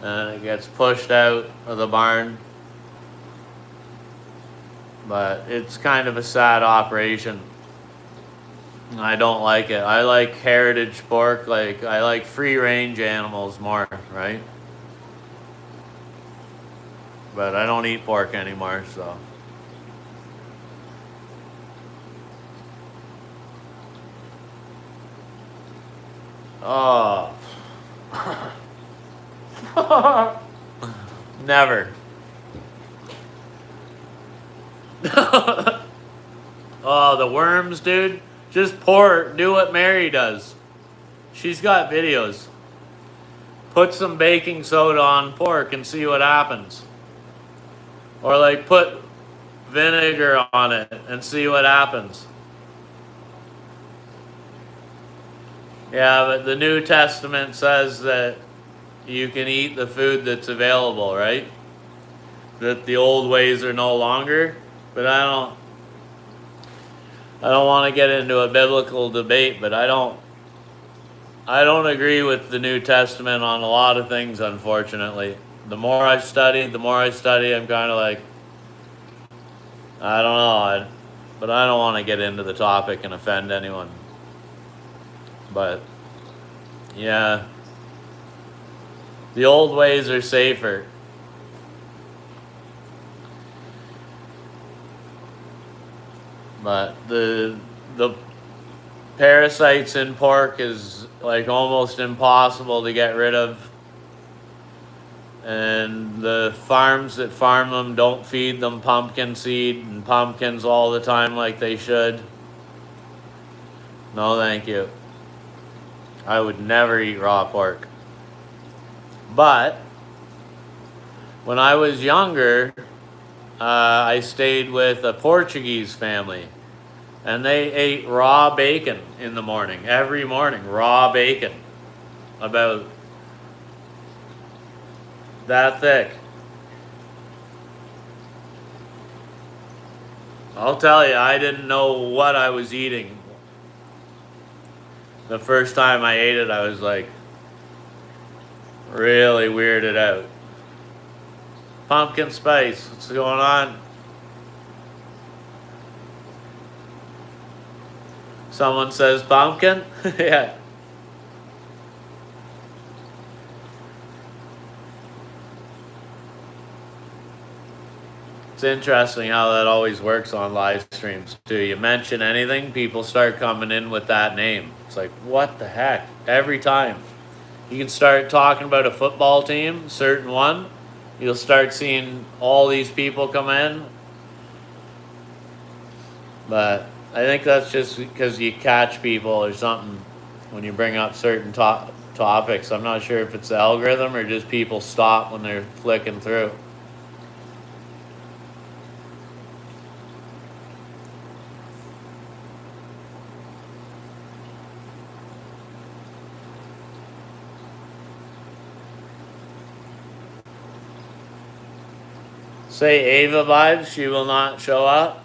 S1: and it gets pushed out of the barn. but it's kind of a sad operation. I don't like it. I like heritage pork. Like, I like free range animals more, right? But I don't eat pork anymore, so. Oh. Never. Oh, the worms, dude. Just do what Mary does. She's got videos. Put some baking soda on pork and see what happens. Or like put vinegar on it and see what happens. Yeah, but the New Testament says that you can eat the food that's available, right? That the old ways are no longer. But I don't want to get into a biblical debate, but I don't agree with the New Testament on a lot of things, unfortunately. The more I study, I'm kind of like, I don't know, but I don't want to get into the topic and offend anyone. But, yeah, the old ways are safer. But the parasites in pork is like almost impossible to get rid of. And the farms that farm them don't feed them pumpkin seed and pumpkins all the time like they should. No, thank you. I would never eat raw pork. But when I was younger, I stayed with a Portuguese family, and they ate raw bacon in the morning, every morning, raw bacon, about that thick. I'll tell you, I didn't know what I was eating. The first time I ate it, I was like really weirded out. Pumpkin spice, what's going on? Someone says pumpkin? Yeah. It's interesting how that always works on live streams too. You mention anything, people start coming in with that name. It's like, what the heck? Every time. You can start talking about a football team, certain one, you'll start seeing all these people come in. But I think that's just because you catch people or something when you bring up certain topics. I'm not sure if it's the algorithm or just people stop when they're flicking through. Say Ava vibes, she will not show up.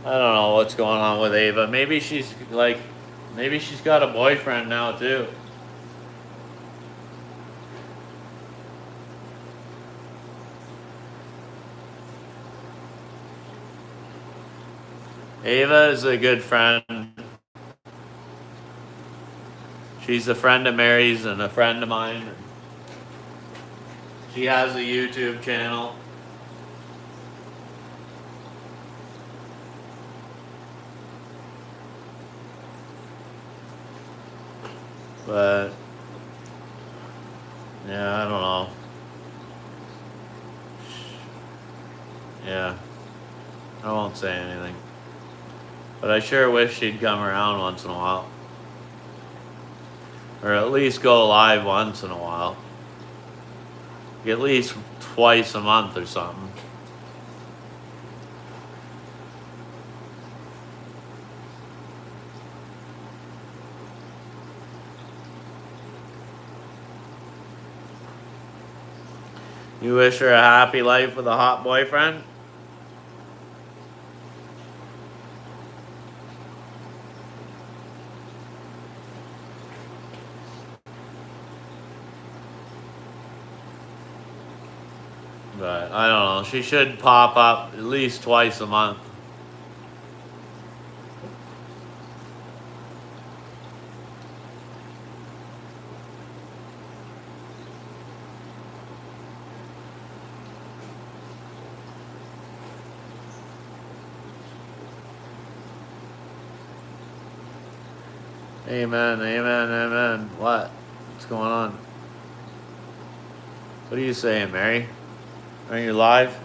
S1: I don't know what's going on with Ava. Maybe she's got a boyfriend now too. Ava is a good friend. She's a friend of Mary's and a friend of mine. She has a YouTube channel. But, yeah, I don't know. Yeah, I won't say anything. But I sure wish she'd come around once in a while. Or at least go live once in a while. At least twice a month or something. You wish her a happy life with a hot boyfriend? But I don't know. She should pop up at least twice a month. Amen, amen, amen. What? What's going on? What are you saying, Mary? Are you live?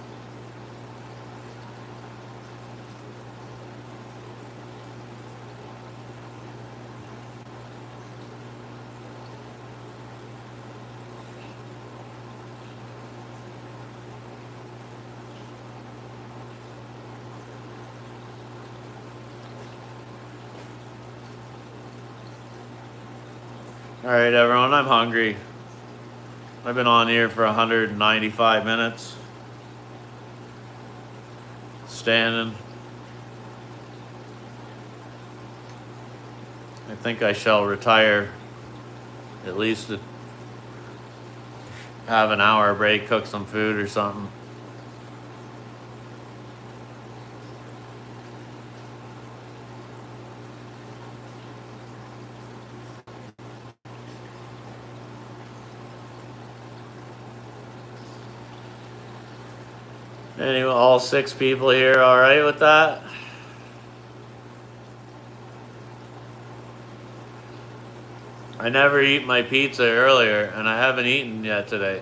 S1: Alright, everyone, I'm hungry. I've been on here for 195 minutes. Standing. I think I shall retire. At least to have an hour break, cook some food or something. Anyway, all 6 people here, all right with that? I never eat my pizza earlier, and I haven't eaten yet today.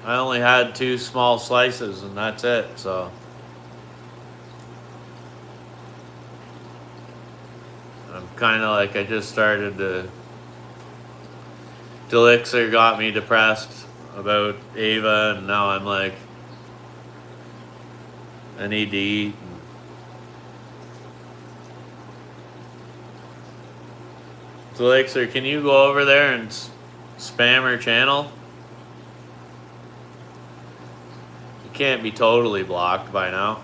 S1: I only had 2 small slices, and that's it, so. I'm kind of like, I just started to. Delixer got me depressed about Ava, and now I'm like, I need to eat. Delixer, can you go over there and spam her channel? You can't be totally blocked by now.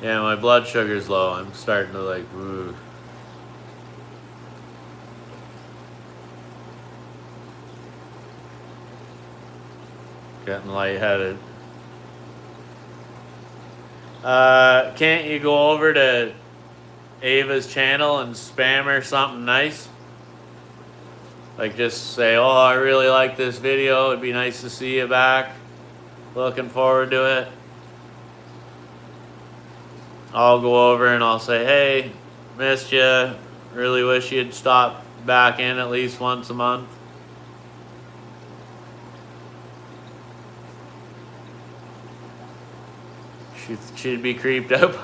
S1: Yeah, my blood sugar's low. I'm starting to like, ooh. Getting lightheaded. Can't you go over to Ava's channel and spam her something nice? Like just say, oh, I really like this video. It'd be nice to see you back. Looking forward to it. I'll go over and I'll say, hey, missed you. Really wish you'd stop back in at least once a month. She'd be creeped out.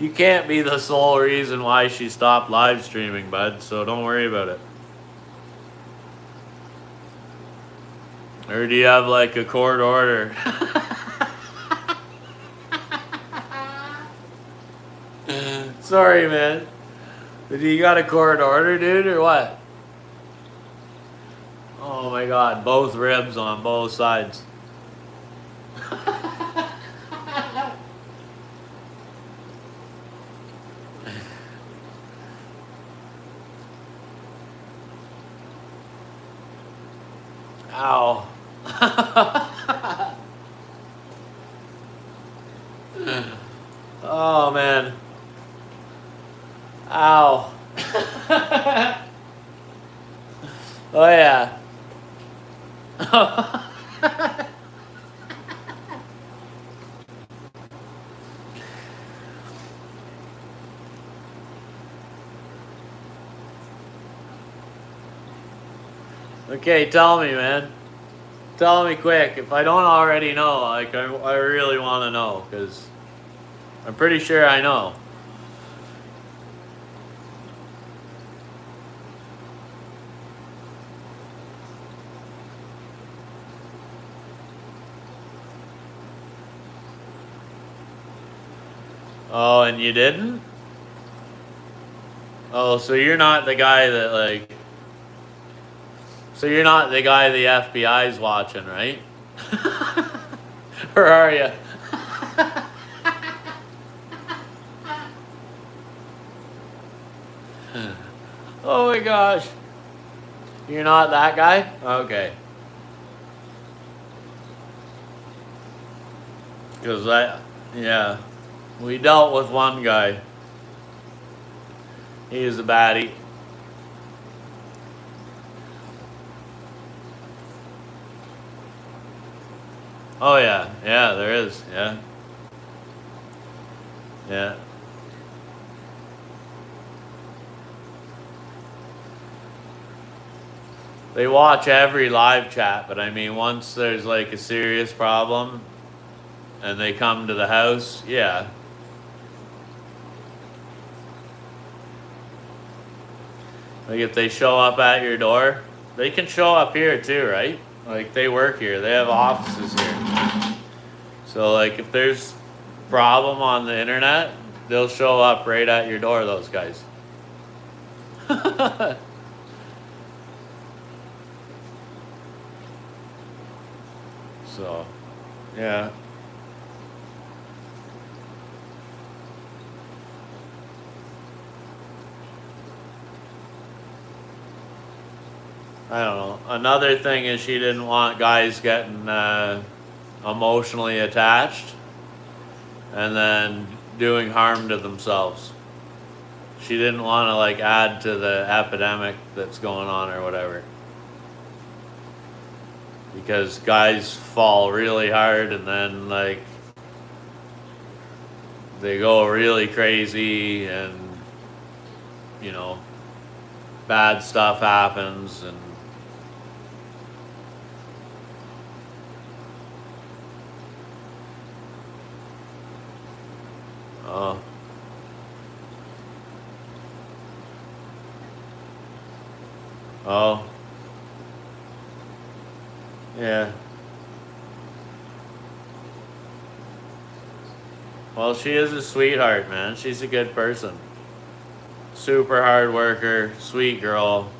S1: You can't be the sole reason why she stopped live streaming, bud, so don't worry about it. Or do you have like a court order? Sorry, man. You got a court order, dude, or what? Oh my god, both ribs on both sides. Ow. Oh man. Ow. Oh yeah. Okay, tell me, man. Tell me quick. If I don't already know, like I really want to know, because I'm pretty sure I know. Oh, and you didn't? Oh, so you're not the guy that like... So you're not the guy the FBI's watching, right? Or are you? my gosh. You're not that guy? Okay. Because yeah, we dealt with one guy. He was a baddie. Oh yeah, yeah, there is, yeah. Yeah. They watch every live chat, but I mean, once there's like a serious problem and they come to the house, yeah. Like if they show up at your door, they can show up here too, right? Like they work here, they have offices here. So like if there's a problem on the internet, they'll show up right at your door, those guys. So, yeah. I don't know. Another thing is she didn't want guys getting emotionally attached and then doing harm to themselves. She didn't want to like add to the epidemic that's going on or whatever. Because guys fall really hard and then like they go really crazy and you know bad stuff happens and oh yeah. Well, she is a sweetheart, man. She's a good person. Super hard worker, sweet girl.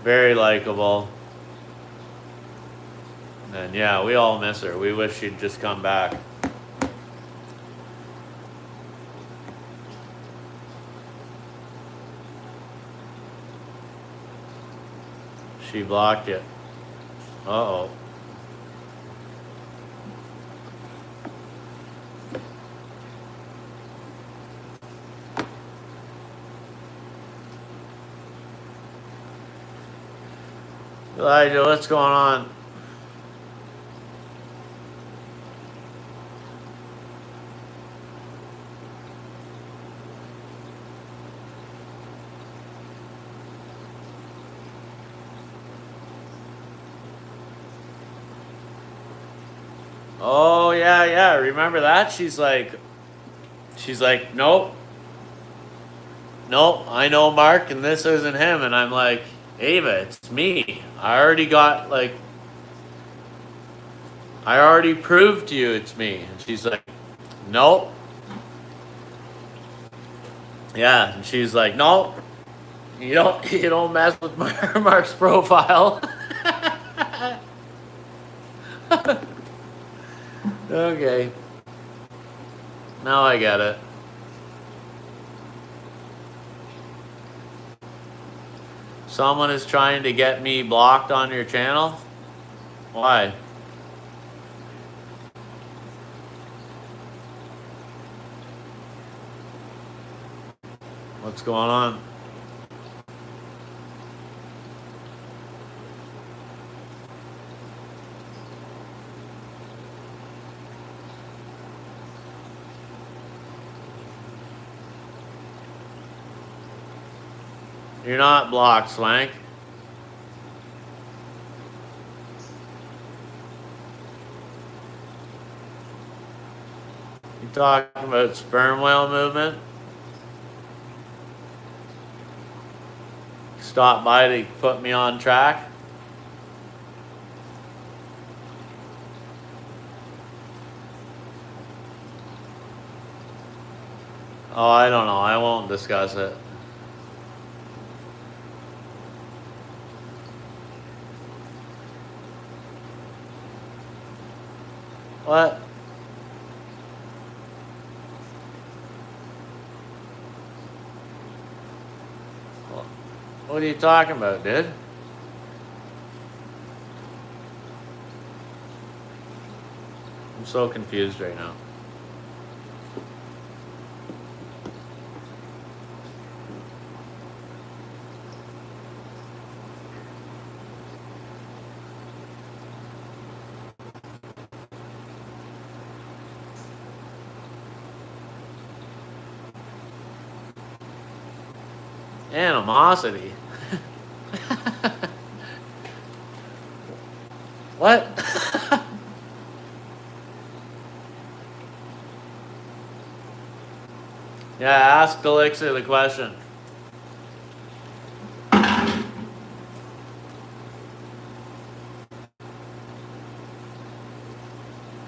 S1: Very likable. And yeah, we all miss her. We wish she'd just come back. She blocked it. Uh-oh. Elijah, what's going on? Oh yeah, remember that? She's like, nope, I know Mark and this isn't him. And I'm like, Ava, it's me. I already proved to you it's me. And she's like, nope. Yeah, and she's like, nope, you don't mess with Mark's profile. Okay. Now I get it. Someone is trying to get me blocked on your channel? Why? What's going on? You're not blocked, Swank. You talking about sperm whale movement? Stop by to put me on track? Oh, I don't know. I won't discuss it. What? What are you talking about, dude? I'm so confused right now. Animosity. What? Yeah, ask Elixir the question.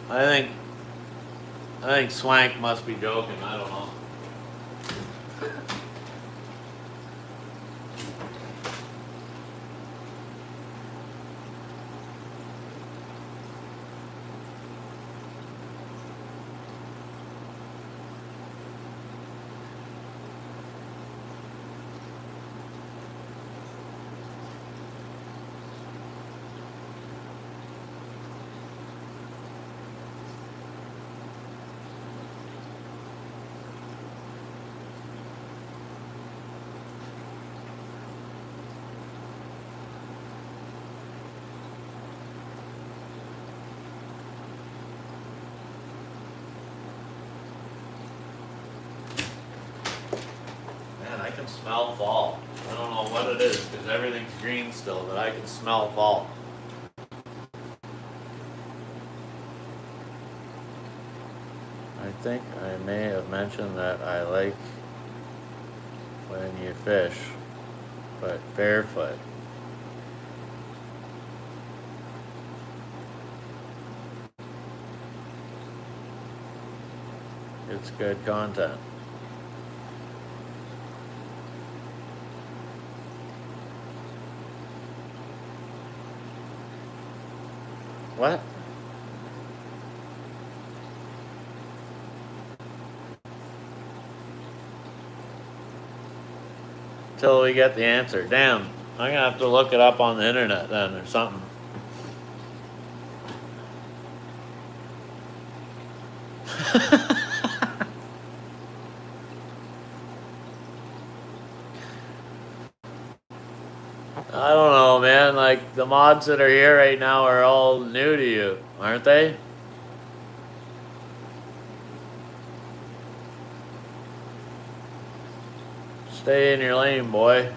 S1: I think Swank must be joking. I don't know. Man, I can smell fall. I don't know what it is because everything's green still, but I can smell fall. I think I may have mentioned that I like when you fish, but barefoot. It's good content. What? Till we get the answer. Damn, I'm gonna have to look it up on the internet then or something. I don't know, man. Like, the mods that are here right now are all new to you, aren't they? Stay in your lane, boy.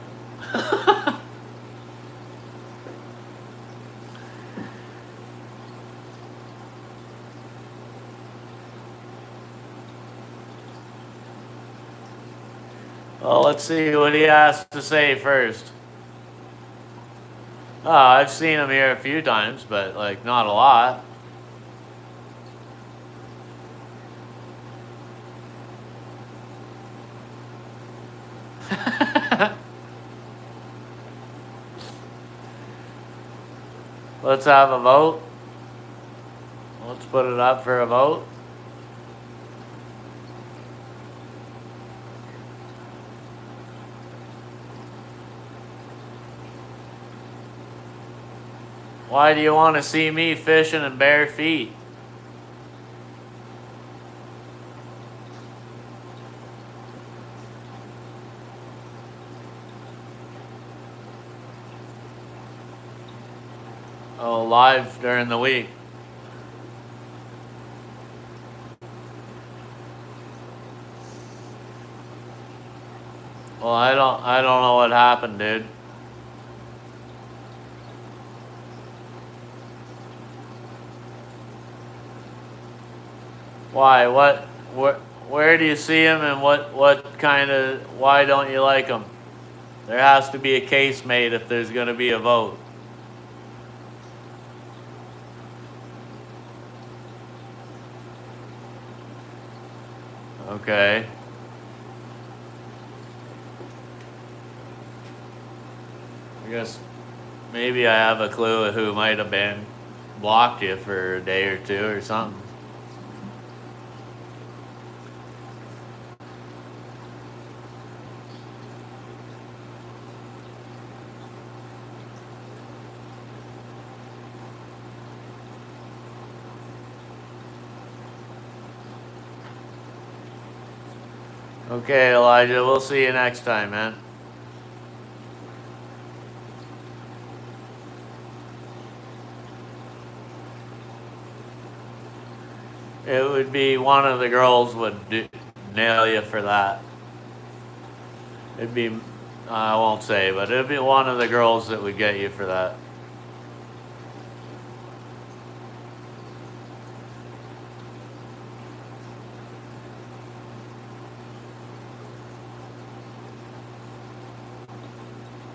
S1: Well, let's see what he has to say first. Oh, I've seen him here a few times, but like not a lot. Let's have a vote. Let's put it up for a vote. Why do you want to see me fishing in bare feet? Oh, live during the week. Well, I don't know what happened, dude. Why? Where do you see him, and what kind of? Why don't you like him? There has to be a case made if there's going to be a vote. Okay. I guess maybe I have a clue of who might have been blocked you for a day or two or something. Okay, Elijah, we'll see you next time, man. It would be one of the girls would nail you for that. It'd be, I won't say, but it'd be one of the girls that would get you for that.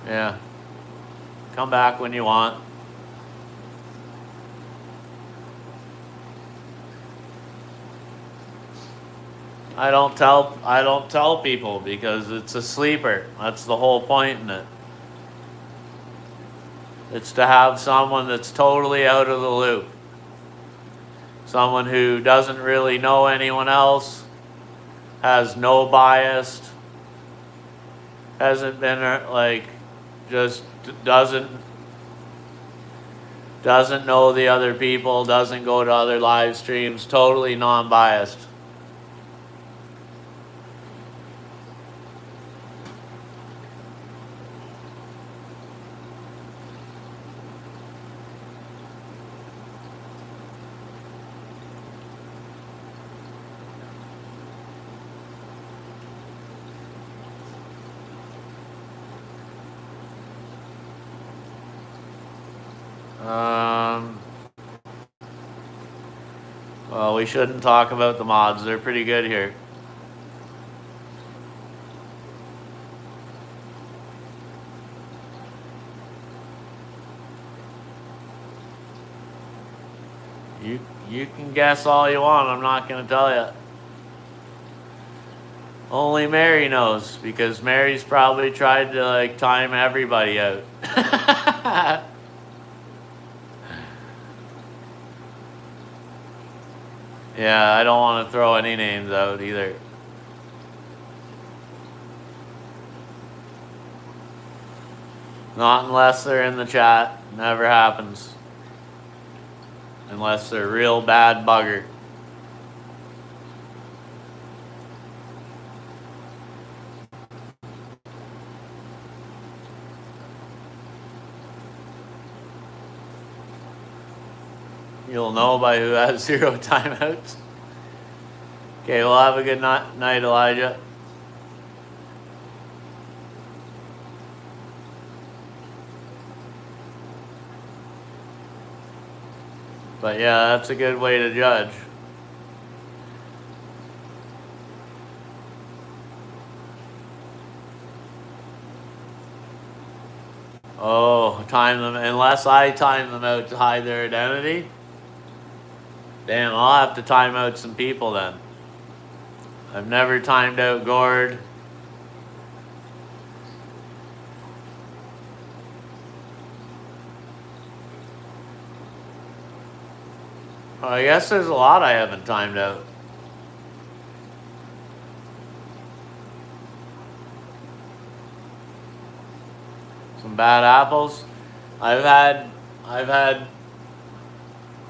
S1: Yeah. Come back when you want. I don't tell people because it's a sleeper. That's the whole point in it. It's to have someone that's totally out of the loop. Someone who doesn't really know anyone else, has no bias, hasn't been like, just doesn't know the other people, doesn't go to other live streams, totally non-biased. Well, we shouldn't talk about the mods. They're pretty good here. You can guess all you want. I'm not going to tell you. Only Mary knows, because Mary's probably tried to like time everybody out. Yeah, I don't want to throw any names out either. Not unless they're in the chat. Never happens. Unless they're real bad bugger. You'll know by who has 0 timeouts. Okay, well, have a good night, Elijah. But yeah, that's a good way to judge. Oh, time them, unless I time them out to hide their identity. Damn, I'll have to time out some people then. I've never timed out Gord. Well, I guess there's a lot I haven't timed out. Some bad apples. I've had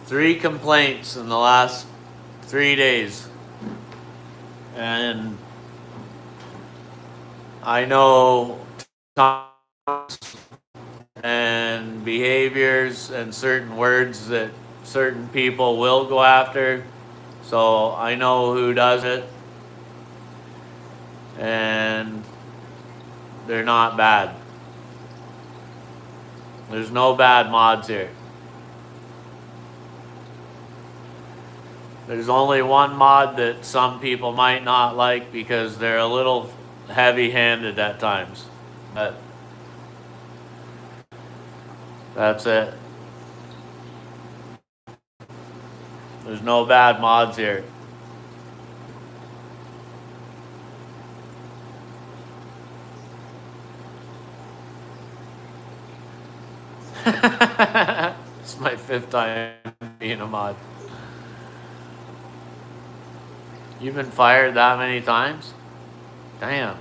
S1: 3 complaints in the last 3 days. And I know times and behaviors and certain words that certain people will go after. So I know who does it. And they're not bad. There's no bad mods here. There's only one mod that some people might not like because they're a little heavy-handed at times. But that's it. There's no bad mods here. It's my 5th time being a mod. You've been fired that many times? Damn.